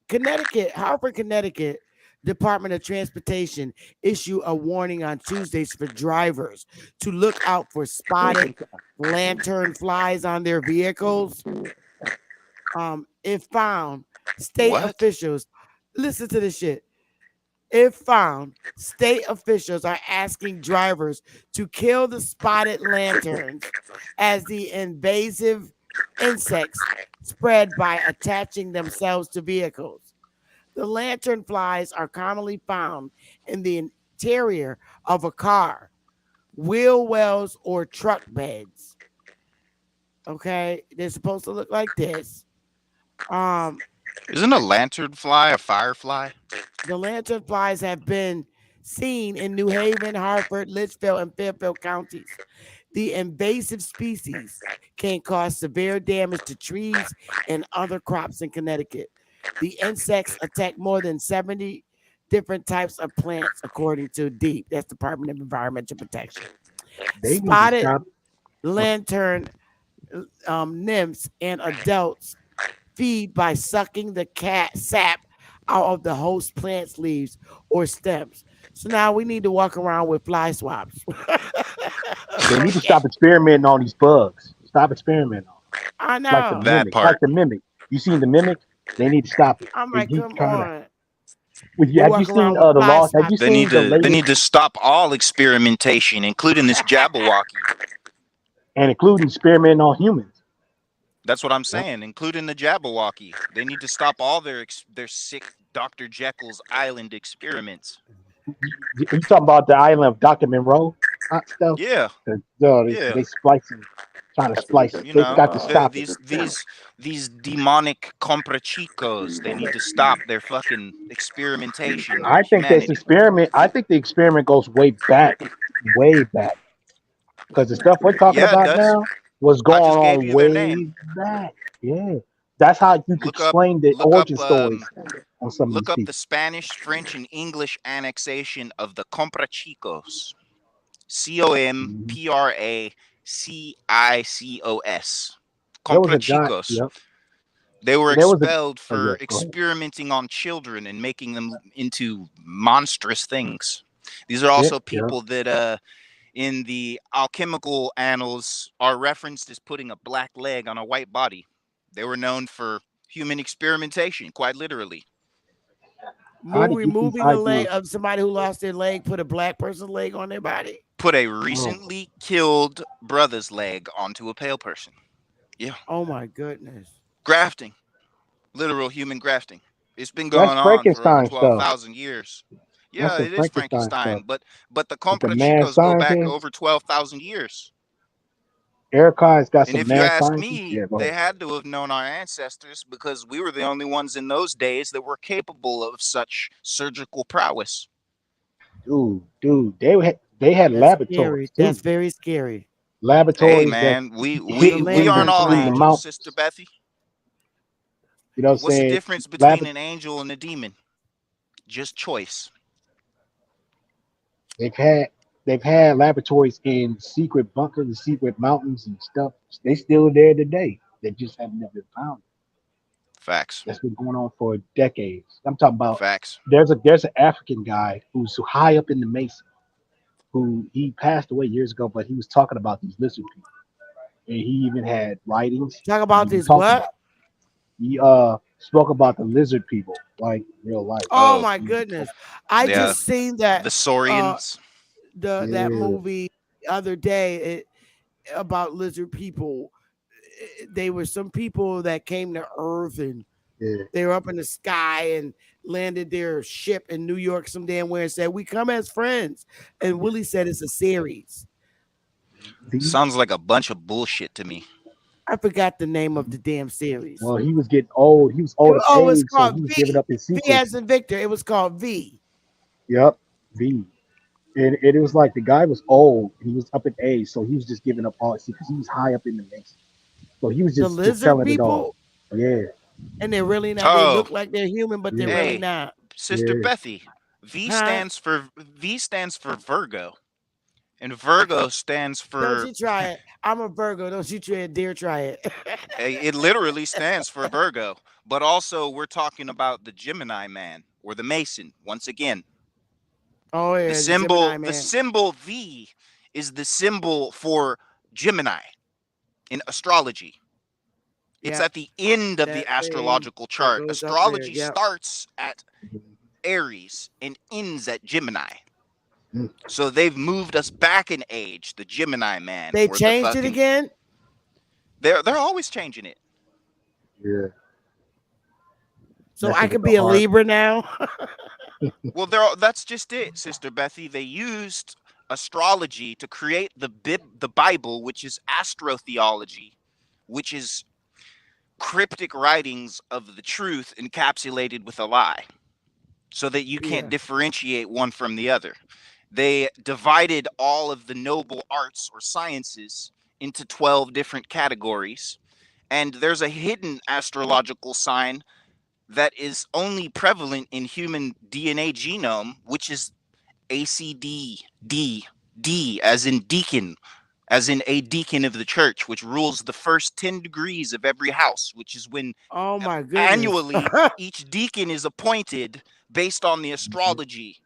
Connecticut, Hartford, Connecticut Department of Transportation issue a warning on Tuesdays for drivers to look out for spotted lantern flies on their vehicles. If found, state What? officials listen to this shit. If found, state officials are asking drivers to kill the spotted lanterns as the invasive insects spread by attaching themselves to vehicles. The lantern flies are commonly found in the interior of a car, wheel wells, or truck beds. Okay, they're supposed to look like this. Um, Isn't a lanternfly a firefly? the lantern flies have been seen in New Haven, Hartford, Litchfield, and Fairfield counties. The invasive species can cause severe damage to trees and other crops in Connecticut. The insects attack more than 70 different types of plants, according to DEEP, that's Department of Environmental Protection. they need to Spotted stop. lantern nymphs and adults feed by sucking the cat sap out of the host plant's leaves or stems. So now we need to walk around with fly swaps. They need to Okay, stop experimenting on these bugs. Stop experimenting on 'em. I Like the know. That mimic, like part. the mimic. You seen the mimic? They need to stop it. I'm They like, keep come trying to. on. They Have you walk seen around with the fly laws? Have you They swatters. need seen the to they need latest to stop all experimentation, including this Jabberwocky. and including experimenting on humans? That's what I'm Yep. saying, including the Jabberwocky. They need to stop all their sick Dr. Jekyll's Island experiments. You talking about the island of Dr. Monroe stuff? Yeah, 'Cause, yeah. they splicing, trying to splice it. You They've know, got to stop it. these demonic comprachicos. They need to stop their fucking experimentation on I think this humanity. experiment. I think the experiment goes way back, because the stuff we're talking Yeah, it about does. now was I going just gave on you their name. way back. Yeah, that's how you could Look up explain the look up origin stories on some of look these up the people. Spanish, French, and English annexation of the comprachicos. Compracicos. There was a guy. Comprachicos. Yep. They were There was a. expelled Oh for yeah. Go ahead. experimenting on children and making them into monstrous things. These are Yeah. also Yeah. people that in the alchemical annals are referenced as putting a black leg on a white body. They were known for human experimentation, quite literally. How to get these Removing a leg ideas? of somebody who lost their leg, put a black person's leg on their body. Put a Oh, recently killed brother's leg onto a pale person. Yeah. Oh my goodness. Grafting. Literal human grafting. It's been that's going on for over Frankenstein stuff. 12,000 years. That's Yeah, some it is Frankenstein stuff. Frankenstein, but the With the mad Comprachicos go back scientist, over 12,000 years. Iroquois got And some if you mad ask scientists. me, Yeah, go they ahead. had to have known our ancestors because we were the only ones in those days that were capable of such surgical prowess. Dude, they had That's scary. laboratories That's too. very scary. Hey Laboratories that man, we It's a we hidden we land in aren't all birthright. the angels, Sister mountains. Bethy. You know what I'm What's the saying? difference between Lab- an angel and a demon? Just choice. they've had they've had laboratories in secret bunkers and secret mountains and stuff. They still there today. They just haven't never been found. Facts. That's been going on for decades. I'm talking about. Facts. There's an African guy who's high up in the Mesa who he passed away years ago, but he was talking about these lizard people, and he even had writings, Talk and about he this talked about. what? He spoke about the lizard people, like real life. Oh Oh, my goodness. I yeah. just seen that The uh Saurians. that Yeah, movie the other day about lizard people. They were some people that came to Earth and yeah. they were up in the sky and landed their ship in New York some damn where and said, "We come as friends." And Willie said it's a series. The, Sounds like a bunch of bullshit to me. I forgot the name of the damn series. well, he was getting old. He was old of Oh, it's age, so called he was giving V. up his V secrets. as in Victor. It was called V. Yep, V. And it was like the guy was old. He was up in age, so he was just giving up all his secrets. He was high up in the Mesa, so he was The just lizard telling it all. people, Yeah, and they're really not. They Oh, look like they're human, but they're yeah, really hey, not. Sister yeah. Bethy. Huh? V stands for Virgo, and Virgo stands Don't for you try it. I'm a Virgo. Don't you dare try it. it literally stands for Virgo. But also we're talking about the Gemini man or the Mason. Once again, Oh the yeah, the symbol Gemini the man. symbol V is the symbol for Gemini in astrology. It's Yep. at the end of the That thing astrological that chart. goes up there. Astrology Yep. starts at Aries and ends at Gemini. Mm, So they've moved us back in age, the Gemini man They or the changed it fucking again. they're always changing it. yeah. So I Messing with could the be a heart. Libra now. Well, that's just it, Sister Bethy. They used astrology to create the Bible, which is astrotheology, which is cryptic writings of the truth encapsulated with a lie, so that you can't Yeah. differentiate one from the other. They divided all of the noble arts or sciences into 12 different categories, and there's a hidden astrological sign that is only prevalent in human DNA genome, which is ACD as in deacon, as in a deacon of the church, which rules the first 10 degrees of every house, which is when Oh my goodness. annually each deacon is appointed based on the astrology.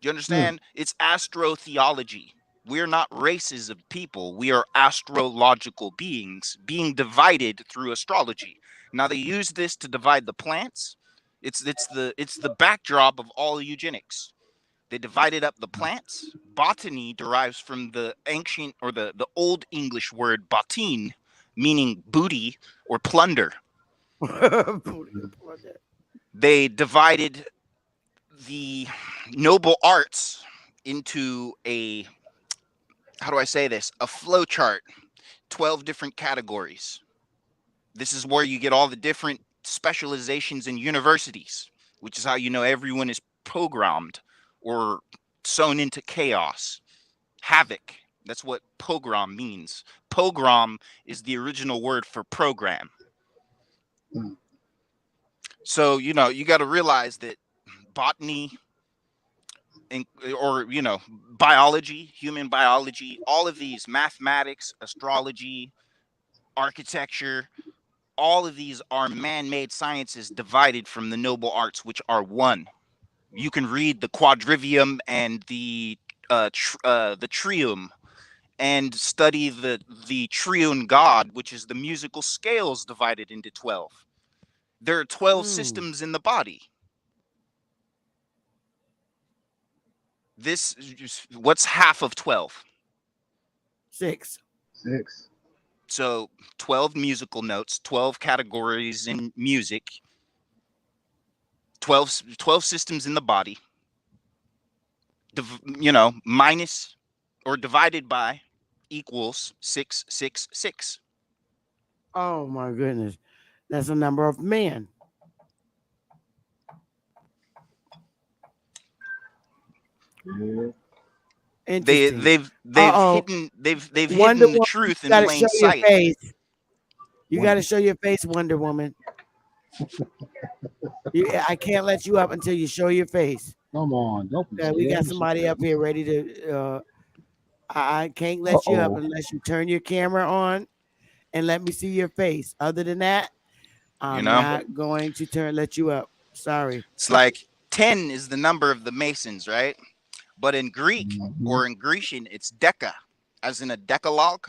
Do you Mm, understand? It's astrotheology. We are not races of people. We are astrological beings being divided through astrology. Now they use this to divide the plants. It's the backdrop of all eugenics. They divided up the plants. Botany derives from the ancient or the old English word bottine, meaning booty or plunder. They divided the noble arts into a, how do I say this? A flow chart, 12 different categories. This is where you get all the different specializations in universities, which is how you know everyone is programmed or sewn into chaos. Havoc. That's what pogrom means. Pogrom is the original word for program. So, you got to realize that botany, or biology, human biology, all of these, mathematics, astrology, architecture, all of these are man-made sciences divided from the noble arts, which are one. You can read the quadrivium and the trium, and study the triune god, which is the musical scales divided into 12. There are 12 systems in the body. What's half of 12? 6. So 12 musical notes, 12 categories in music, 12 systems in the body, minus or divided by equals 666. Oh my goodness. That's a number of men. Interesting. They've hidden Wonder hidden the Woman, truth you in gotta plain show your sight. face. You got to show your face, Wonder Woman. I can't let you up until you show your face. Come on, don't be We got scared. somebody up here ready to. I can't let you up unless you turn your camera on and let me see your face. Other than that, I'm not going to let you up. Sorry. It's like 10 is the number of the Masons, right? But in Greek or in Grecian, it's deca, as in a decalogue.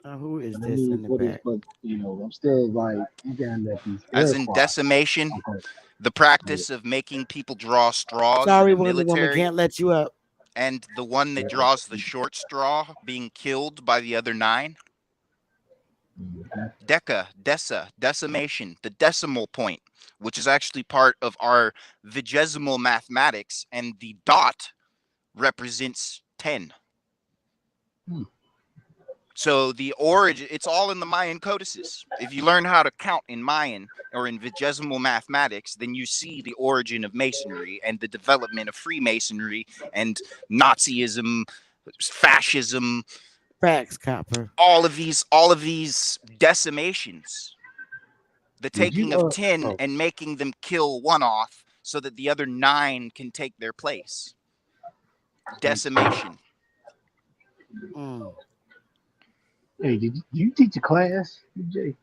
Who is this in the back? But I'm still like, you gotta let these. As in decimation, the practice of making people draw straws. Sorry, in the Wonder Woman, can't let you up. And the one that draws the short straw being killed by the other 9. Decimation, the decimal point, which is actually part of our vigesimal mathematics, and the dot represents 10. So the origin, it's all in the Mayan codices. If you learn how to count in Mayan or in vigesimal mathematics, then you see the origin of Masonry and the development of Freemasonry and Nazism, fascism. Facts, Copper. All of these decimations. The taking of 10 and making them kill one off so that the other 9 can take their place. Decimation. Hey, do you teach a class, DJ?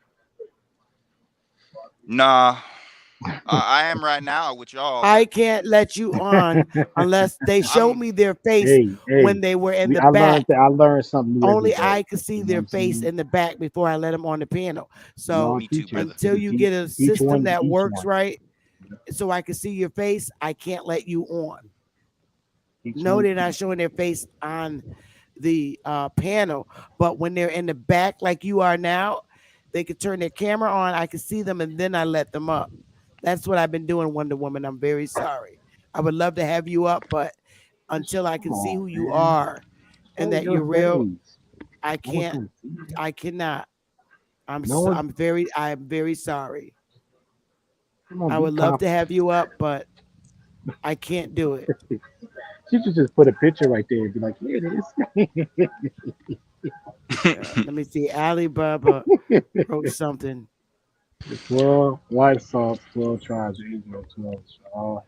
Nah. I am right now with y'all. I can't let you on unless they show me their face when they were in the back. I learned something new. Only I could see their face in the back before I let them on the panel. So until you get a system that works right, so I can see your face, I can't let you on. No, they're not showing their face on the panel, but when they're in the back like you are now, they could turn their camera on. I can see them, and then I let them up. That's what I've been doing, Wonder Woman. I'm very sorry. I would love to have you up, but until I can see who you are and that you're real, I can't. I cannot. I'm very sorry. I would love to have you up, but I can't do it. You should just put a picture right there and be like, here it is. Let me see. Alibaba wrote something. 12 white salts, 12 tribes of Israel, 12.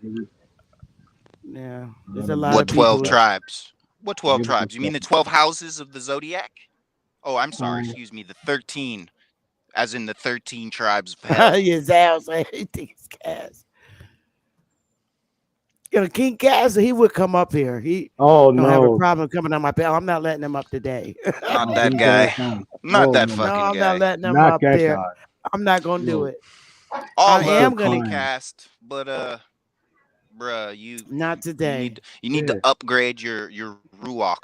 Yeah, there's a lot what of people. 12 tribes? What 12 tribes? You mean the 12 houses of the zodiac? Oh, I'm sorry. Excuse me. The 13 as in the 13 tribes of hell. Yes, Al's like, he thinks Cass. You know, King Cass, he would come up here. He Oh don't have a no. problem coming on my panel. I'm not letting him up today. Not Oh, that he's guy. outside. Not Oh that no. No, fucking I'm not guy. letting him Not up that there. guy. I'm not gonna do No. it. All I He's still am love, gonna King crying. Cast, but bruh, not you today. need to Yeah. upgrade your ruach.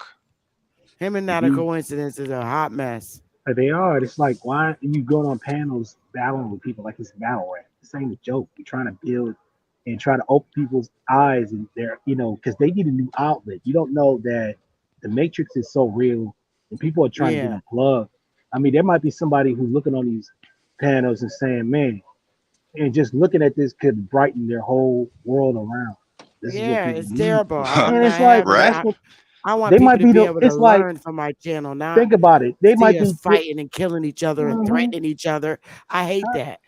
Him and not a He, coincidence is a hot mess. they are. It's like, why are you going on panels battling with people like it's battle rap? The same joke. You're trying to build and try to open people's eyes and their, because they need a new outlet. You don't know that the Matrix is so real and people are trying to get Yeah. unplugged. I mean, there might be somebody who's looking on these panels and saying, man, and just looking at this could brighten their whole world around. This is what Yeah, people it's need. terrible. I'm And not it's like, having it. Right? I want they people might to be be the, able to it's like, learn from my channel, not think about it. They see might us be, fighting and killing each other and mhm, threatening each other. I hate that.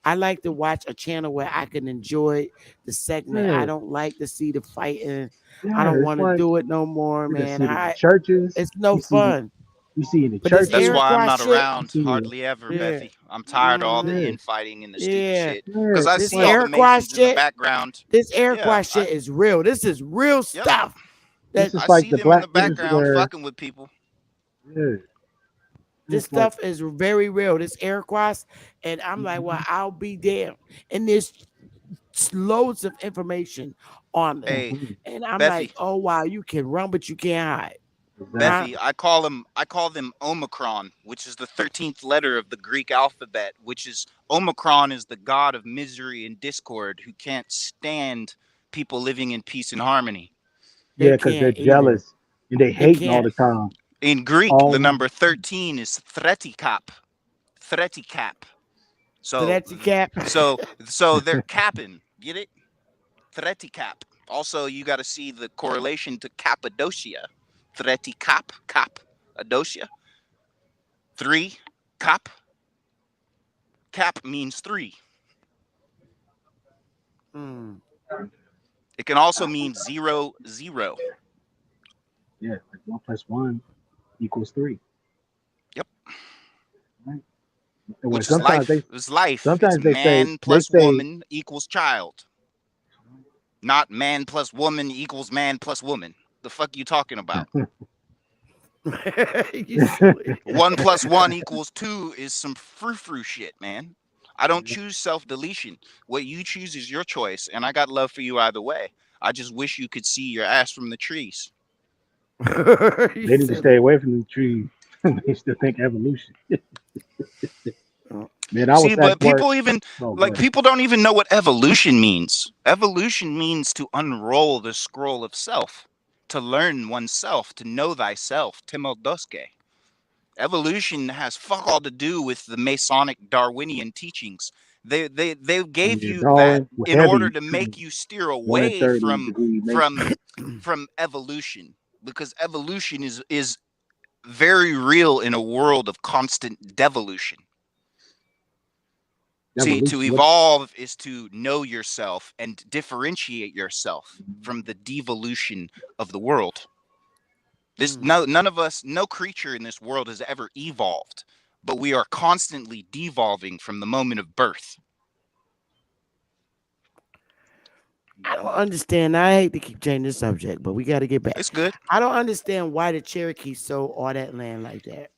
I like to watch a channel where I can enjoy the segment. I yeah, don't like to see the fighting. I yeah, don't it's want to like, do it no more, you can man. see it in the churches. It's no You see it, fun. you see it in the But this That's churches. why I'm Iroquois not shit, You around see it, hardly ever, yeah, Bethy. I'm tired of all the yeah, infighting and the stupid yeah. shit. yeah. Cause I It's This see like, all the Iroquois Masons in the shit, background. this Yeah, Iroquois shit is real. This is real yep. stuff. this That is I like see the them in the black. This is background where, fucking with people. yeah, this it's like, stuff is very real. This Iroquois, and I'm like, well, mhm, I'll be damned. And there's loads of information on them, Hey, mhm, and I'm like, Bethy, oh wow, you can run, but you can't hide. Huh? exactly. I call them Omicron, which is the 13th letter of the Greek alphabet, which is Omicron is the god of misery and discord who can't stand people living in peace and harmony. They Yeah, because they're can't either. jealous and they They hating all can't. the time. In Greek, the All number 13 is thretikap. Thretikap. So So that's your cap. so they're capping. Get it? Thretikap. Also, you got to see the correlation to Cappadocia. Thretikap, cap, Adocia. 3, cap. Cap means 3. Mm. It can also mean 0, 0. yeah, like 1 + 1 = 3. Yep. Right? And when Which is life. It's life. It's sometimes man they plus say, woman equals child. Not man plus woman equals man plus woman. The fuck you talking about? You silly. 1 + 1 = 2 is some frou-frou shit, man. I don't choose self-deletion. What you choose is your choice, and I got love for you either way. I just wish you could see your ass from the trees. You they need to stay silly. away from the tree. They still think evolution. Oh, Man, I See, was at but work. people even Oh, like good. people don't even know what evolution means. Evolution means to unroll the scroll of self, to learn oneself, to know thyself. Timodoske. Evolution has fuck all to do with the Masonic Darwinian teachings. They And gave yeah, you that Darwin was in order heavy to too. make you steer One and away 30 degree from Mason. from evolution, because evolution is very real in a world of constant devolution. See, to Evolution. What? evolve is to know yourself and differentiate yourself from the devolution of the world. This mm. none of us, no creature in this world has ever evolved, but we are constantly devolving from the moment of birth. I don't understand. I hate to keep changing the subject, but we got to get back. It's good I don't understand why the Cherokee sold all that land like that.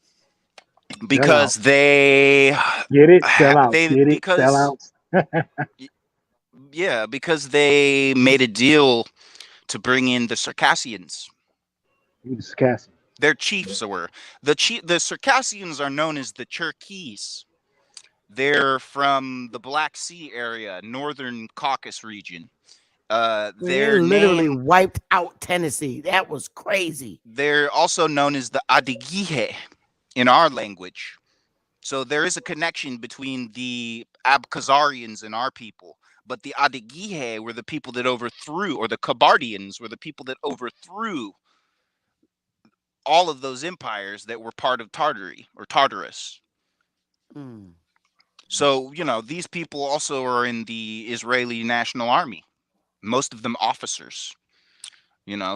Sell because out. they Get it? Sell out. they Get it? Sell because out. yeah, because they made a deal to bring in the Circassians. Who's Cassie? Their chiefs were the Circassians are known as the Cherkees. They're from the Black Sea area, northern Caucasus region. They Their literally name, wiped out Tennessee. That was crazy. they're also known as the Adigihe in our language. So there is a connection between the Abkhazarians and our people. But the Adigihe were the people that overthrew, or the Kabardians were the people that overthrew all of those empires that were part of Tartary or Tartarus. Mm. So, these people also are in the Israeli National Army, most of them officers,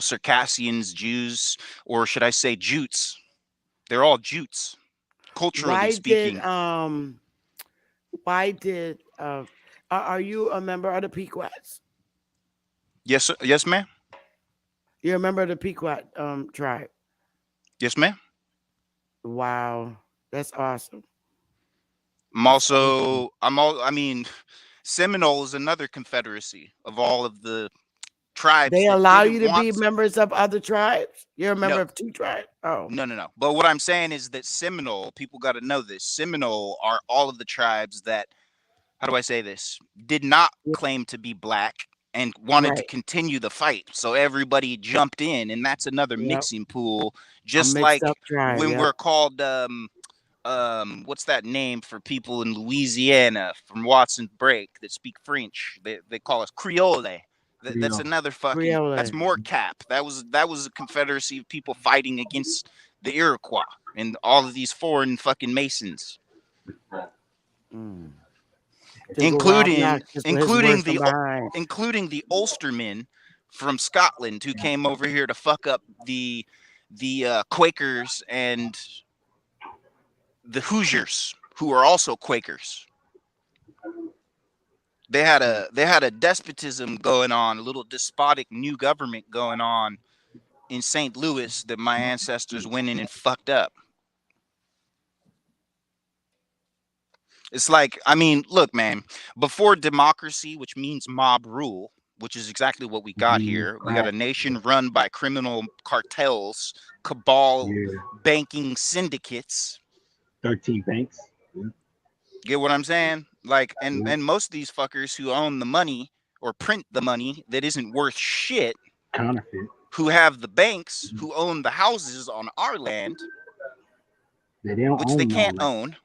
Circassians, Jews, or should I say Jutes? They're all Jutes, culturally Why did speaking. why did are you a member of the Pequots? Yes, sir. Yes, ma'am. You're a member of the Pequot tribe. Yes, ma'am. Wow, that's awesome. I'm That's awesome. also I'm all I mean, Seminole is another confederacy of all of the tribes They that allow didn't you to want be members of other tribes. You're a member no, of two tribes. Oh, no. But what I'm saying is that Seminole, people got to know this. Seminole are all of the tribes that, how do I say this, did not yeah, claim to be black and wanted to right. continue the fight. So everybody jumped in, and that's another Yep. mixing pool. A Just mixed like up tribe. when Yep. we're called what's that name for people in Louisiana from Watson Break that speak French? They call us Creole. That's Creole. another fucking that's Creole. more cap. That was a confederacy of people fighting against the Iroquois and all of these foreign fucking Masons, Mm. To go including obnoxious with his including words from the behind. including the Ulstermen from Scotland who came over here to fuck up the Quakers and the Hoosiers, who are also Quakers. They had a despotism going on, a little despotic new government going on in St. Louis that my ancestors went in and fucked up. It's like, I mean, look, man, before democracy, which means mob rule, which is exactly what we got here, we got a Right. nation run by criminal cartels, cabal, Yeah. banking syndicates. 13 banks. Yeah. Get what I'm saying? Like, and Yeah. and most of these fuckers who own the money or print the money that isn't worth shit, Counterfeit. who have the banks, who own the houses on our land, They don't which they own all can't that. own.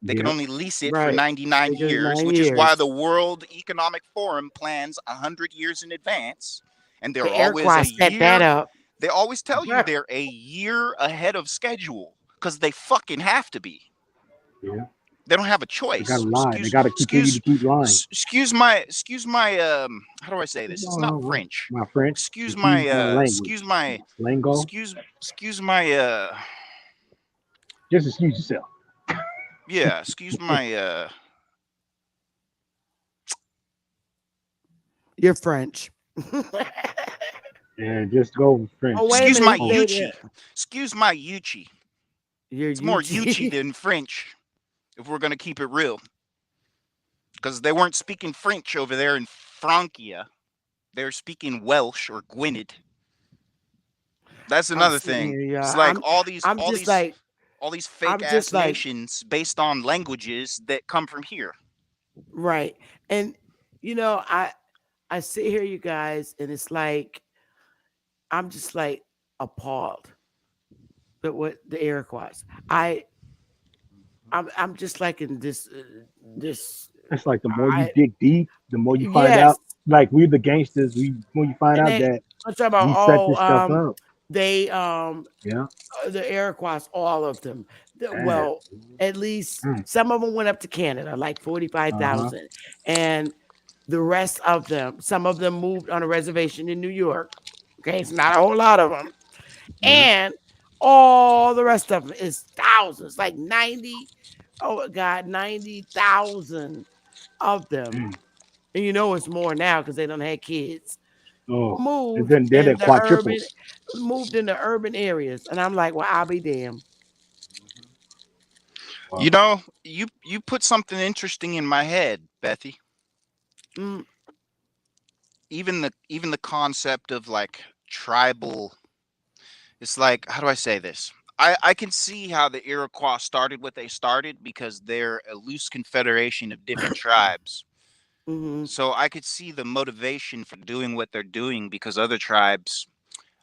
They can Yep. only lease it for Right. 99 They just years, 9 which is why years. the World Economic Forum plans 100 years in advance. And they're The always Iroquois a set that year. up. They always tell you they're a year ahead of schedule because they fucking have to be. Yeah. They don't have a They gotta choice. lie. They gotta continue to keep lying. Excuse my how do I say this? It's not Oh, French. my French. Excuse Excuse my my language. excuse my Lingo. excuse my Just excuse yourself. yeah, excuse my You're French. Yeah, just go French. Oh, wait a excuse minute. my He stayed Yuchi. there. Excuse my Yuchi. You're It's more Yuchi Yuchi. than French, if we're gonna keep it real. Because they weren't speaking French over there in Francia. They were speaking Welsh or Gwynedd. That's I'm another sitting thing. here, y'all. It's like I'm just like all these fake I'm just ass like nations based on languages that come from here. right. And you know, I sit here, you guys, and it's like I'm just like appalled at what the Iroquois. I'm just like in this. It's like the more you I dig deep, the more you find yes, out. Like we're the gangsters. When you find and out they that I'm talking about we set this stuff up. they Yeah. the Iroquois, all of them. Bad. Well, at least Mm. some of them went up to Canada, like Uh-huh. 45,000, and the rest of them, some of them moved on a reservation in New York. Okay, it's not a whole lot of them, Yeah. and all the rest of them is thousands, like 90. Oh my God, 90,000 of them. Mm. And you know it's more now because they don't have kids. Oh. And Moved then they're in the the quadruple. urban areas, and I'm like, well, I'll be damned. You know, you put something interesting in my head, Bethy. Mm, Even the concept of like tribal. It's like, how do I say this? I can see how the Iroquois started what they started because they're a loose confederation of different tribes. hmm So I could see the motivation for doing what they're doing because other tribes,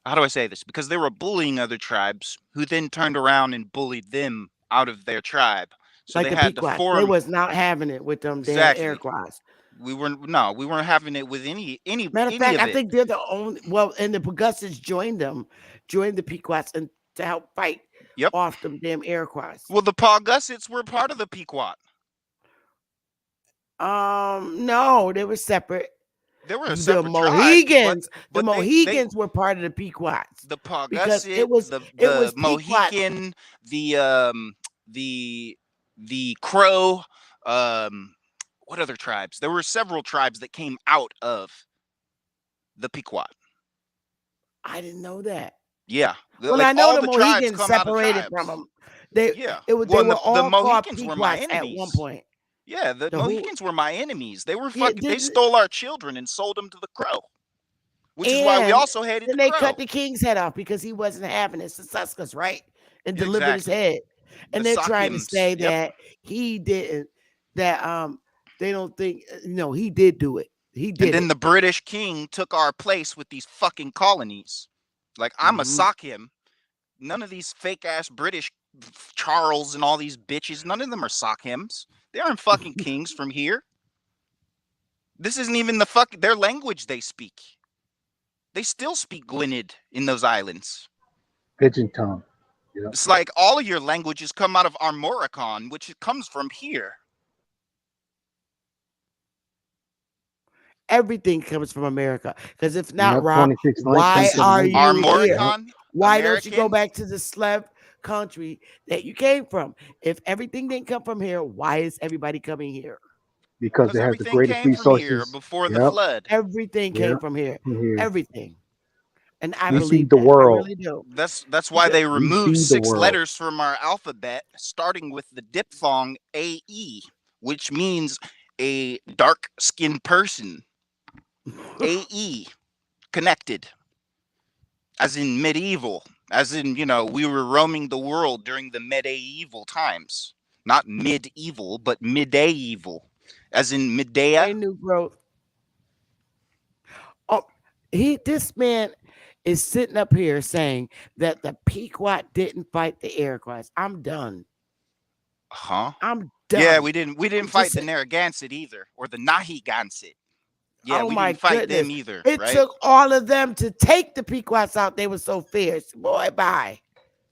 how do I say this? Because they were bullying other tribes who then turned around and bullied them out of their tribe. So Like they the had to Pequots, they form was not having it with them damn exactly. Iroquois. We weren't having it with Matter of any fact, of I it. think they're the only. Well, and the Pegussas joined the Pequots, and to help fight Yep. off them damn Iroquois. Well, the Paugussets were part of the Pequot. No, they were separate. They were a The separate tribe, Mohegans, the but they Mohegans were part of the Pequots the because Paugusset, the it was the Pequot. Mohican, the Crow, um what other tribes? There were several tribes that came out of the Pequot. I didn't know that. Yeah, Well, like I know all the the tribes Mohegans come out of separated from tribes. them. They Yeah. they Well, and were the all called Mohicans were my Pequots at one enemies. point. Yeah, the The who? Mohicans were my enemies. They were Yeah, they stole our children and sold them to the Crow, which is why we and also hated then the they Crow. cut the king's head off because he wasn't having it. Suscus, right? And delivered his Exactly. head. The And they're trying to Sakims. say Yep. that he didn't. That they don't think no, he did do it. He And did then it. the British king took our place with these fucking colonies. Like I'm a Mhm. Sakim. None of these fake ass British Charles and all these bitches. None of them are Sakims. They aren't fucking kings from here. This isn't even their language they speak. They still speak Gwynedd in those islands. Pigeon tongue. You know? It's like all of your languages come out of Armoricon, which comes from here. Everything comes from America. Because if not, Yep, Rob, 26 why 27 are languages. you here? Yep. Armoricon, Why don't you go American. back to the slave country that you came from? If everything didn't come from here, why is everybody coming here? Because Because it has the everything greatest came from here resources. before the Yep. flood. Everything came Yep. from here. From here. Everything. And I We believe feed the that. I world. really do. That's why they We removed feed the 6 world. letters from our alphabet, starting with the diphthong AE, which means a dark-skinned person. AE, connected, as in medieval, as in, we were roaming the world during the medieval times. Not medieval, but medieval, as in Hey, Medea. new growth. Oh, this man is sitting up here saying that the Pequot didn't fight the Iroquois. I'm done. Huh? I'm Yeah, done. we didn't He fight just the said, Narragansett either, or the Nahigansett. Yeah, oh we my didn't fight goodness. them either, It right? took all of them to take the Pequots out. They were so fierce. Boy, bye.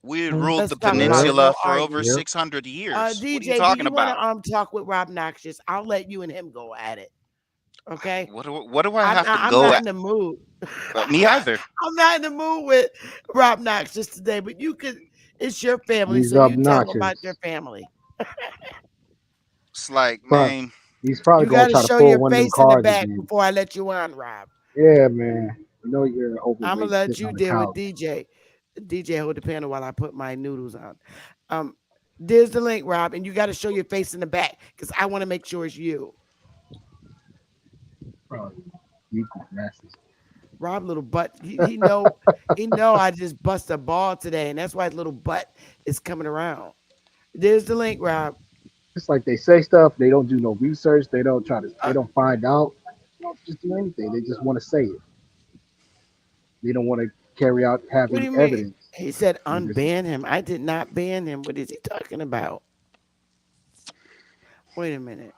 We had ruled Let's the talk about it. Yep. peninsula No for over arguing. Yep. 600 years. What are you DJ, do talking you want about? to talk with Rob Noxious? I'll let you and him go at it. Okay. What do I I'm have to not, I'm go not at? in the mood. Me either. I'm not in the mood with Rob Noxious today, but you could. It's your family, He's so you tell them about your obnoxious. family. It's like, But man, he's probably You gonna got to try to show pull your one of them face in the cards back again. before I let you on, Rob. Yeah, man. You know you're I'm gonna overweight, let sitting you on the deal with couch. DJ. DJ, hold the panel while I put my noodles on. Um, there's the link, Rob, and you got to show your face in the back because I want to make sure it's you. Bro, you messes. Rob, little butt. He know I just bust a ball today, and that's why his little butt is coming around. There's the link, Rob. It's like they say stuff, they don't do no research, they don't find out. They don't just do anything. They just want to say it. They don't want to have What do any you mean? evidence. He said You know, there's just unban him. I did not ban him. What is he talking about? Wait a minute.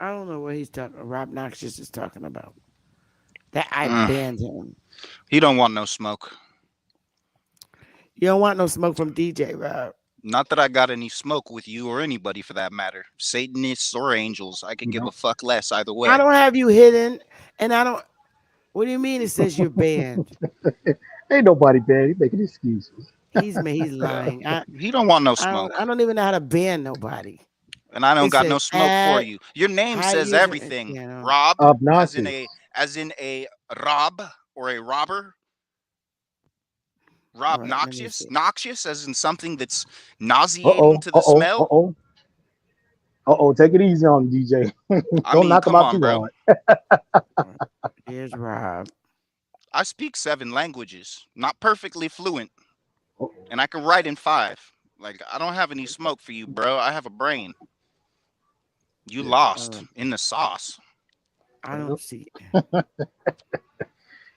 I don't know what he's talking. Rob Noxious is talking about. That I banned him. he don't want no smoke. You don't want no smoke from DJ, Rob. Not that I got any smoke with you or anybody for that matter. Satanists or angels, I could you give know. a fuck less either I way. don't have you hidden, and I don't. What do you mean? It says you're banned. Ain't nobody bad. He making excuses. He's lying. He don't want no I smoke. don't even know how to ban nobody. And I don't It got no says smoke for add you. Your name high says user. everything. You know. Rob, Obnoxious. as in a rob or a robber. All Rob right, let me noxious, see. noxious as in something that's Uh nauseating oh. to the Uh oh. Uh smell. oh. Uh oh. Take it easy on him, DJ. I Don't mean, knock him come out on, too bro. hard. Here's Rob. I speak 7 languages, not perfectly fluent, Uh-oh. and I can write in 5. Like I don't have any smoke for you, bro. I have a brain. You lost in the sauce. I don't see.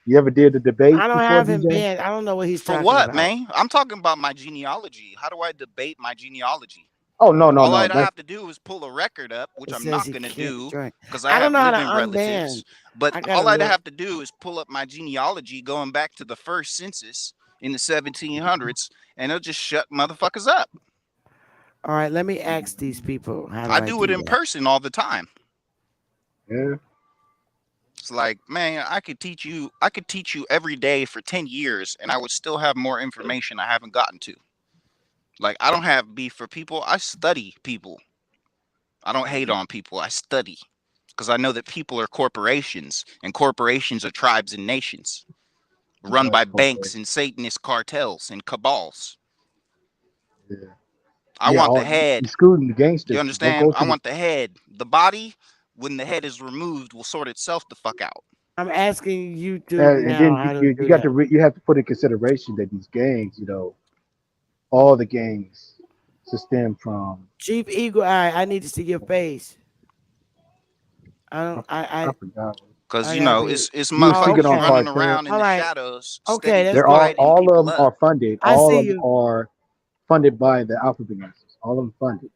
You ever did the debate I don't before, have him DJ? banned. I don't know what he's For talking what, about. man? I'm talking about my genealogy. How do I debate my genealogy? Oh no, no, All no. I'd That's have to do is pull a record up, which It I'm says not he going to can't do join. because I I don't have know how to living unban. relatives. But I gotta all I'd look. have to do is pull up my genealogy going back to the first census in the 1700s, and it'll just shut motherfuckers up. All right, let me ask these people. How do I I do do it in that? person all the time. yeah. It's like, man, I could teach you every day for 10 years, and I would still have more information I haven't gotten to. Like, I don't have beef for people. I study people. I don't hate on people. I study because I know that people are corporations, and corporations are tribes and nations run by That's banks corporation. and Satanist cartels and cabals. Yeah. I Yeah. want the All head. you screwing the You gangsters. understand? I want the head. The body, when the head is removed, will sort itself the fuck out. I'm asking you to And now then how to you do got to that. you have to put in consideration that these gangs, all the gangs stem from. Chief Eagle Eye, I need to see your face. I I, don't. I forgot. Cause I you gotta know be. it's You were speaking motherfuckers on Okay. running cartel. around in All the right. shadows, Okay, steady that's They're cool. dividing all of people them up. are funded. I All see of them you. are funded by the alphabet masters. All of them funded.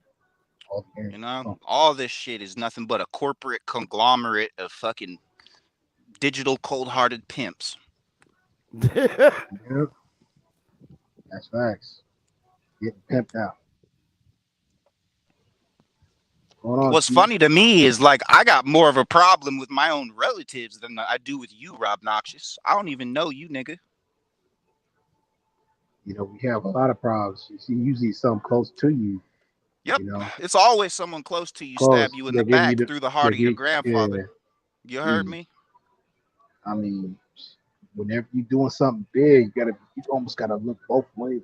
All the gangs. You know, Oh, all this shit is nothing but a corporate conglomerate of fucking digital cold-hearted pimps. yeah, that's facts. Getting pimped out. Going on, What's Chief. funny to me is like I got more of a problem with my own relatives than I do with you, Rob Noxious. I don't even know you, nigga. We have a lot of problems. You see, usually some close to you. Yep, You know, it's always someone close to you stab close. you in the They're giving you back the. through the They're heart of your getting. grandfather. Yeah. You heard Mm. me? I mean, whenever you're doing something big, you almost gotta look both ways,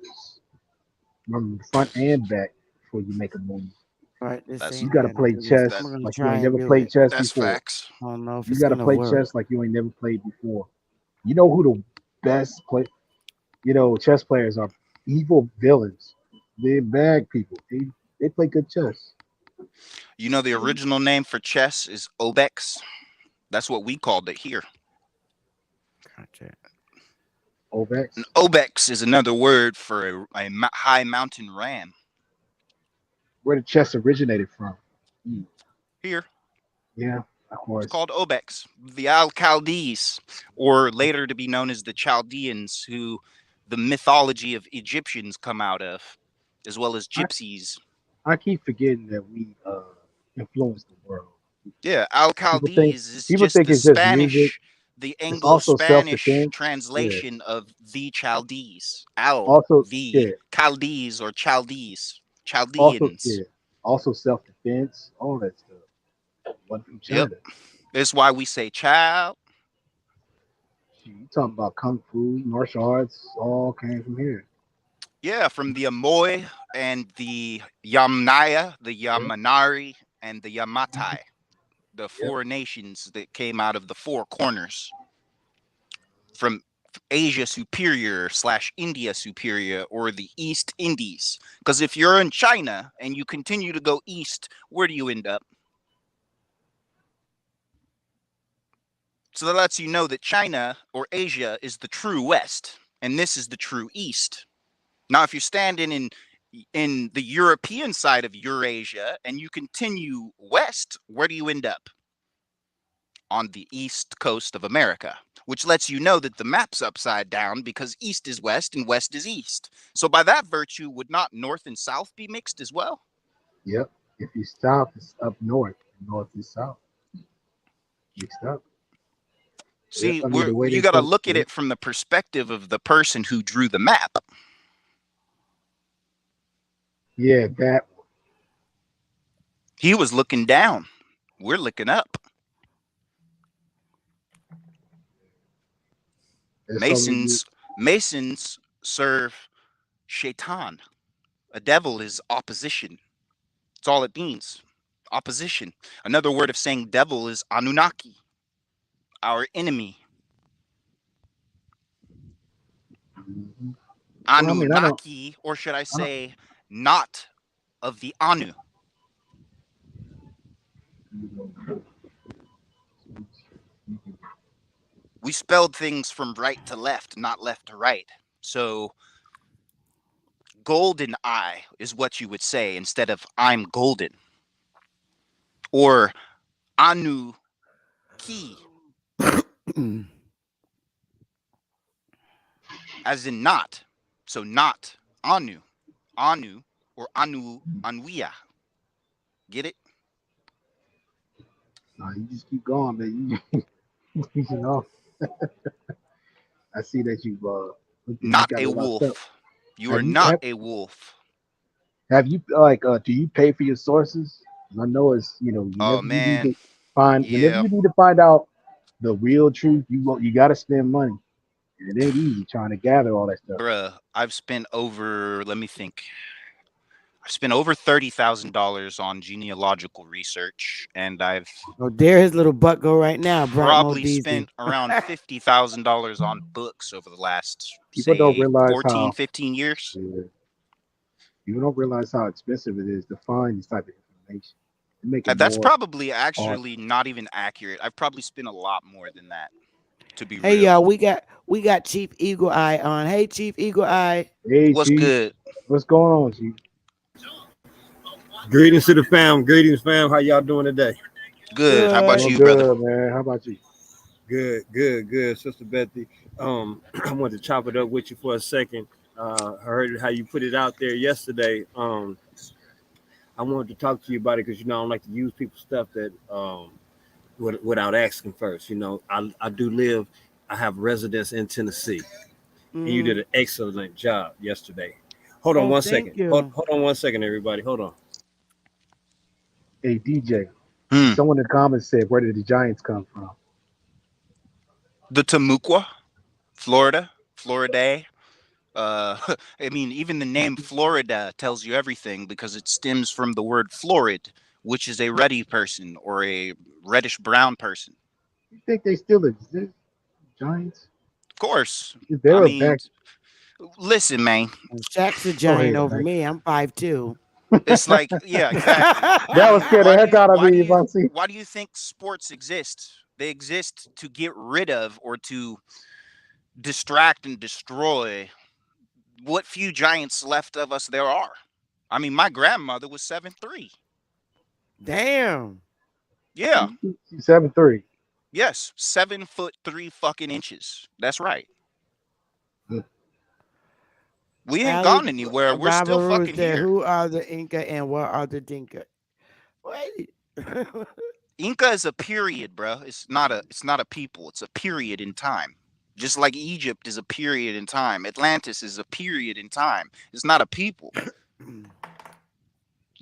from the front and back, before you make a move. Right, this That's You ain't. I gotta gotta play do this. that I'm chess gonna like you try ain't and never do played it. chess that's before. facts. I don't know if You it's gotta gonna play work. chess like you ain't never played before. You know who the best chess players are? Evil villains. They're bad people. They play good chess. You know the original name for chess is obex. That's what we called it here. Gotcha. An Ovex. obex is another word for a high mountain ram. Where the chess originated from. Hmm. Here, Yeah, of it's course. called obex. The Al Chaldees, or later to be known as the Chaldeans, who the mythology of Egyptians come out of, as well as I, gypsies. I keep forgetting that we influence the world. Yeah, Al People think Chaldees is people just think the it's just music. Spanish, the It's also self Anglo-Spanish defense. Yeah. translation of the Chaldees. Al, Also, the yeah. Chaldees or Chaldees, Also, Chaldeans. yeah. Also self defense. All that stuff. One from Yep, China. that's why we say child. You talking about kung fu, martial arts, all came from here. Yeah, from the Amoy and the Yamnaya, the Yep. Yamanari, and the Mhm. Yamatai, the Yep. four nations that came out of the four corners from Asia Superior slash India Superior or the East Indies. Because if you're in China and you continue to go east, where do you end up? So that lets you know that China or Asia is the true West, and this is the true East. Now, if you're standing in the European side of Eurasia and you continue west, where do you end up? On the east coast of America, which lets you know that the map's upside down because east is west and west is east. So by that virtue, would not north and south be mixed as well? Yep. If you south, it's up north. North is south. Mixed up. Yep. See, I mean the way you they got to come. look at Yep. it from the perspective of the person who drew the map. Yeah, that. He was looking down. We're looking up. There's so many. Masons serve shaitan. A devil is opposition. That's all it means. Opposition. Another word of saying devil is Anunnaki, our enemy. Mhm. Well, I mean, Anunnaki, or should I I don't. say, not of the Anu. We spelled things from right to left, not left to right. So, golden eye is what you would say instead of I'm golden. Or Anu ki, as in not. So, not Anu. Anu or Anuia. Get it? Nah, you just keep going, man. You know, I see that you've you Not got a a lot of stuff. wolf. You are Have you not have a wolf. Have you like do you pay for your sources? I know it's Oh whenever you need man, to whenever yeah, you need to find out the real truth, you got to spend money, and it ain't easy trying to gather all that stuff. bruh. I've spent over. Let me think. I've spent over $30,000 on genealogical research, and I've Oh, there his little butt go right now, Bright probably Modizi. spent around $50,000 on books over the last, People don't say, realize 14, how 15 years. people don't realize how expensive it is to find this type of information. You make it That's more probably hard. actually not even accurate. I've probably spent a lot more than that, to be Hey real. y'all, we got Chief Eagle Eye on. Hey Chief Eagle Eye. Hey, What's Chief, good? what's going on, Chief? Greetings to the fam. Greetings, fam. How y'all doing today? Good. How about Good. Doing you, brother? good, man. How about you? Good, good, good, Sister Bethy. I wanted to chop it up with you for a second. I heard how you put it out there yesterday. I wanted to talk to you about it because I don't like to use people's stuff that without asking first. I do live. I have residence in Tennessee, and you did Hmm. an excellent job yesterday. Hold on Oh, one thank second. Hold, you. hold on one second, everybody. Hold on. Hey, DJ. Hmm. Someone in the comments said, "Where did the Giants come from?" The Tamuqua, Florida, Florida. I mean, even the name Florida tells you everything because it stems from the word florid, which is a ruddy person or a reddish brown person. You think they still exist? Giants? Of course. They I were mean, back. listen, man. Shaq's a Go giant ahead, over man. me. I'm 5'2". It's like, yeah, exactly. I That would mean, scare the heck out of me if I see. why do you think sports exist? They exist to get rid of or to distract and destroy what few giants left of us there are. I mean, my grandmother was 7'3". Damn. Yeah. 7'3". Yes. 7'3" fucking inches. That's right. We ain't Ali gone anywhere. We're Baba still Rose fucking said, here. "Who are the Inca and what are the Dinka?" Wait. Inca is a period, bro. It's not a people. It's a period in time. Just like Egypt is a period in time. Atlantis is a period in time. It's not a people.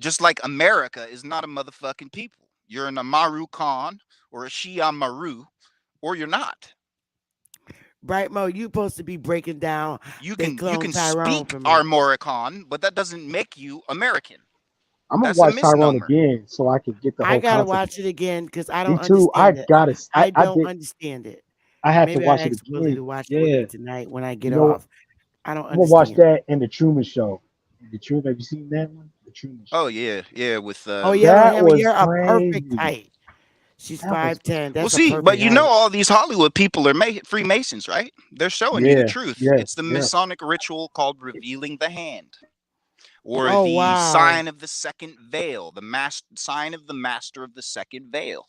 Just like America is not a motherfucking people. You're an Amaru Khan or a Shia Maru, or you're not. Bright Mo, you supposed to be breaking down You they can you clone can Tyrone speak for me. Armorican, but that doesn't make you American. I'm gonna That's a watch Tyrone misnomer. again so I can get the I whole gotta concept. watch it again because I Me don't too. I understand it. gotta. I I don't did. understand it. I have to Maybe I watch it ask Willie again. to watch it with me Yeah. tonight when I get You know, off. I don't I'm gonna watch understand it. that and the Truman Show. The Truman. Have you seen that one? The Truman Show. Oh yeah, yeah. With Oh yeah, no That hammer, was you're a perfect crazy. height. She's That was 5'10". well, That's a see, but perfect you know, height. all these Hollywood people are Freemasons, right? They're showing you the yeah, truth. yeah, It's the yeah. Masonic ritual called revealing the hand, or Oh the wow. sign of the second veil, the sign of the master of the second veil.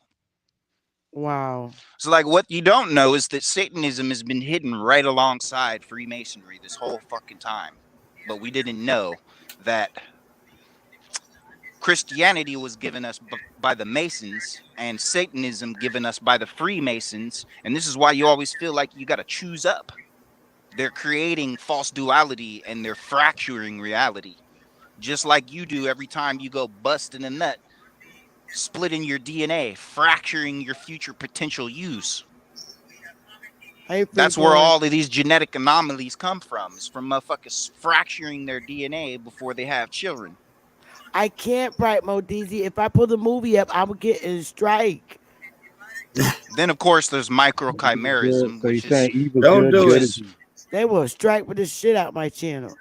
Wow. So, like, what you don't know is that Satanism has been hidden right alongside Freemasonry this whole fucking time. But we didn't know that Christianity was given us by the Masons and Satanism given us by the Freemasons. And this is why you always feel like you got to choose up. They're creating false duality and they're fracturing reality, just like you do every time you go busting a nut, splitting your DNA, fracturing your future potential use. Hey That's where Freeborn. all of these genetic anomalies come from. Is from motherfuckers fracturing their DNA before they have children. I can't Bright Mo DZ. If I pull the movie up, I would get a strike. Then of course there's Evil is good. microchimerism, So you're which is saying evil is Don't good and do which it. good is is evil. They will strike with the shit out my channel.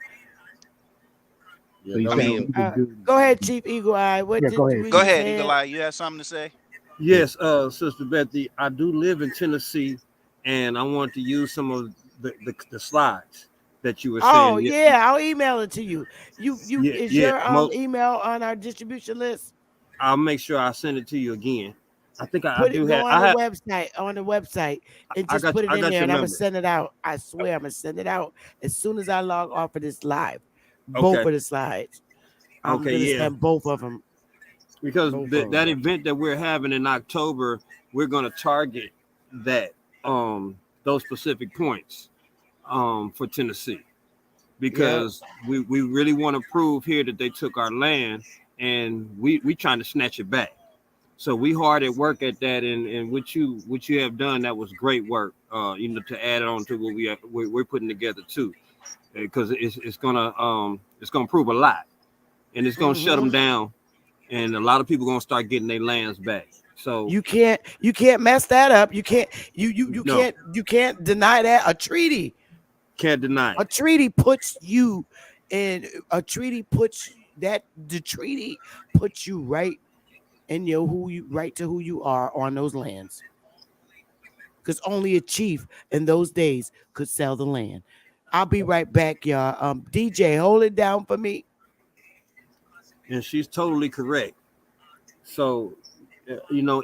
Yeah, So you're I don't saying do it. mean, evil is good. Go ahead, Chief Eagle Eye. What Yeah, go did ahead, were go you Chief. ahead, Eagle saying? Eye. You have something to say? Yes, Sister Bethy, I do live in Tennessee, and I want to use some of the slides that you were Oh saying. yeah, I'll email it to you. You Yeah, is yeah. your email on our distribution list? I'll make sure I send it to you again. I think I Put it do go have. I have. on the website and just put it I in got there your and I'm gonna number. send it out. I swear I'm gonna send it out as soon as I log off of this live. Both Okay. of the slides. I'm Okay. gonna Yeah. send both of them. Because Both of them. that event that we're having in October, we're going to target that those specific points for Tennessee. because we really want to prove here that they took our land, and we trying to snatch it back. So we hard at work at that, and what you have done, that was great work. To add on to what we're putting together too, because it's gonna prove a lot, and it's gonna shut them down, and a lot of people gonna start getting their lands back. So you can't mess that up. You can't can't deny that. A treaty can't deny it. A treaty puts you in. A treaty puts that. The treaty puts you right in right to who you are on those lands. Because only a chief in those days could sell the land. I'll be right back, y'all. DJ, hold it down for me. And she's totally correct. So,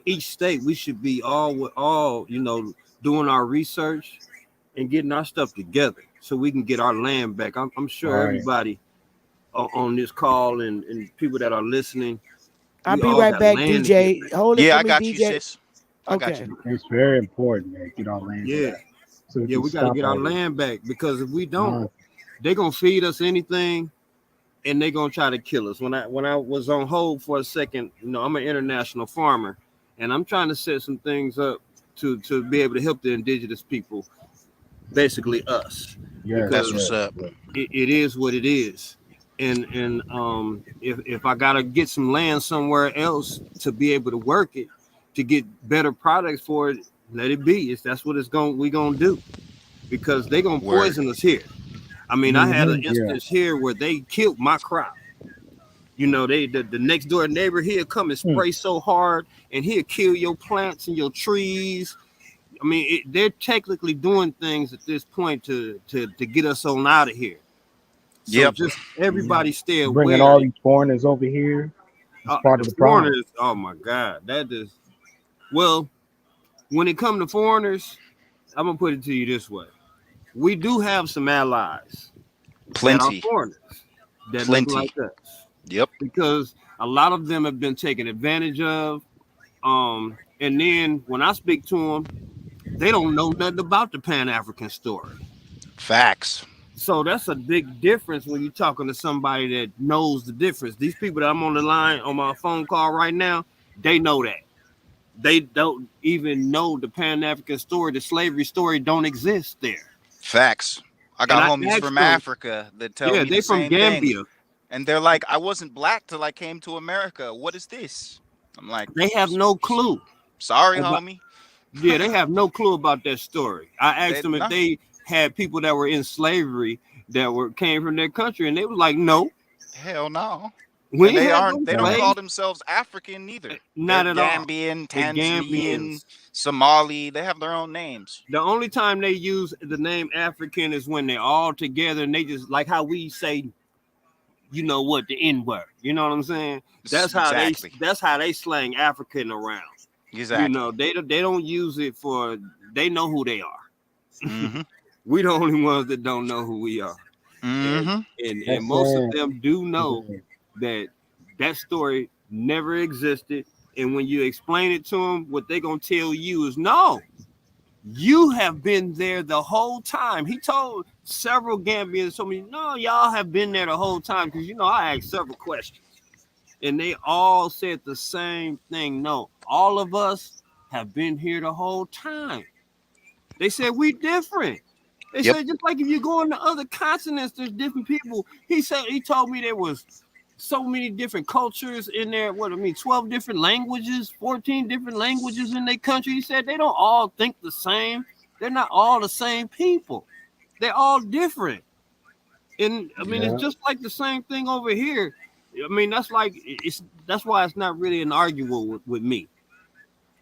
each state, we should be all doing our research and getting our stuff together so we can get our land back. I'm sure everybody on this call and people that are listening. I'll be right back, DJ. Hold it for me, I got DJ. you, sis. Okay. It's very important, man. Get our land back. So we got to get our land back, because if we don't, they're gonna feed us anything, and they're gonna try to kill us. When I was on hold for a second, I'm an international farmer, and I'm trying to set some things up to be able to help the indigenous people, basically us. Yeah, that's what's up. It is what it is. And if I gotta get some land somewhere else to be able to work it, to get better products for it, let it be. That's what we're gonna do, because they're gonna poison us here. I mean, I had an instance here where they killed my crop. The next door neighbor, he'll come and spray so hard, and he'll kill your plants and your trees. I mean, they're technically doing things at this point to get us on out of here. So just everybody stay aware. Bringing all these foreigners over here is part of the problem. Oh my God, that is. Well, when it comes to foreigners, I'm gonna put it to you this way: we do have some allies, plenty, that are foreigners that look like us. Yep. Because a lot of them have been taken advantage of, and then when I speak to them, they don't know nothing about the Pan-African story. Facts. So that's a big difference when you're talking to somebody that knows the difference. These people that I'm on the line on my phone call right now, they know that. They don't even know the Pan-African story. The slavery story don't exist there. Facts. I got homies from Africa that tell me the same Gambia. Thing. And they're like, I wasn't black till I came to America. What is this? I'm like, they have no clue. Sorry, homie. Yeah, they have no clue about that story. I asked them if they had people that were in slavery that came from their country, and they was like, no. Hell no. They don't call themselves African neither. Not They're at Gambian, Tanzanian, Somali. They have their own names. The only time they use the name African is when they're all together, and they just like how we say, the N-word. You know what I'm saying? That's how they slang African around. Exactly. They don't use it for. They know who they are. Mm-hmm. We the only ones that don't know who we are. Mm-hmm. And most of them do know that story never existed. And when you explain it to them, what they're going to tell you is, no, you have been there the whole time. He told several Gambians, told me, no, y'all have been there the whole time. Because, I asked several questions. And they all said the same thing. No, all of us have been here the whole time. They said, we different. They said, just like if you go on to other continents, there's different people. He told me there was so many different cultures in there. 12 different languages, 14 different languages in their country. He said they don't all think the same. They're not all the same people. They're all different. And it's just like the same thing over here. That's why it's not really an argument with me,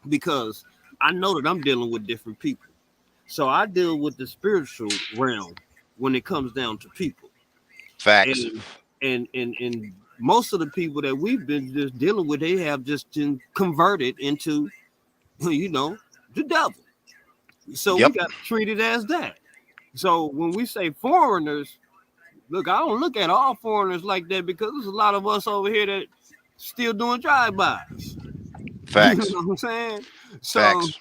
because I know that I'm dealing with different people. So I deal with the spiritual realm when it comes down to people. Facts. And most of the people that we've been just dealing with, they have just been converted into, the devil. So we got treated as that. So when we say foreigners, look, I don't look at all foreigners like that, because there's a lot of us over here that still doing drive-bys. Facts. You know what I'm saying? So Facts.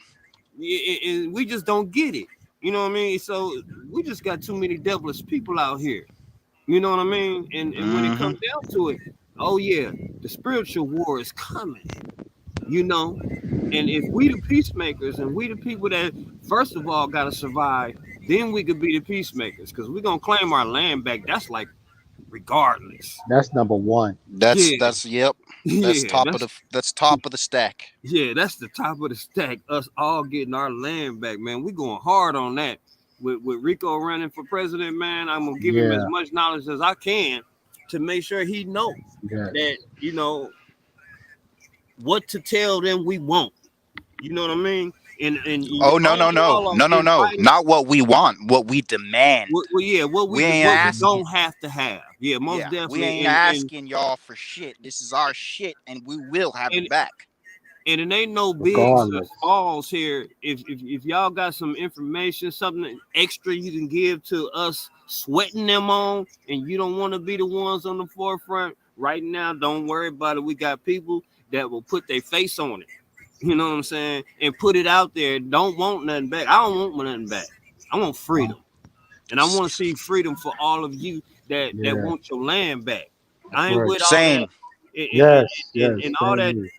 We just don't get it. You know what I mean? So we just got too many devilish people out here. You know what I mean? And when it Mm-hmm. comes down to it, oh yeah, the spiritual war is coming. You know, and if we the peacemakers and we the people that first of all gotta survive, then we could be the peacemakers because we're gonna claim our land back. That's like regardless. That's number one. Yeah, That's yep. That's yeah, top of that's top of the stack. that's the top of the stack. Us all getting our land back, man. We going hard on that. With Rico running for president, man, I'm gonna give him as Yeah, much knowledge as I can to make sure he know yeah. that what to tell them we won't. You know what I mean? And Oh no no all no y'all no no are no! invited. Not what we want, what we demand. Yeah, what We we ain't what we asking. don't have to have. Yeah, most Yeah, we definitely. ain't asking y'all for shit. This is our shit, and we will have And it back. and it ain't no bigs or Regardless. smalls here. If y'all got some information, something extra you can give to us sweating them on, and you don't want to be the ones on the forefront right now, don't worry about it. We got people that will put their face on it. You know what I'm saying? And put it out there. Don't want nothing back. I don't want nothing back. I want freedom. And I want to see freedom for all of you that Yeah, want your land back. that's I ain't right. with all that Same. Yes, yes. and all Same here.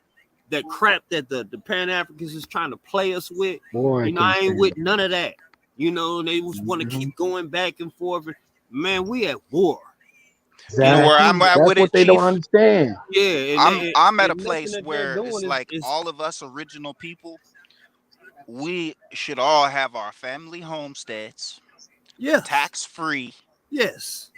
that crap that the Pan Africans is trying to play us with. Boy, I I can't ain't stand with it. none of that. They just want to keep going back and forth. Man, we at war. You know where Exactly. I'm at That's with what it, they don't Chief? understand. Yeah, I'm at a nothing place that they're where it's doing like is all of us original people, we should all have our family homesteads, yes, tax free, yes,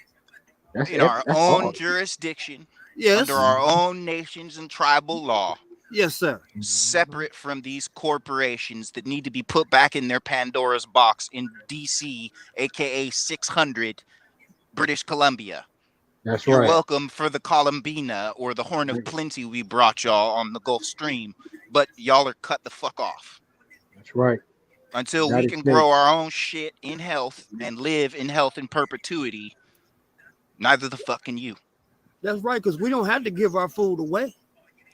in our That's own hard. jurisdiction, under yes, our own nations and tribal law, yes, sir. separate from these corporations that need to be put back in their Pandora's box in DC, aka 600 British Columbia. That's You're right. welcome for the Columbina or the Horn of Plenty we brought y'all on the Gulf Stream, but y'all are cut the fuck off. That's right. Until That we is can it. grow our own shit in health and live in health in perpetuity, neither the fuck can you. That's right, because we don't have to give our food away.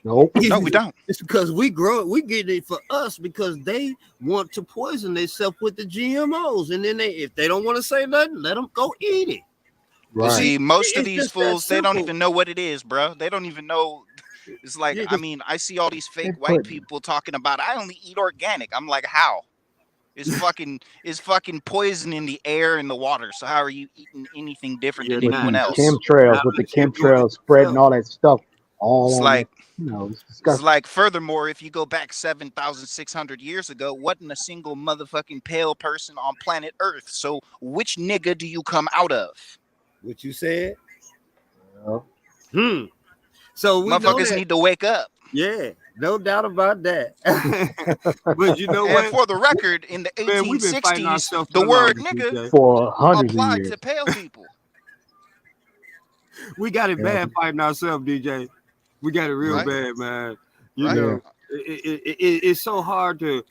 Nope. No, we don't. It's because we grow it. We get it for us because they want to poison themselves with the GMOs, and then if they don't want to say nothing, let them go eat it. You Right. see, most of It's these just that fools, they don't simple. even know what it is, bro. They don't even know. It's like, Yeah, I mean, I see all these They fake white put people talking about, I only eat organic. I'm like, how? It's fucking poison in the air and the water. So how are you eating anything different you're than with anyone these not. else? chemtrails, Not with the unless you're doing it chemtrails spreading yourself. all that stuff all It's on the, like it's It's disgusting. like, furthermore, if you go back 7,600 years ago, wasn't a single motherfucking pale person on planet Earth. So which nigga do you come out of? What you said? Yeah. So we know Motherfuckers that. need to wake up. Yeah, no doubt about that. But you know And what? for the record, in the Man, we've been fighting 1860s, ourselves the for the word longest, nigga DJ. For hundreds of applied years. to pale people. We got it Yeah. bad fighting ourselves, DJ. We got it real Right. bad, man. You Right. know, it's so hard to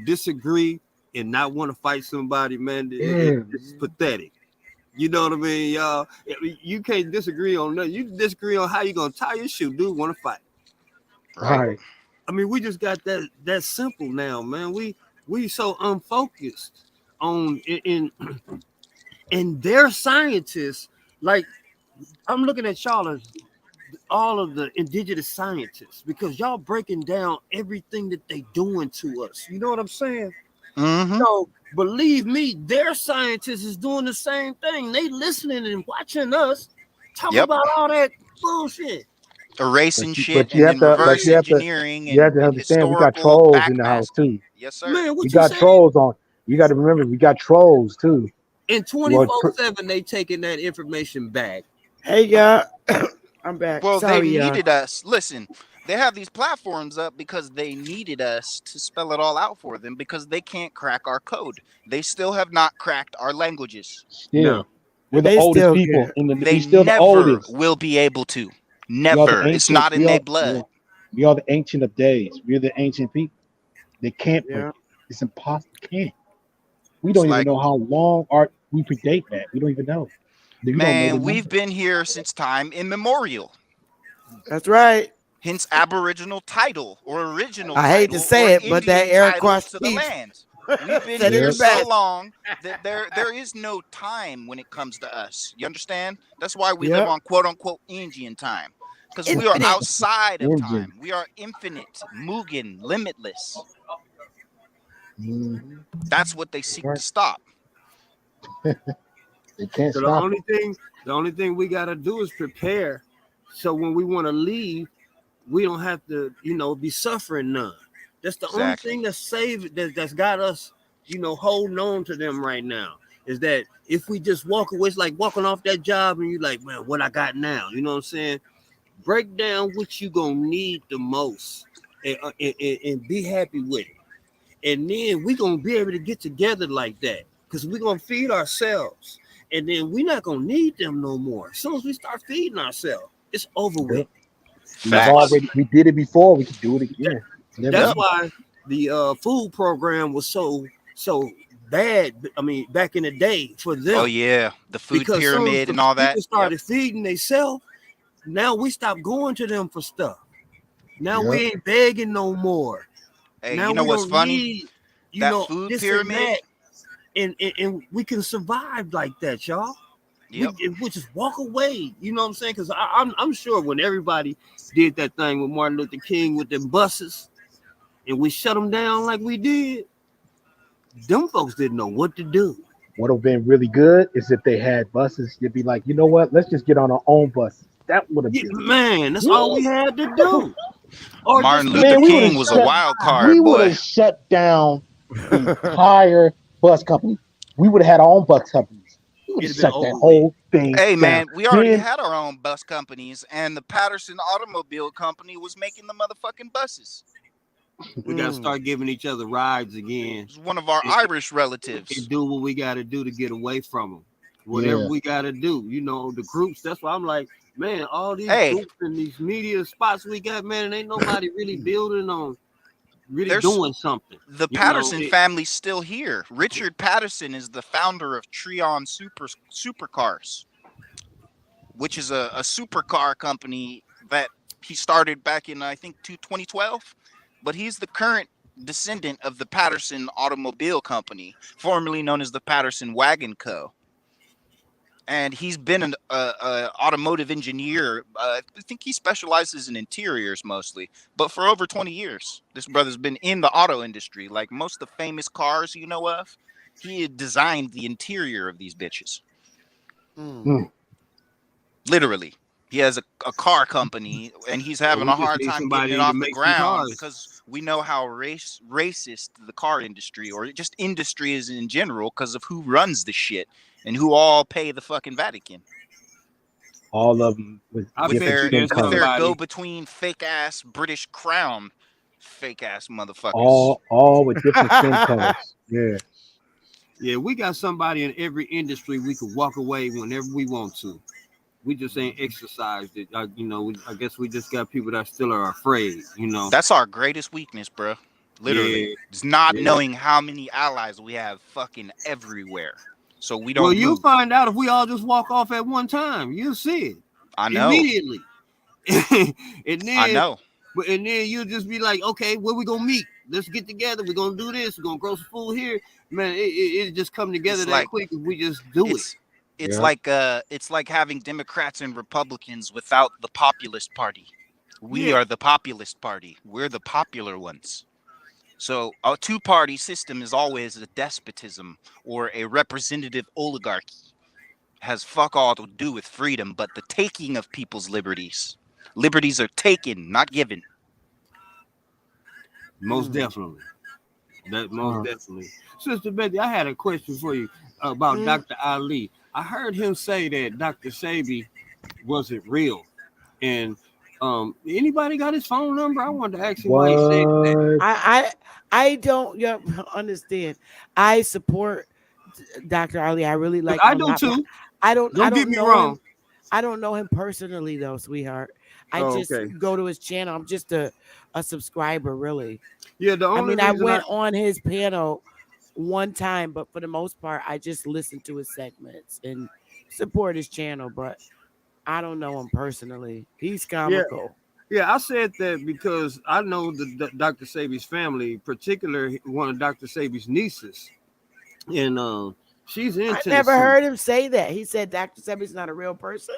disagree and not want to fight somebody, man. It's pathetic. You know what I mean, y'all? You can't disagree on nothing. You can disagree on how you gonna tie your shoe. Dude, want to fight? Right. I mean, we just got that simple now, man. We so unfocused on in their scientists. Like I'm looking at y'all as all of the indigenous scientists because y'all breaking down everything that they doing to us. You know what I'm saying? Mm-hmm. So believe me, their scientists is doing the same thing. They listening and watching us talk Yep. about all that bullshit. Erasing But shit you and have then to, but reverse you have to, engineering you have to and understand. We got historical trolls in the house backmasking. too. Yes, sir. Man, what We you got saying? trolls on. You got to remember, we got trolls too. And Well, 24/7 they taking that information back. Hey y'all, I'm back. Well, they Sorry, y'all. needed us. Listen, they have these platforms up because they needed us to spell it all out for them because they can't crack our code. They still have not cracked our languages. still, No, we're the They oldest still people get in the. They We still the never oldest. will be able to. We are the Never. It's ancient. not in their blood. We are the ancient of days. We're the ancient people. They can't break yeah. it. It's impossible. Can't. We It's don't even like, know how long we predate that. We don't even know. We don't know the man, we've number. been here since time immemorial. That's right. Hence Aboriginal title or original I hate to title say or it, but that Indian title Iroquois to the chief, land. We've been Said it here the so best. long that there is no time when it comes to us. You understand? That's why we live Yep. on quote unquote Indian time. Because we are Infinite. outside of Engine. time. We are infinite, Mugen, limitless. Mhm. That's what they seek Right. to stop. They can't So stop it. the only thing we gotta do is prepare. So when we want to leave, we don't have to, be suffering none. That's the only Exactly. thing that's got us, holding on to them right now. Is that if we just walk away, it's like walking off that job and you're like, man, what I got now? You know what I'm saying? Break down what you gonna need the most and be happy with it. And then we gonna be able to get together like that because we're gonna feed ourselves. And then we're not gonna need them no more. As soon as we start feeding ourselves, it's over with. Yep. Facts. We did it before. We can do it That, again. Never that's Yep. know. why the food program was so bad. I mean, back in the day for Oh them, yeah. The food because soon as pyramid the and all that. people Yep. started feeding themselves, now we stopped going to them for stuff. Now Yep. we ain't begging no more. Hey, Now you know we what's don't funny? need, That food this and pyramid. that, and we can survive like that, y'all. Yep. We just walk away. You know what I'm saying? Because I'm sure when everybody did that thing with Martin Luther King with them buses, and we shut them down like we did, them folks didn't know what to do. What would have been really good is if they had buses. You'd be like, you know what? Let's just get on our own buses. That would have Yeah, been. man, that's all we Woo! had to do. Or just Martin make Luther Man, it King was a wild we card, would boy. have shut down the entire bus company. We would have had our own bus companies. We would have it'd have been shut that over with. whole thing Hey down. man, we already Then had our own bus companies, and the Patterson Automobile Company was making the motherfucking buses. We got to Mm. start giving each other rides It again was one of our and, Irish relatives. and do what we got to do to get away from them. Whatever yeah, we got to do, the groups. That's why I'm like, man, all these Hey, groups and these media spots we got, man, ain't nobody really building on really there's doing something. the You know, Patterson it, family's still here. Richard Patterson is the founder of Treon Supercars, which is a supercar company that he started back in I think 2012. But he's the current descendant of the Patterson Automobile Company, formerly known as the Patterson Wagon Co. And he's been an automotive engineer. I think he specializes in interiors mostly, but for over 20 years, this brother's been in the auto industry. Like most of the famous cars you know of, he had designed the interior of these bitches. Mm. mm, Literally, he has a car company, and he's so having we a just hard need time getting it somebody to off the make some ground cars. because we know how racist the car industry or just industry is in general because of who runs the shit and who all pay the fucking Vatican. all of them with I with bet different you their skin there's with colors. their go somebody. between fake ass British crown, fake ass motherfuckers. All with different skin colors. Yeah. Yeah, we got somebody in every industry we could walk away whenever we want to. We just ain't exercised it. I guess we just got people that still are afraid. That's our greatest weakness, bro. Literally, Yeah, it's not yeah. knowing how many allies we have fucking everywhere, so we Well, don't you'll move. find out if we all just walk off at one time. You'll see it I know, immediately. and I then know. and then you'll just be like, okay, where we gonna meet? Let's get together. We're gonna do this. We're gonna grow some food here. Man, it just come together It's that like quick if we just do it. it's Yeah. it's like having Democrats and Republicans without the populist party. We Yeah. are the populist party. We're the popular ones. So a two-party system is always a despotism or a representative oligarchy. Has fuck all to do with freedom, but the taking of people's liberties. Liberties are taken, not given. Most Mm. definitely. That most Uh, definitely. Sister Betty, I had a question for you about Mm. Dr. Ali. I heard him say that Dr. Sebi wasn't real. And anybody got his phone number? I wanted to ask him why he said that. what? I don't understand. I support Dr. Ali. I really like I him. do too. I Don't get don't me know him. wrong. I don't know him personally though, sweetheart. I Oh, just okay. go to his channel. I'm just a subscriber, really. Yeah, the I only mean, I reason went on his panel one time, but for the most part, I just listen to his segments and support his channel. But I don't know him personally. He's yeah, comical. Yeah, I said that because I know Dr. Sabi's family, particularly one of Dr. Sabi's nieces, and she's in I never Tennessee. heard him say that. He said Dr. Sebi's not a real person.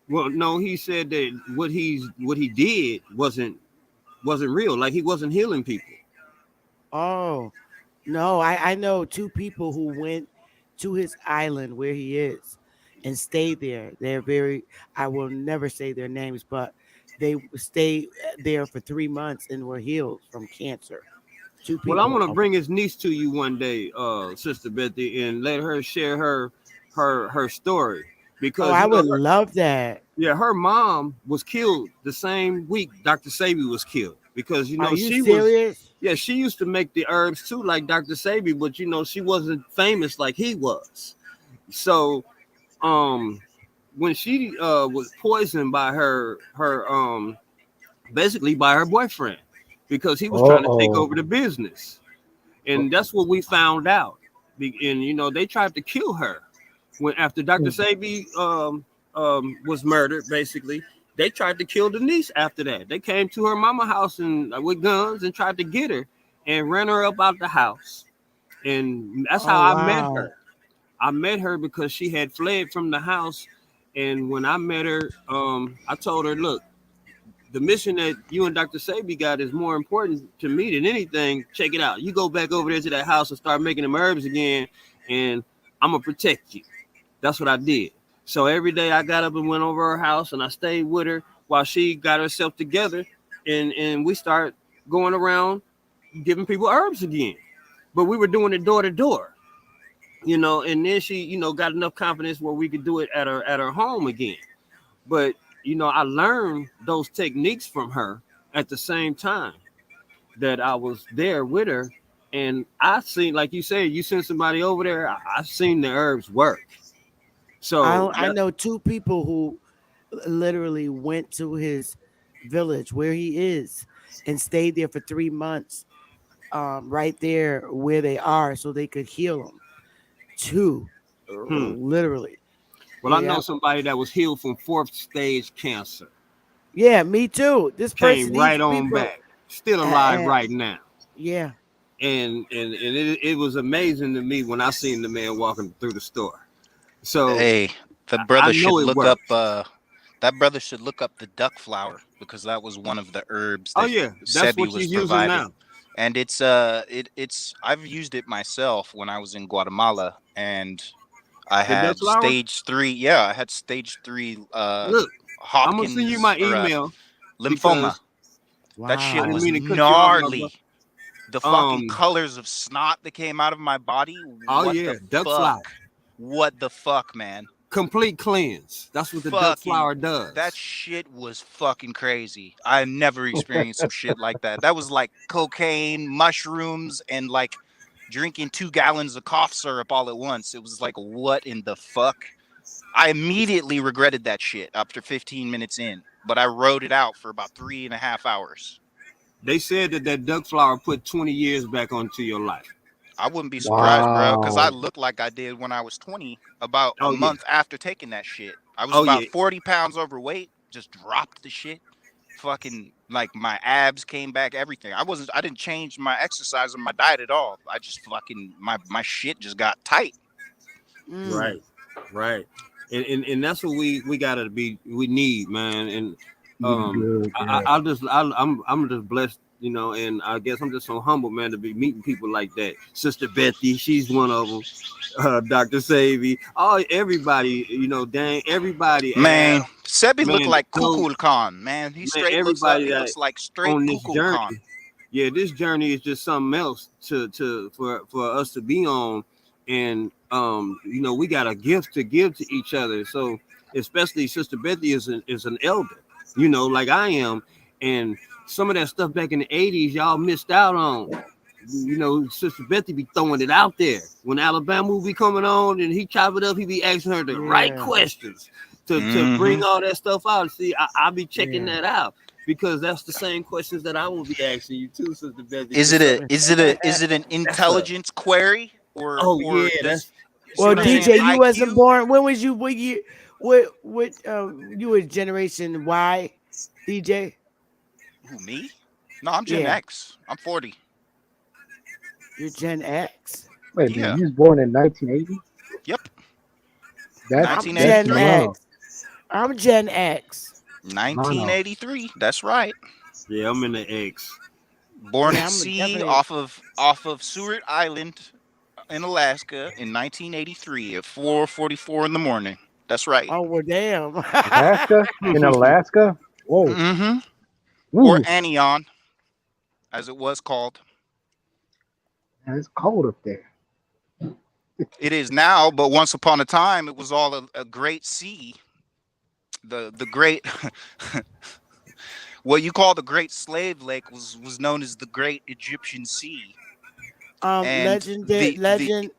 Well, no, he said that what he did wasn't real. Like he wasn't healing people. Oh, no, I know two people who went to his island where he is and stayed there. They're very, I will never say their names, but they stayed there for 3 months and were healed from cancer. Two Well, I people. want to bring his niece to you one day, Sister Betty, and let her share her story Oh, because I would love that. yeah, her mom was killed the same week Dr. Sabi was killed because Are you she was serious? yeah, she used to make the herbs too like Dr. Sabi, but she wasn't famous like he was. So when she was poisoned by her basically by her boyfriend because he was trying to take over the business. And that's what we found out. And they tried to kill her when after Dr. Sabi was murdered. Basically, they tried to kill the niece. After that, they came to her mama house and with guns and tried to get her and ran her up out the house. And that's how Oh, I met wow. her. I met her because she had fled from the house. And when I met her, I told her, look, the mission that you and Dr. Sabi got is more important to me than anything. Check it out. You go back over there to that house and start making them herbs again, and I'm gonna protect you. That's what I did. So every day I got up and went over her house and I stayed with her while she got herself together, and we start going around giving people herbs again. But we were doing it door to door, and then she, got enough confidence where we could do it at her home again. But I learned those techniques from her at the same time that I was there with her. And I seen, like you said, you sent somebody over there, I seen the herbs work. So I know two people who literally went to his village where he is and stayed there for 3 months, right there where they are, so they could heal him. Two, hmm. literally. Well, I Yeah, know somebody that was healed from fourth stage cancer. yeah, me too. This person, Came these right on people, back. Still alive uh, right now. yeah. And it was amazing to me when I seen the man walking through the store. So Hey, the I brother should know it look up. works. That brother should look up the duck flower because that was one of the herbs Oh that yeah, that's Sebi what was she's using providing, now. and it's I've used it myself when I was in Guatemala, and I The Dutch had flower. stage 3. Yeah, I had stage 3 Look, I'm gonna send you Hopkins my or email lymphoma. because That I shit didn't Wow. was mean to cut you off, my brother. gnarly. The fucking Um, colors of snot that came out of my body. oh What yeah, the duck fuck? flower, What the fuck, man? complete cleanse. That's what the duck Fucking flower that does. shit was fucking crazy. I never experienced some shit like that. That was like cocaine, mushrooms, and like drinking 2 gallons of cough syrup all at once. It was like, what in the fuck? I immediately regretted that shit after 15 minutes in, but I rode it out for about 3.5 hours. They said that duck flower put 20 years back onto your life. I wouldn't be surprised, bro, because I Wow. looked like I did when I was 20, about a Oh yeah, month after taking that shit. I was oh about yeah. 40 pounds overweight, just dropped the shit. Fucking like my abs came back, everything. I didn't change my exercise or my diet at all. I just fucking my shit just got tight. Mm. Right, right. And that's what we gotta be. We need, man. And Good, good. I'm just blessed, and I guess I'm just so humble, man, to be meeting people like that. Sister Betty, she's one of them. Dr. Savy, everybody, dang, everybody, Man, Sebi looked man, like so Kukul Khan, man. He man, straight looks like everybody he that looks like straight on this Kukul Khan. journey, yeah, this journey is just something else for us to be on, and we got a gift to give to each other. So especially Sister Betty is an elder, like I am, and some of that stuff back in the '80s y'all missed out on. Sister Betty be throwing it out there when Alabama will be coming on, and he chop it up. He be asking her the right Yeah, questions to Mm-hmm. bring all that stuff out. See, I'll be checking yeah. that out because that's the same questions that I will be asking you too, Sister Betty. Is Just it a something. is it an That's a intelligence query oh or yeah, does that's you see Well, what I'm saying? man. DJ, you wasn't IQ? born. When was you? What year? What? You was Generation Y, DJ? Who, me? No, I'm Gen Yeah, X. I'm 40. you're Gen X. Wait a minute, Yeah. you was born in 1980? Yep. I'm Gen 1983. X. I'm Gen X. Mono. 1983. That's right. Yeah, I'm in the X. Born Yeah, at I'm sea definitely. off of Seward Island in Alaska in 1983 at 4:44 in the morning. That's right. Oh well, damn. Alaska? In Alaska? Whoa. Mm-hmm. Or Ooh. Anion, as it was called. Man, it's cold up there. It is now, but once upon a time, it was all a great sea. The great, what you call the Great Slave Lake was known as the Great Egyptian Sea, and Legend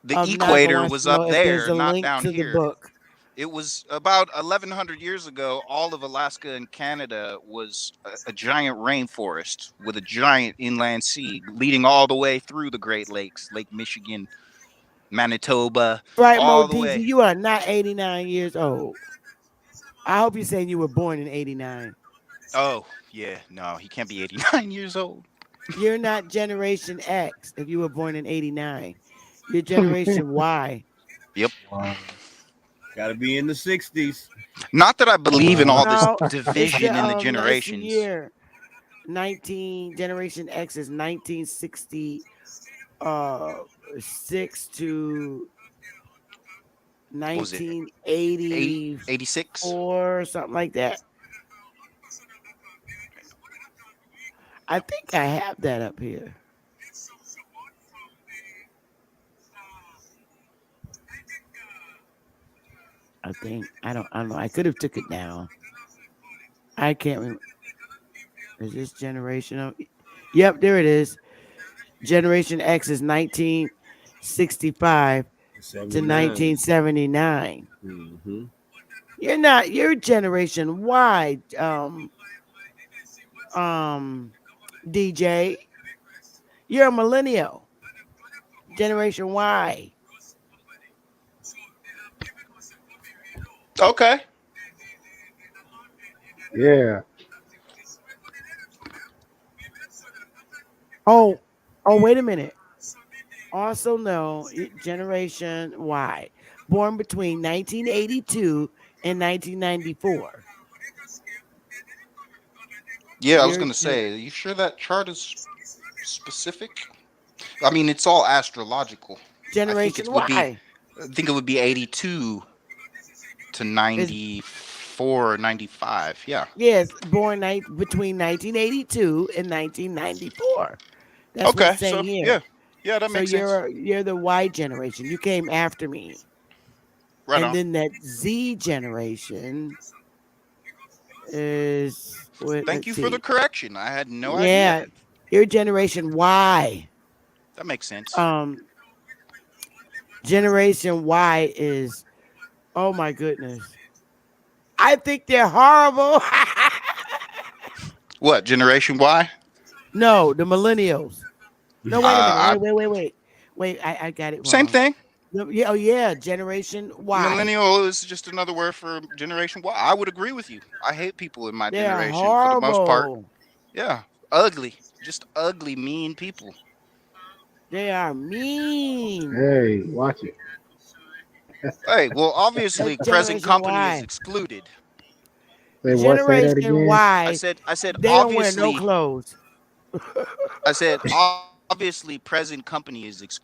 the of Naga equator wants was to know up if there's there, a not link down to the here. book. It was about 1100 years ago. All of Alaska and Canada was a giant rainforest with a giant inland sea leading all the way through the Great Lakes, Lake Michigan, Manitoba, Right, Mo all the DG, way. you are not 89 years old. I hope you're saying you were born in 89. Oh, yeah, no, he can't be 89 years old. You're not Generation X if you were born in 89. You're Generation Y. Yep. Wow. Got to be in the 60s. Not that I believe in all Wow. this No, it's division in the that's the generations. year. 19 Generation X is 1960 6 to What was it? 1984 86? or something like that. I think I have that up here. I don't know. I could have took it down. I can't remember. Is this generational? Yep, there it is. Generation X is 1965 to 79. 1979. Mm-hmm. You're Generation Y, DJ. You're a millennial. Generation Y. Okay. Yeah. Oh, wait a minute. Also know Generation Y, born between 1982 and 1994. Yeah, I was You're going to say, are you sure that chart is specific? I mean, it's all astrological. I think Generation it would be Y. I think it would be 82 to Is 94 or 95. Yeah. yes, born between 1982 and 1994. That's what's Okay. saying So, here. yeah. Yeah, that So makes sense. you're the Y generation. You came after me. Right And on. then that Z generation is what, Thank let's you for the see. correction. I had no idea. Yeah, your generation Y. That makes sense. Um Generation Y is, oh my goodness. I think they're horrible. What, Generation Y? No, the millennials. No, wait a minute. I, Wait, I got it same wrong. thing. No, yeah, oh yeah, Generation Y. Millennial is just another word for Generation Y. I would agree with you. I hate people in my They are generation for the most part. horrible. Yeah. Ugly. Just ugly, mean people. They are mean. Hey, watch it. Hey, well, obviously, That's present Generation company is Y. excluded. Say what? Say that Generation again. I Y, said, I said, they don't wear no obviously, clothes. I said, obviously, present company is excluded.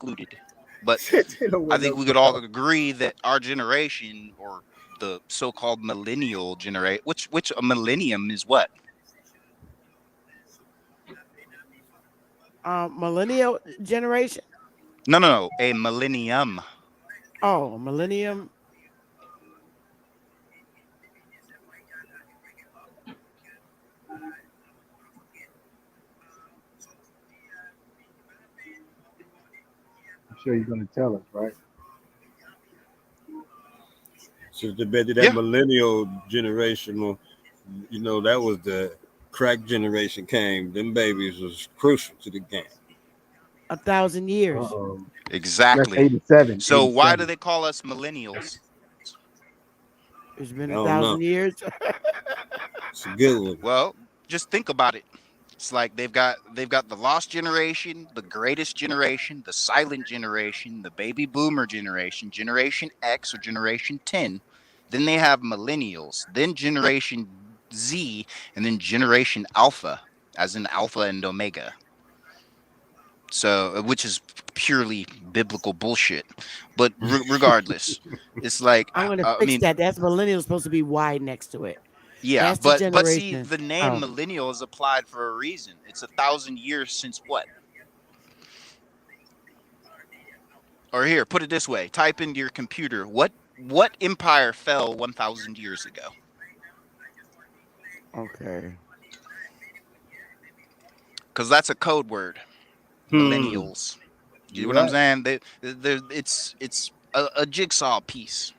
But They don't I wear think no we could all clothes. agree that our generation, or the so-called millennial generation, which a millennium is what? Millennial generation. No, a millennium. Oh, millennium. I'm sure you're gonna tell us, right? Since the better that Yeah. millennial generation, that was the crack generation came. Them babies was crucial to the game. 1,000 Uh years. oh. That's Exactly. 87. So why do 87. they call us millennials? It's been I a don't know. 1,000 years. It's a good one. Well, just think about it. It's like they've got the lost generation, the greatest generation, the silent generation, the baby boomer generation, Generation X or Generation 10. Then they have millennials, then Generation Z, and then Generation Alpha, as in Alpha and Omega. So, which is purely biblical bullshit. But regardless, it's like I'm gonna I fix mean, that. That's millennial supposed to be Y next to it. yeah, That's the but see, generation. the name Oh, millennial is applied for a reason. It's 1,000 years since what? Or here, put it this way: type into your computer what empire fell 1,000 years ago? okay. Because that's a code word. Hmm. Millennials. You know You're what I'm right. saying? It's a jigsaw piece.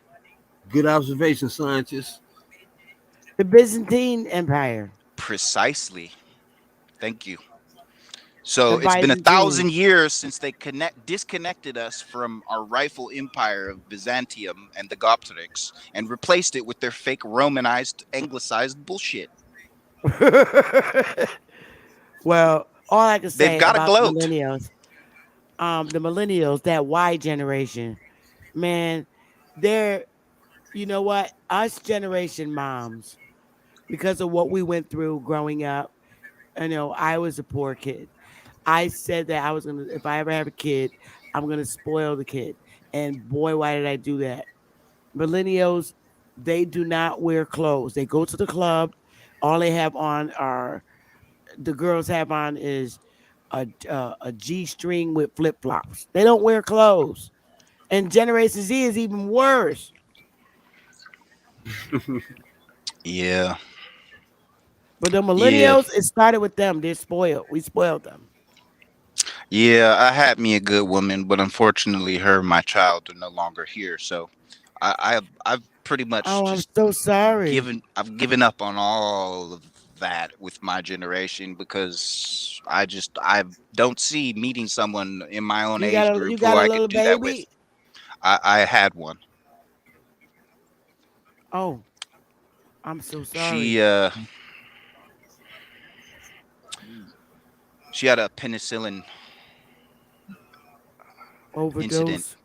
Good observation, scientist. The Byzantine Empire. Precisely. Thank you. The So it's been a Byzantine. thousand years since they disconnected us from our rightful empire of Byzantium and the Gopterics and replaced it with their fake Romanized, anglicized bullshit. Well, all I can They've say got to about gloat. the millennials, that Y generation, man, they're, you know what, us generation moms, because of what we went through growing up. I was a poor kid. I said that I was gonna, if I ever have a kid, I'm gonna spoil the kid. And boy, why did I do that? Millennials, they do not wear clothes. They go to the club. All they have on are, the girls have on is a G string with flip flops. They don't wear clothes. And Generation Z is even worse. Yeah. But the Yeah. millennials, it started with them. They're spoiled. We spoiled them. Yeah. I had me a good woman, but unfortunately, her and my child are no longer here. So I've pretty much Oh, I'm just so sorry. given up on all of that with my generation because I don't see meeting someone in my own age You group who got a I little could do that with. baby? I had one. Oh, I'm so She sorry. uh she had a penicillin incident. Overdose.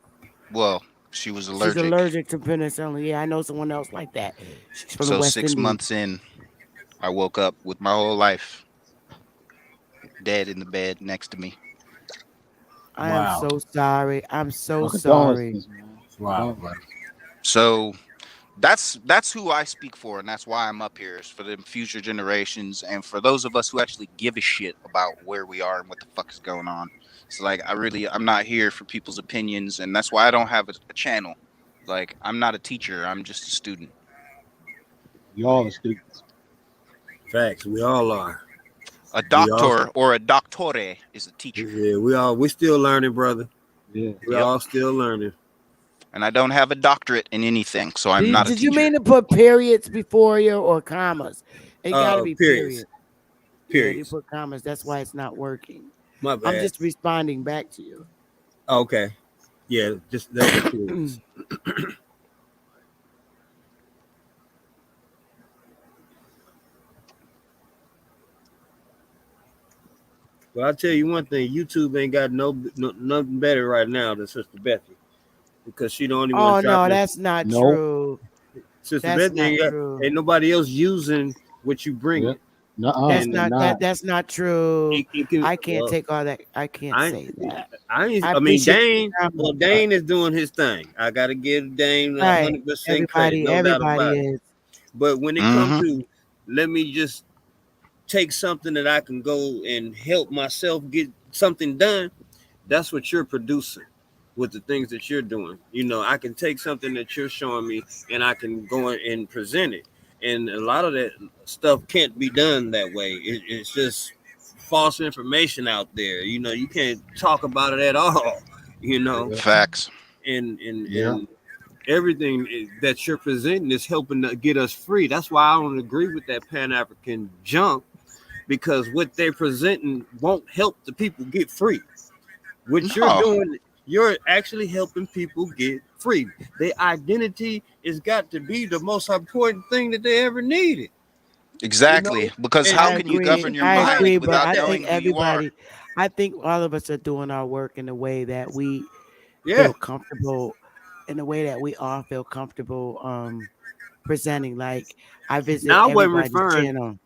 Well, she was She's allergic. allergic to penicillin. Yeah, I know someone else like that. She's from the So West six Indies. months in, I woke up with my whole life dead in the bed next to me. I am Wow. so sorry. I'm so My sorry. condolences, man. Wow. So that's who I speak for, and that's why I'm up here, is for the future generations and for those of us who actually give a shit about where we are and what the fuck is going on. So like I'm not here for people's opinions, and that's why I don't have a channel. Like I'm not a teacher, I'm just a student. Y'all are students. Facts. We all are. A We all. doctor or a doctore is a teacher. Yeah, we all. We still learning, brother. Yeah. We Yep. all still learning. And I don't have a doctorate in anything, so I'm not a Did you teacher. mean to put periods before you or commas? It got to be Periods. period. Yeah, you Periods. put commas. That's why it's not working. My I'm bad. just responding back to you. Okay. Yeah, just those are periods. Well, I'll tell you one thing: YouTube ain't got nothing better right now than Sister Bethy, because she the only one Oh no, dropping. that's not Nope. true. Sister That's Bethy not true. ain't nobody else using what you Yep. bringing, Nuh-uh. That's and They're not not. that's not true. it can. I can't Well, take all that. I can't I, say that. I I mean, appreciate your Dane. Well, comment, but Dane is doing his thing. I gotta give Dane right. 100% credit, Everybody, no doubt about everybody it. is. But when it comes Mm-hmm. to, let me just take something that I can go and help myself get something done. That's what you're producing with the things that you're doing. I can take something that you're showing me and I can go and present it. And a lot of that stuff can't be done that way. It's just false information out there. You can't talk about it at all. You know, Yeah. Facts. Yeah. and everything that you're presenting is helping to get us free. That's why I don't agree with that Pan African junk, because what they're presenting won't help the people get free. What you're No. doing, you're actually helping people get free. Their identity has got to be the most important thing that they ever needed. Exactly. Because and, how I can you agree. govern your I mind agree, but without I knowing think who you are? everybody, I think all of us are doing our work in a way that we yeah. feel comfortable, in a way that we all feel comfortable presenting. Like I visit Now I wasn't everybody's referring. channel,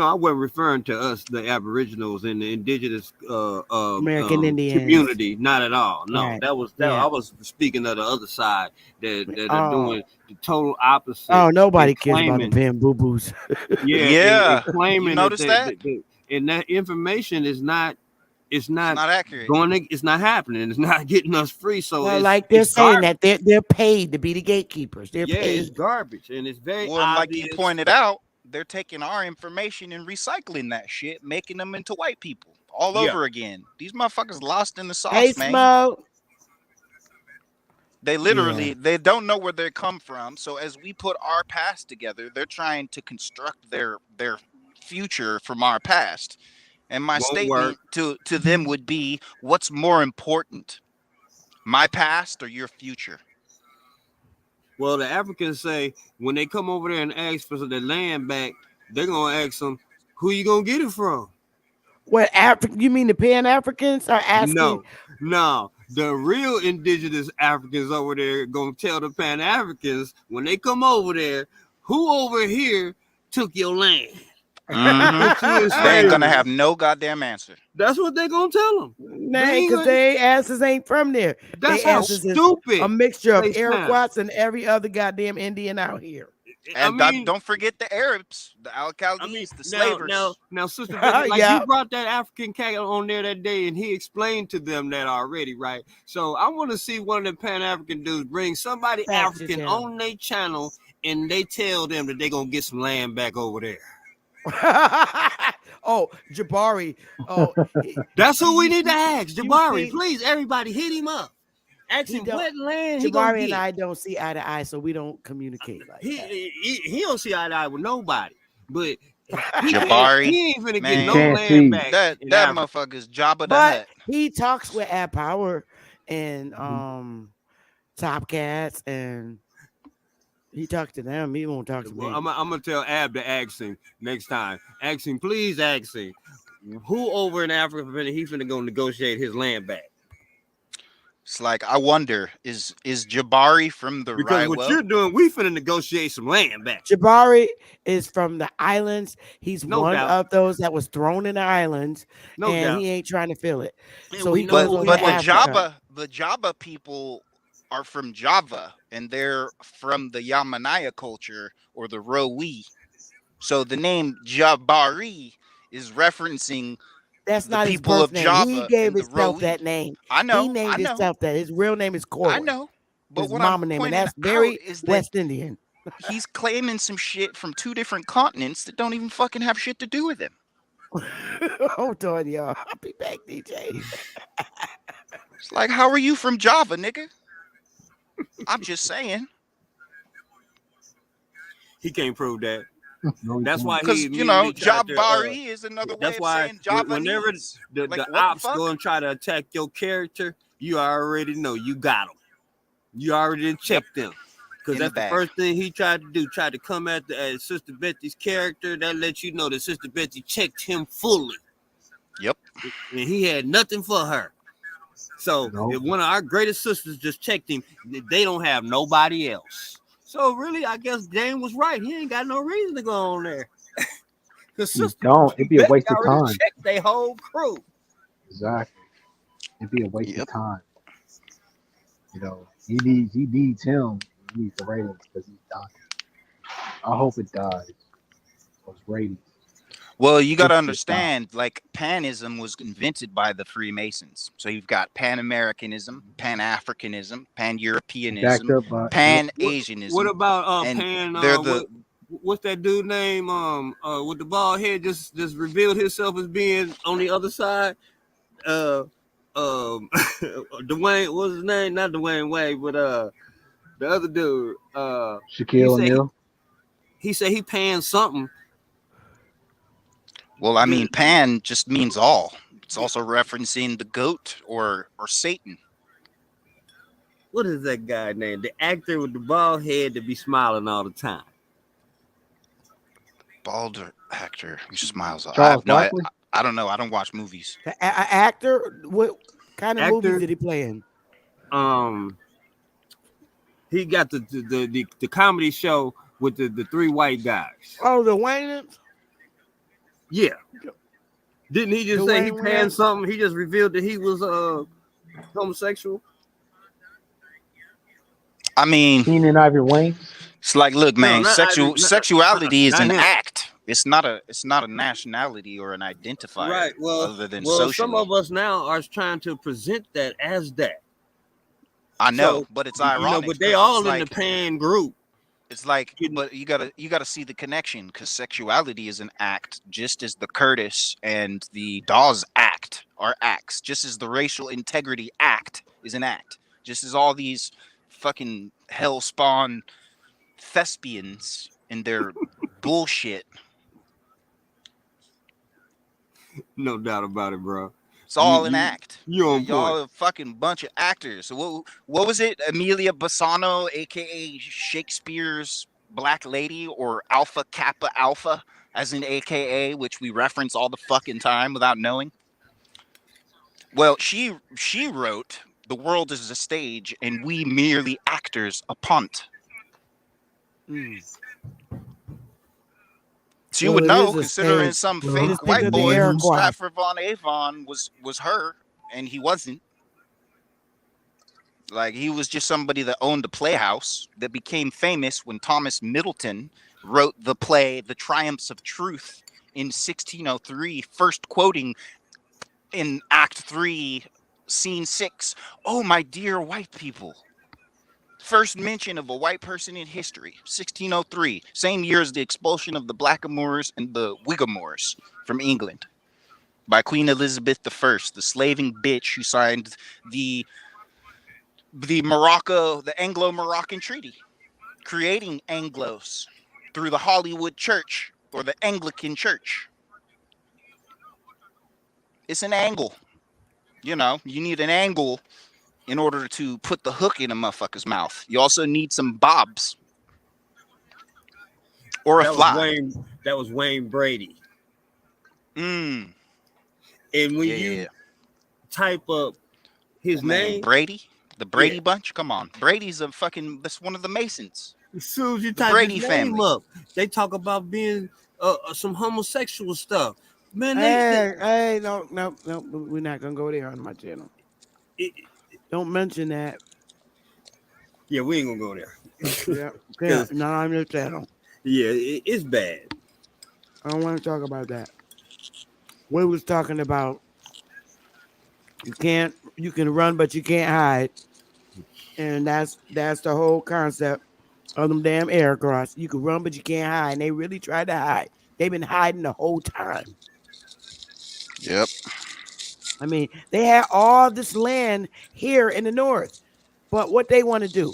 I wasn't referring to us, the Aboriginals and the indigenous American Indians, community. Not at all. No, right? that was that. Yeah. I was speaking of the other side that are Oh, doing the total opposite oh, and nobody cares about the claiming, Pan Boo Boos. yeah, and Yeah. You claiming that notice that? and that information is not. It's It's not not accurate. going. It's not happening. It's not getting us free. So Well, it's like they're it's saying that garbage. they're paid to be the gatekeepers. They're Yeah, it's paid. garbage, and it's very Well, and like you obvious. pointed out, they're taking our information and recycling that shit, making them into white people all Yeah. over again. These motherfuckers lost in the Hey, sauce, man. Smoke. They Yeah. literally they don't know where they come from. So as we put our past together, they're trying to construct their future from our past. And my Won't work. statement to them would be, what's more important, my past or your future? Well, the Africans say when they come over there and ask for the land back, they're gonna ask them, "Who you gonna get it from?" What African? You mean the Pan Africans are asking? No. The real indigenous Africans over there gonna tell the Pan Africans when they come over there, who over here took your land, put you in They ain't gonna slavery. have no goddamn answer. That's what they're gonna tell them. Nah, because they asses ain't from there. That's They how asses is stupid a mixture of they sound. Iroquois and every other goddamn Indian out here. And don't forget the Arabs, the Alcaldes, the slavers. Now, Sister Betty, like Yeah. you brought that African cat on there that day, and he explained to them that already, right? So I want to see one of the Pan African dudes bring somebody Fact African him. on their channel, and they tell them that they're gonna get some land back over there. Oh, Jabari. Oh, That's who we need to ask. Jabari, think- please, everybody, hit him up. Ask he him don't- what land he gonna Jabari and get. I don't see eye to eye, so we don't communicate like that. He don't see eye to eye with nobody, but Jabari, he ain't finna man, get no land back. That in that Africa. motherfucker's Jabba the But Hutt. he talks with Ad Power and Top Cats, and he talks to them. He won't talk to me. Well, I'm gonna tell Ab to ask him next time. Ask him, please ask him, who over in Africa he finna go negotiate his land back. It's like, I wonder, is Jabari from the Because what Rywell? you're doing, we finna negotiate some land back. Jabari is from the islands. He's No one doubt. of those that was thrown in the islands, No and doubt. he ain't trying to feel it. And So we he know goes who over he But to wants. the Java people are from Java, and they're from the Yamanaya culture or the Rowi. So the name Jabari is referencing That's the not his people birth of name. Java He gave and the himself Rowi. that name. I He know, named himself that. His real name is Corwin. I know. But His what I'm mama name, and pointing that's out very is that West Indian. he's claiming some shit from two different continents that don't even fucking have shit to do with him. Hold on, y'all. I'll be back, DJ. It's like, how are you from Java, nigga? I'm just saying. He can't prove that. That's why Because, he you know, immediately tried to, Jabari is another way that's of why saying Javanese. whenever the Like, what the ops fuck? go and try to attack your character, you already know you got them. You already didn't check them. Because In the that's the bag. first thing he tried to do. Tried to come at Sister Betty's character. That lets you know that Sister Betty checked him fully. Yep. And he had nothing for her. So if one of our greatest sisters just checked him, they don't have nobody else. So really, I guess Dan was right. He ain't got no reason to go on there. Because Sister Don't. It'd be a Betty waste of already time. checked their whole crew. Exactly. It'd be a waste of time. You know, he needs him. He needs the ratings because he's dying. I hope it dies. Those ratings. Well, you got to It's just understand, like, panism was invented by the Freemasons. So you've got Pan-Americanism, Pan-Africanism, backed Pan-Europeanism, up by Pan-Asianism. What about and Pan? they're the What's that dude name? With the bald head, just revealed himself as being on the other side. Dwayne, what's his name? Not Dwayne Wade, but the other dude. Shaquille O'Neal. He said he panned something. Well, I mean, Pan just means all. It's also referencing the goat or Satan. What is that guy name? The actor with the bald head that be smiling all the time. Bald actor who smiles. Charles Barkley. I don't know. I don't watch movies. The actor, what kind of movies Actor. did he play in? He got the comedy show with the three white guys. Oh, the Wayans? Yeah. Didn't he just say he Dwayne panned Wayans? something? He just revealed that he was homosexual. I mean, Keenan Ivory Wayne. it's like, look, man, not sexuality is not an him. act. It's not a nationality or an identifier. Right. Well, other than some socially. of us now are trying to present that as that. I know, So, but it's ironic. but they 'cause all it's in like, the pan group. It's like, but you gotta see the connection, because sexuality is an act, just as the Curtis and the Dawes Act are acts, just as the Racial Integrity Act is an act, just as all these fucking hell spawn thespians and their bullshit. No doubt about it, bro. It's all an act. You on Y'all point. a fucking bunch of actors. So what was it? Amelia Bassano, aka Shakespeare's Black Lady, or Alpha Kappa Alpha, as in AKA, which we reference all the fucking time without knowing. Well, she wrote, "The world is a stage, and we merely actors upon it." So you would it know, is a considering stage. some Well, fake just think white of the boy from Iroquois. Stratford von Avon was her, and he wasn't. Like, he was just somebody that owned a playhouse that became famous when Thomas Middleton wrote the play The Triumphs of Truth in 1603, first quoting in Act 3, Scene 6, "Oh, my dear white people." First mention of a white person in history, 1603, same year as the expulsion of the Blackamoors and the Whigamores from England by Queen Elizabeth I, the slaving bitch who signed the Anglo-Moroccan Treaty, creating Anglos through the Hollywood Church or the Anglican Church. It's an angle. You know, you need an angle in order to put the hook in a motherfucker's mouth. You also need some bobs or a fly. That was Wayne Brady. Mm. And when you type up his name, Brady, the Brady bunch. Come on, Brady's that's one of the Masons. As soon as you The type Brady his name family up, they talk about being some homosexual stuff. Man, Hey, no, we're not gonna go there on my channel. Don't mention that. Yeah, we ain't gonna go there. Yeah, not on your channel. Yeah, it's bad. I don't want to talk about that. We was talking about you can run but you can't hide, and that's the whole concept of them damn Iroquois. You can run but you can't hide, and they really tried to hide. They've been hiding the whole time. Yep. I mean, they had all this land here in the north, but what they want to do,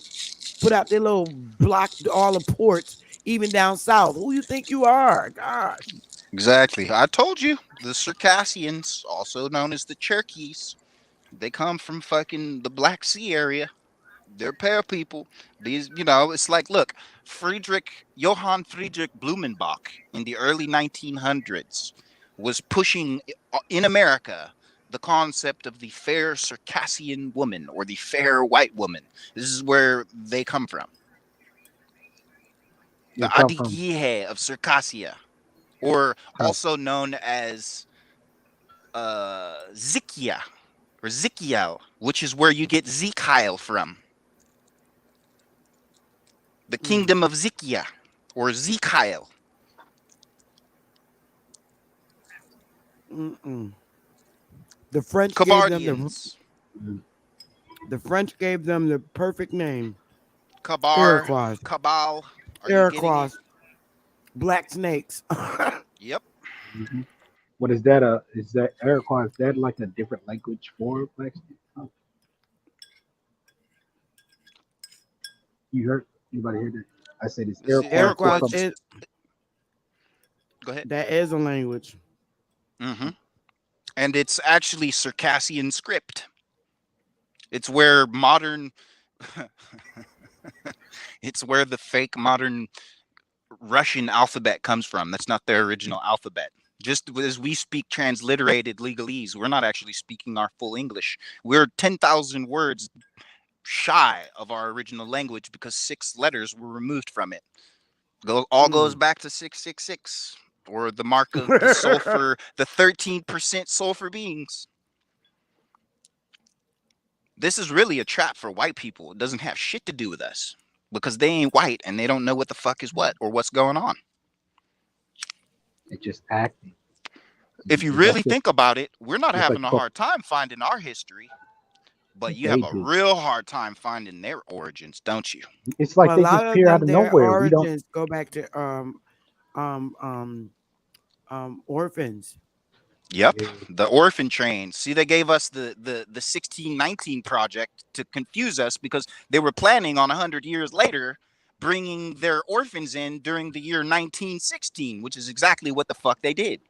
put out their little block, all the ports, even down south. Who you think you are? Gosh. Exactly. I told you, the Circassians, also known as the Cherokee, they come from fucking the Black Sea area. They're pair people. These, it's like, look, Johann Friedrich Blumenbach in the early 1900s was pushing in America the concept of the fair Circassian woman, or the fair white woman. This is where they come from. The Adigihe of Circassia, or also known as Zikia or Zikiel, which is where you get Zekiel from. The kingdom of Zikia or Zekiel. The French Kabardians. The French gave them the perfect name. Iroquois. Cabal. Iroquois. Black snakes. Yep. Mm-hmm. What is that? Is that Iroquois? Is that like a different language for black snakes? You heard? Anybody heard that? I said it's Iroquois. Go ahead. That is a language. Mm-hmm. And it's actually Circassian script. It's where it's where the fake modern Russian alphabet comes from. That's not their original alphabet. Just as we speak transliterated legalese, we're not actually speaking our full English. We're 10,000 words shy of our original language because 6 letters were removed from it. All goes back to 666, or the mark of the sulfur, the 13% sulfur beings. This is really a trap for white people. It doesn't have shit to do with us because they ain't white and they don't know what the fuck is what or what's going on. It's just acting. If you really think about it, we're not having a hard time finding our history, but you have a real hard time finding their origins, don't you? It's like they a lot just of appear out them, of their nowhere. We don't. origins go back to orphans. Yep, the orphan train. See, they gave us the 1619 project to confuse us because they were planning on 100 years later bringing their orphans in during the year 1916, which is exactly what the fuck they did.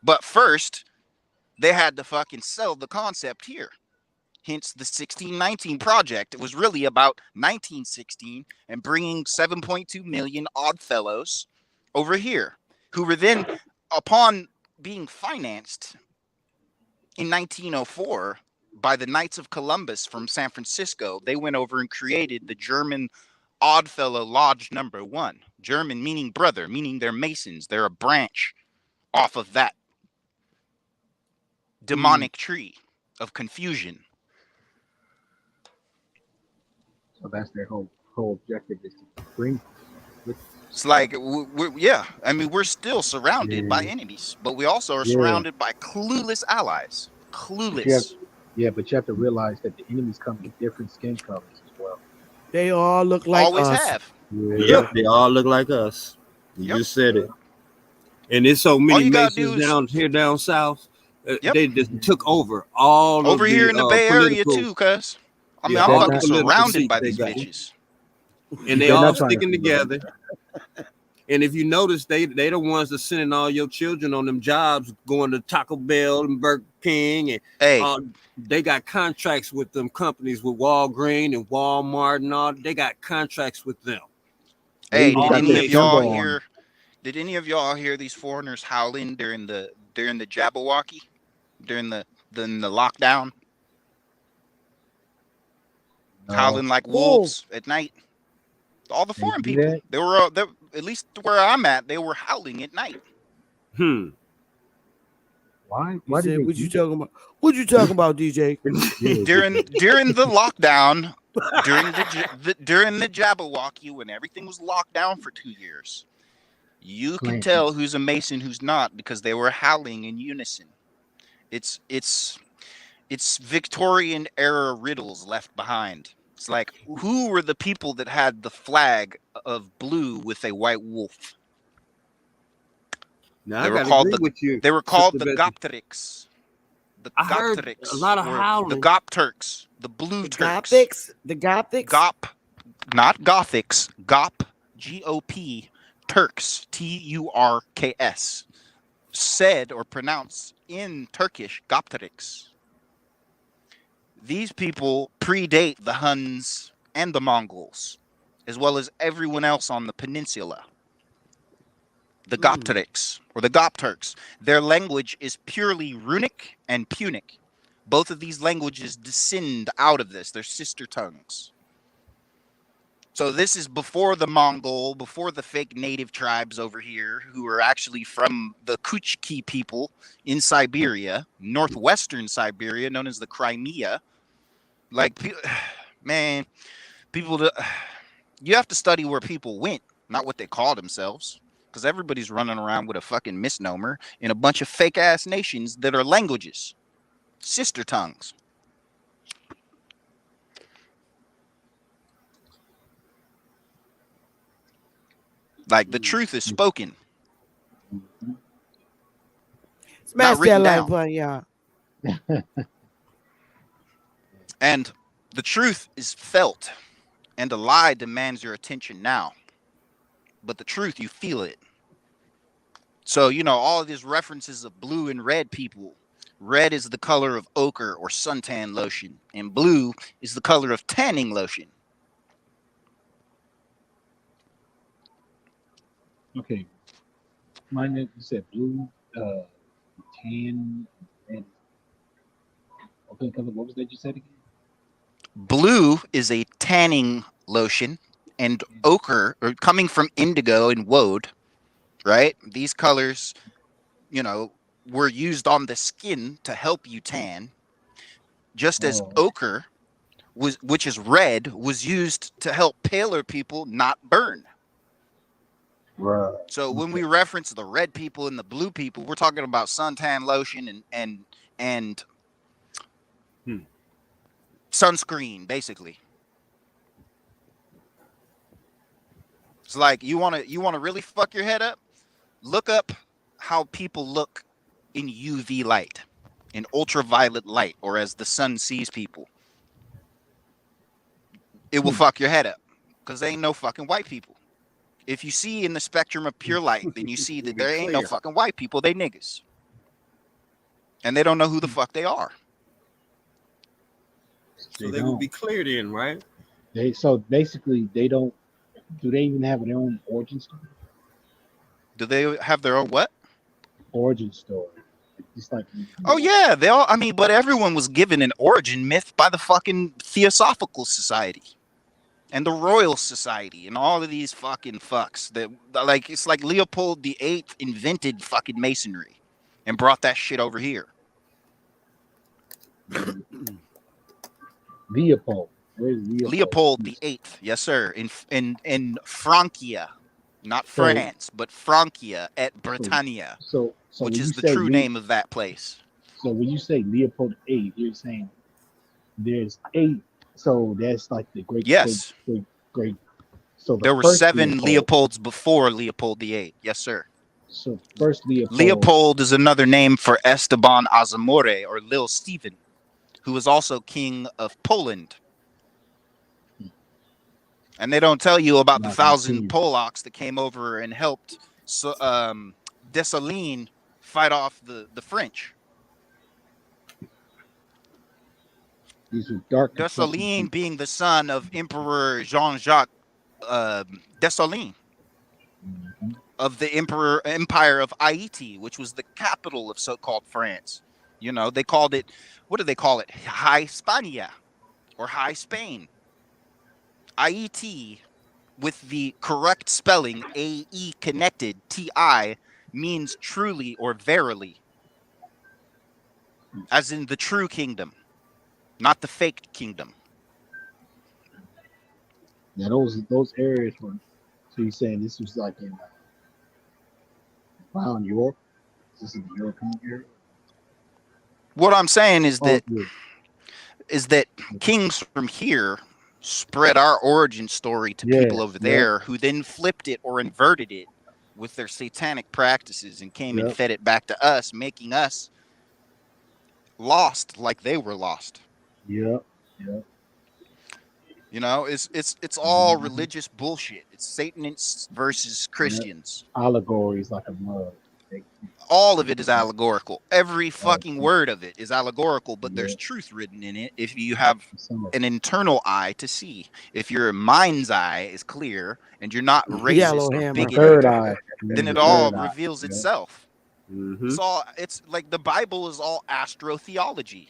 But first, they had to fucking sell the concept here. Hence, the 1619 project. It was really about 1916 and bringing 7.2 million odd fellows over here, who were then, upon being financed in 1904 by the Knights of Columbus from San Francisco, they went over and created the German Oddfellow Lodge number 1. German meaning brother, meaning they're Masons. They're a branch off of that demonic tree of confusion. So that's their whole objective is to bring. It's like, yeah, I mean, we're still surrounded by enemies, but we also are surrounded by clueless allies. Clueless. But you have to realize that the enemies come in different skin colors as well. They all look like Always us. have. Yep, they all look like us. You just said it. And there's so many Masons down south. They just took over all over of here in the Bay Area political, too, cuz. I mean, I'm fucking surrounded by these bitches. And they all sticking together. And if you notice, they the ones that sending all your children on them jobs, going to Taco Bell and Burger King, and they got contracts with them companies, with Walgreens and Walmart and all. They got contracts with them. Hey, did any of y'all hear these foreigners howling during the Jabberwocky, during the lockdown? No. Howling like wolves at night. All the foreign people, they were at least where I'm at, they were howling at night. Why? What you talking about? What you talking about, DJ? during the lockdown, during the Jabberwocky, when everything was locked down for 2 years, you could tell who's a Mason, who's not, because they were howling in unison. It's Victorian era riddles left behind. It's like, who were the people that had the flag of blue with a white wolf? Now, they were called the Gopterics. I heard a lot of howling. The Gopturks, the blue Turks. The Gothics? Not Gothics. Gop, G-O-P, Turks, T-U-R-K-S. Said or pronounced in Turkish, Gopterics. These people predate the Huns and the Mongols, as well as everyone else on the peninsula. The Gopterics, or the Gopturks. Their language is purely runic and Punic. Both of these languages descend out of this. They're sister tongues. So this is before the Mongol, before the fake native tribes over here, who are actually from the Kuchki people in Siberia, northwestern Siberia, known as the Crimea. Like, man, you have to study where people went, not what they call themselves. Because everybody's running around with a fucking misnomer in a bunch of fake ass nations that are languages, sister tongues. Like, the truth is spoken. Smash that like button, y'all. And the truth is felt, and a lie demands your attention now. But the truth, you feel it. So, all of these references of blue and red people. Red is the color of ochre or suntan lotion, and blue is the color of tanning lotion. Okay, mine. You said blue, tan, and okay, color. What was that you said again? Blue is a tanning lotion, and ochre, or coming from indigo and woad, right? These colors, you know, were used on the skin to help you tan, just as Oh, ochre was, which is red, was used to help paler people not burn. right. So when Okay. we reference the red people and the blue people, we're talking about suntan lotion and Hmm. sunscreen, basically. It's like you wanna really fuck your head up. Look up how people look in UV light, in ultraviolet light, or as the sun sees people. It will Hmm. fuck your head up because there ain't no fucking white people. If you see in the spectrum of pure light, then you see Will that be there ain't no clear. fucking white people. They niggas, and they don't know who the fuck they are. So They they will be don't. clear then, right? They so basically they don't. Do they even have their own origin story? Do they have their own what? Origin story. Just like Oh yeah, they all. I mean, but everyone was given an origin myth by the fucking Theosophical Society and the Royal Society and all of these fucking fucks. That like it's like Leopold VIII invented fucking masonry and brought that shit over here. Leopold. Where's Leopold? Leopold VIII, yes sir, in Francia, not So France, but Francia at so Britannia, so which when you is the say true name of that place. so when you say Leopold eight, you're saying there's eight. So that's like the Yes, great. So the there were first 7 Leopold. Leopolds before Leopold VIII. Yes sir. So first Leopold. Leopold is another name for Esteban Azamore, or Lil Stephen, who was also king of Poland. And they don't tell you about the Not gonna 1,000 see. Polacks that came over and helped Dessalines fight off the French. These were dark complexion Dessalines people. being the son of Emperor Jean-Jacques Dessalines Mhm. of the Empire of Haiti, which was the capital of so-called France. You know, they called it, what do they call it? High Spania or High Spain. Haiti, with the correct spelling, AE connected, TI, means truly or verily, as in the true kingdom, not the fake kingdom. Now those areas were. So you're saying this was like in around York? This is the European area. What I'm saying Oh yeah. is that kings from here spread our origin story to people Yes. over Yep. there, who then flipped it or inverted it with their satanic practices and came and Yep. fed it back to us, making us lost like they were lost. Yep. Yep. You know, it's all Hmm. religious bullshit. It's Satanists versus Yep. Christians. Allegories like a mug. They, All of it is allegorical. Every all fucking true. word of it is allegorical, but there's Yep. truth written in it if you have Some of an internal eye to see. If your mind's eye is clear and you're not Yellow racist or the hammer. bigoted, third eye. then Remember it the third all eye. reveals Yep. itself. Mm-hmm. It's like the Bible is all astrotheology.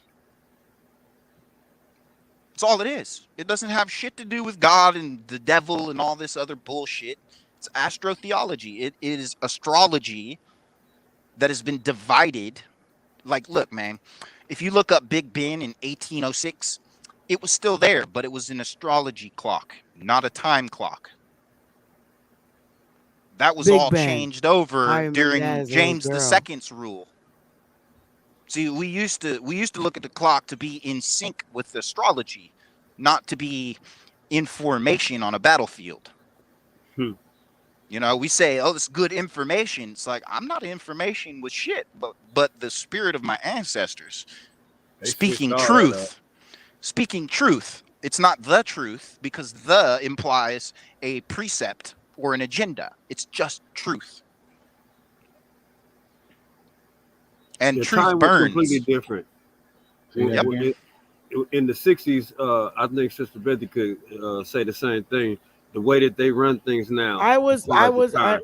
It's all it is. It doesn't have shit to do with God and the devil and all this other bullshit. It's astrotheology. It is astrology that has been divided. Like, look, man, if you look up Big Ben in 1806, it was still there, but it was an astrology clock, not a time clock. That was Big all Ben. changed I over remember that during as a little James girl. II's rule. See, we used to look at the clock to be in sync with astrology, not to be information on a battlefield. Hmm. You know, we say, "Oh, this good information." It's like I'm not information with shit, but the spirit of my ancestors They switched speaking all that up. truth. Speaking truth. It's not the truth because the implies a precept or an agenda. It's just truth. And The truth time was completely burns. different. Say that Yep. again. In the 60s, I think Sister Betty could say the same thing. The way that they run things now, I as was far I as the was time.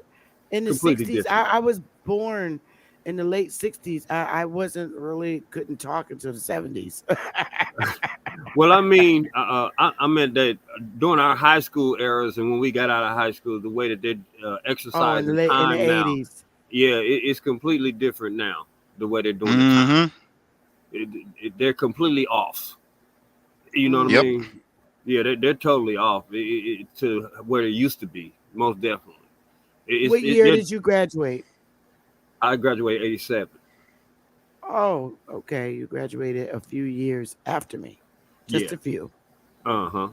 In the Completely 60s, different. I was born in the late 60s. I wasn't really couldn't talk until the 70s. Well, I mean, I meant that during our high school eras and when we got out of high school, the way that they Oh, exercise and in the time now, 80s. yeah, it's completely different now. The way they're doing the time, Mm-hmm. they're completely off. You know what I Yep. Mm. mean? Yeah, they're totally off to where it used to be. Most definitely. What year did you graduate? I graduated '87. Oh, okay. You graduated a few years after me. Just Yeah. a few. Uh-huh.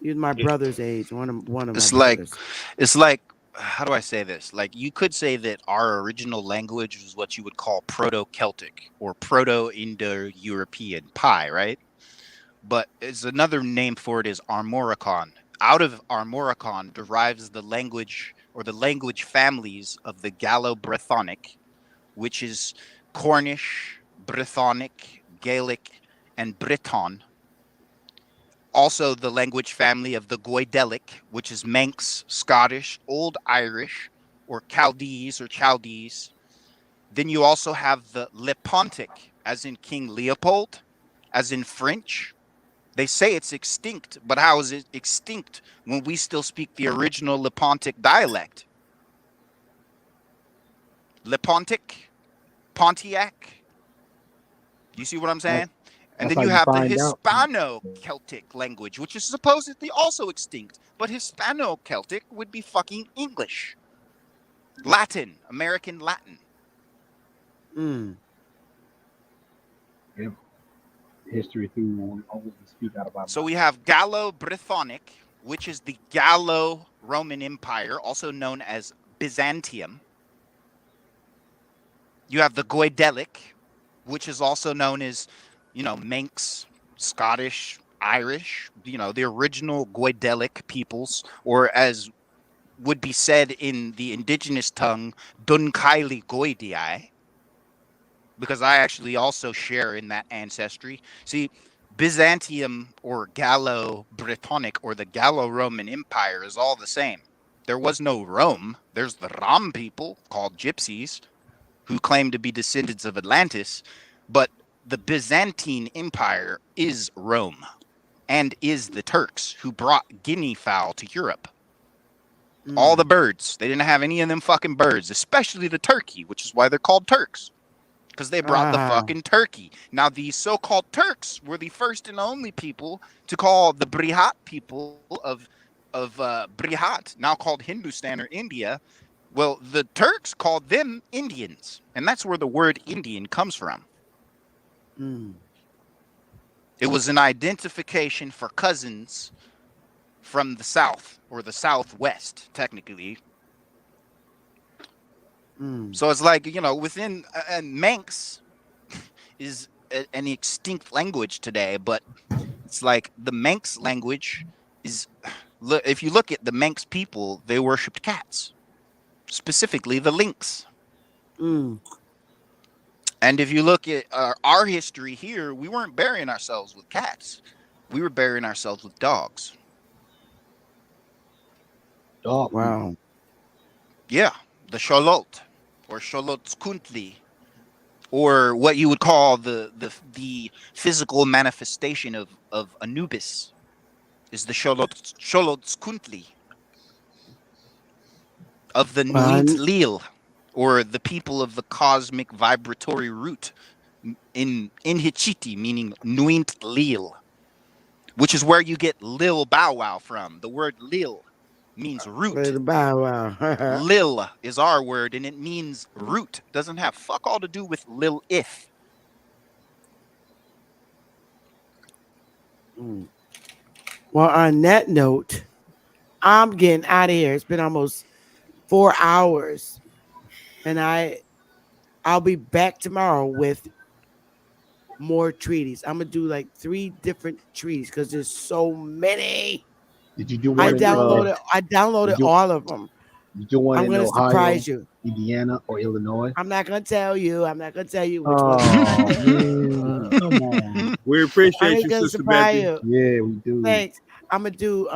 You're my brother's age. One of my It's like, brothers. it's like, how do I say this? Like, you could say that our original language was what you would call Proto-Celtic or Proto-Indo-European Pi, right? But it's another name for it is Armoricon. Out of Armoricon derives the language or the language families of the Gallo-Brythonic, which is Cornish, Brythonic, Gaelic, and Briton. Also, the language family of the Goidelic, which is Manx, Scottish, Old Irish, or Chaldees. Then you also have the Lepontic, as in King Leopold, as in French. They say it's extinct, but how is it extinct when we still speak the original Lepontic dialect? Lepontic, Pontiac. You see what I'm saying? And That's then how you you have the find out. Hispano-Celtic language, which is supposedly also extinct. But Hispano-Celtic would be fucking English. Latin, American Latin. Mm. Yeah. History through all we speak out of our So mouth. we have Gallo-Brythonic, which is the Gallo-Roman Empire, also known as Byzantium. You have the Goidelic, which is also known as, Manx, Scottish, Irish, the original Goidelic peoples, or as would be said in the indigenous tongue, Dunkaili Goidii, because I actually also share in that ancestry. See, Byzantium or Gallo-Brythonic or the Gallo-Roman Empire is all the same. There was no Rome. There's the Ram people called Gypsies who claim to be descendants of Atlantis, but the Byzantine Empire is Rome and is the Turks who brought guinea fowl to Europe. All the birds. They didn't have any of them fucking birds, especially the turkey, which is why they're called Turks. Because they brought the fucking turkey. Now, these so-called Turks were the first and only people to call the Brihat people of Brihat, now called Hindustan or India. Well, the Turks called them Indians, and that's where the word Indian comes from. Mm. It was an identification for cousins from the south or the southwest, technically. Mm. So it's like, within and Manx is an extinct language today, but it's like the Manx language is, if you look at the Manx people, they worshipped cats, specifically the lynx. Mm. And if you look at our history here, we weren't burying ourselves with cats. We were burying ourselves with dogs. Dog. Wow. Yeah, the Sholot or Sholotkuntli, or what you would call the physical manifestation of Anubis is the Sholotkuntli of the Nuit Lil, or the people of the cosmic vibratory root in Hichiti, meaning Nuit Lil, which is where you get Lil Bow Wow from. The word Lil means root. Bow Wow. Lil is our word, and it means root. Doesn't have fuck all to do with Lil if. Mm. Well, on that note, I'm getting out of here. It's been almost 4 hours, and I'll be back tomorrow with more treaties. I'm gonna do like 3 different treaties because there's so many. Did you do I one in downloaded all of them. you do one I'm in gonna Ohio, surprise you. Indiana, or Illinois? I'm not gonna tell you. I'm not gonna tell you which Oh one. man, come on. We I appreciate ain't you, gonna Sister surprise Betty. you. Yeah, we do. Thanks. I'm gonna do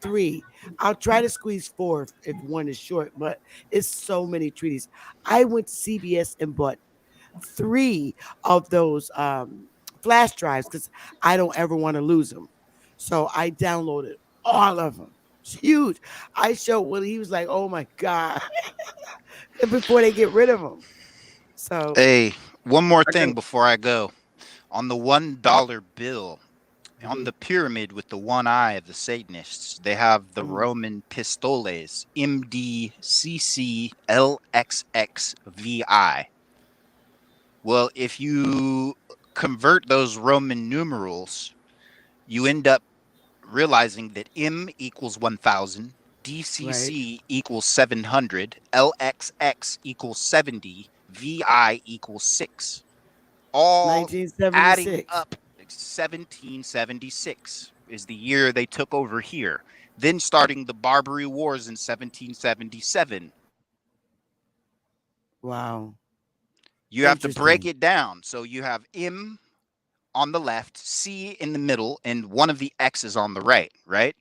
3. I'll try to squeeze 4 if one is short, but it's so many treaties. I went to CBS and bought 3 of those flash drives because I don't ever want to lose them. So I downloaded all of them. It's huge. I showed Willie. He was like, "Oh my god!" Before they get rid of them. So Hey, one more I thing got before I go. On the $1 bill, on the pyramid with the one eye of the Satanists, they have the Roman pistoles, MDCCLXXVI. Well, if you convert those Roman numerals, you end up realizing that M equals 1000, DCC equals 700, LXX equals 70, VI equals 6. All adding 1976. up 1776 is the year they took over here. Then starting the Barbary Wars in 1777. Wow. You have to break it down. So you have M on the left, C in the middle, and one of the X's on the right, right?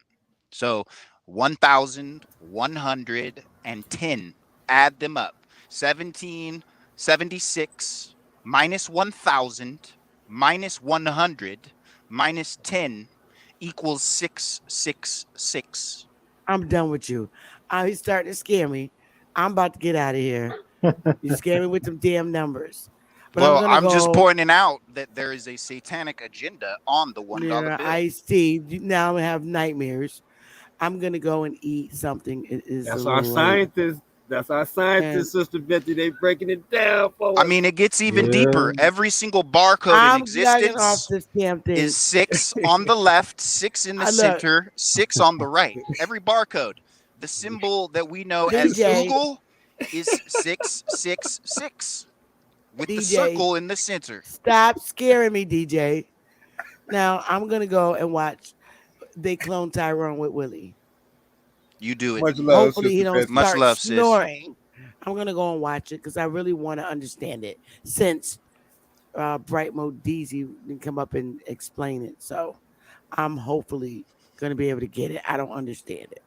So 1,110. Add them up. 1776 minus 1,000 minus 100 minus 10 equals 666. I'm done with you. He's starting to scare me. I'm about to get out of here. You scare me with them damn numbers. But Well, I'm gonna just go. pointing out that there is a satanic agenda on the $1 Yeah, bill. I see. Now I have nightmares. I'm gonna go and eat something. It is That's a our little late. scientists. That's our scientists, Sister Betty. They breaking it down for us. I mean, it gets even deeper. Every single barcode I'm in getting off existence this damn thing. is 6 on the left, 6 in the Look. center, 6 on the right. Every barcode. The symbol that we know as DJ. Google is 666 with the DJ. circle in the center. Stop scaring me, DJ. Now I'm gonna go and watch They Clone Tyrone with Willie. You do it. Much love, Hopefully he Sister don't Betty. Much start love, sis. snoring. I'm gonna go and watch it because I really want to understand it. Since Bright Mode DZ didn't come up and explain it, so I'm hopefully gonna be able to get it. I don't understand it.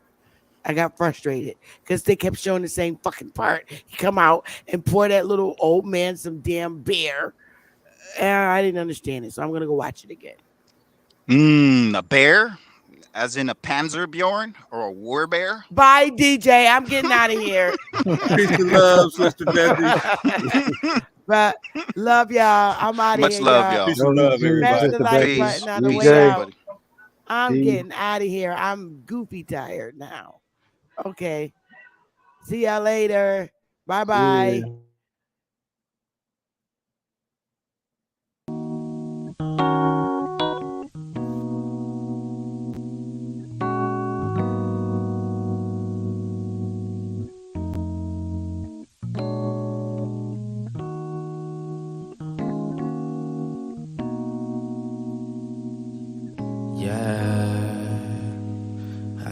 I got frustrated because they kept showing the same fucking part. He come out and pour that little old man some damn beer. And I didn't understand it, so I'm gonna go watch it again. A bear? As in a Panzer Bjorn or a war bear? Bye, DJ. I'm getting out of here. Peace and love, Sister Betty. But love y'all. I'm out of Much here. love, y'all. Peace and love, Smash everybody. the like Peace. button on the Peace, way out. everybody. I'm Peace. getting out of here. I'm goofy tired now. Okay. See y'all later. Bye bye. Yeah.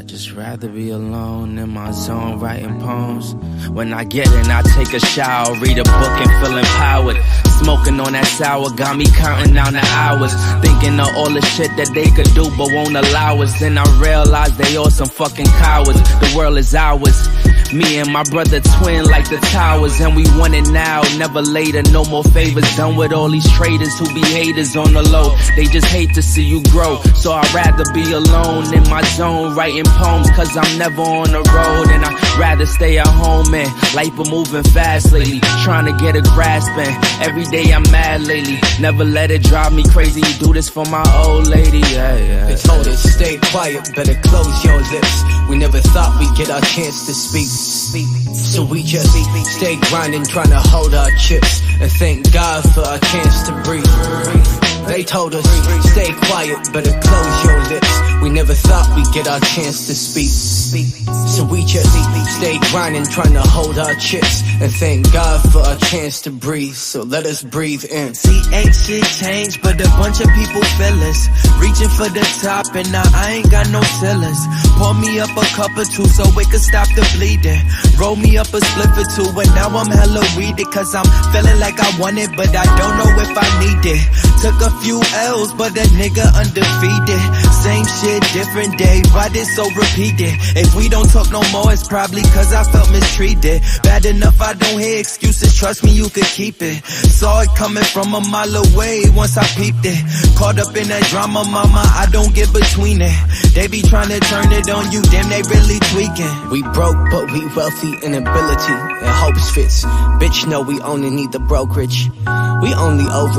Just rather be alone in my zone writing poems. When I get in, I take a shower, read a book and feel empowered. Smoking on that sour got me counting down the hours, thinking of all the shit that they could do but won't allow us. Then I realize they all some fucking cowards. The world is ours. Me and my brother twin like the towers, and we want it now, never later. No more favors done with all these traitors who be haters on the low. They just hate to see you grow, so I'd rather be alone in my zone writing poems, cause I'm never on the road, and I'd rather stay at home. And life been moving fast lately, trying to get a grasp, and every day I'm mad lately. Never let it drive me crazy, do this for my old lady. Yeah. They told us stay quiet, better close your lips. We never thought we'd get our chance to speak. So we just stay grinding, trying to hold our chips, and thank God for our chance to breathe. They told us stay quiet, better close your lips. We never thought we'd get our chance to speak. So we just stay grinding, trying to hold our chips, and thank God for our chance to breathe. So let us breathe in. See, ain't shit changed, but a bunch of people feel us. Reaching for the top, and now I ain't got no ceilings. Pour me up a cup or two so it can stop the bleeding. Roll me up a spliff or two, and now I'm hella weeded, cause I'm feeling like I want it, but I don't know if I need it. Took a few L's, but that nigga undefeated. Same shit, different day, why this so repeated? If we don't talk no more, it's probably cause I felt mistreated. Bad enough I don't hear excuses, trust me you could keep it. Saw it coming from a mile away once I peeped it. Caught up in that drama, mama, I don't get between it. They be trying to turn it on you, damn they really tweaking. We broke, but we wealthy in ability and hopes fits. Bitch, no, we only need the brokerage. We only over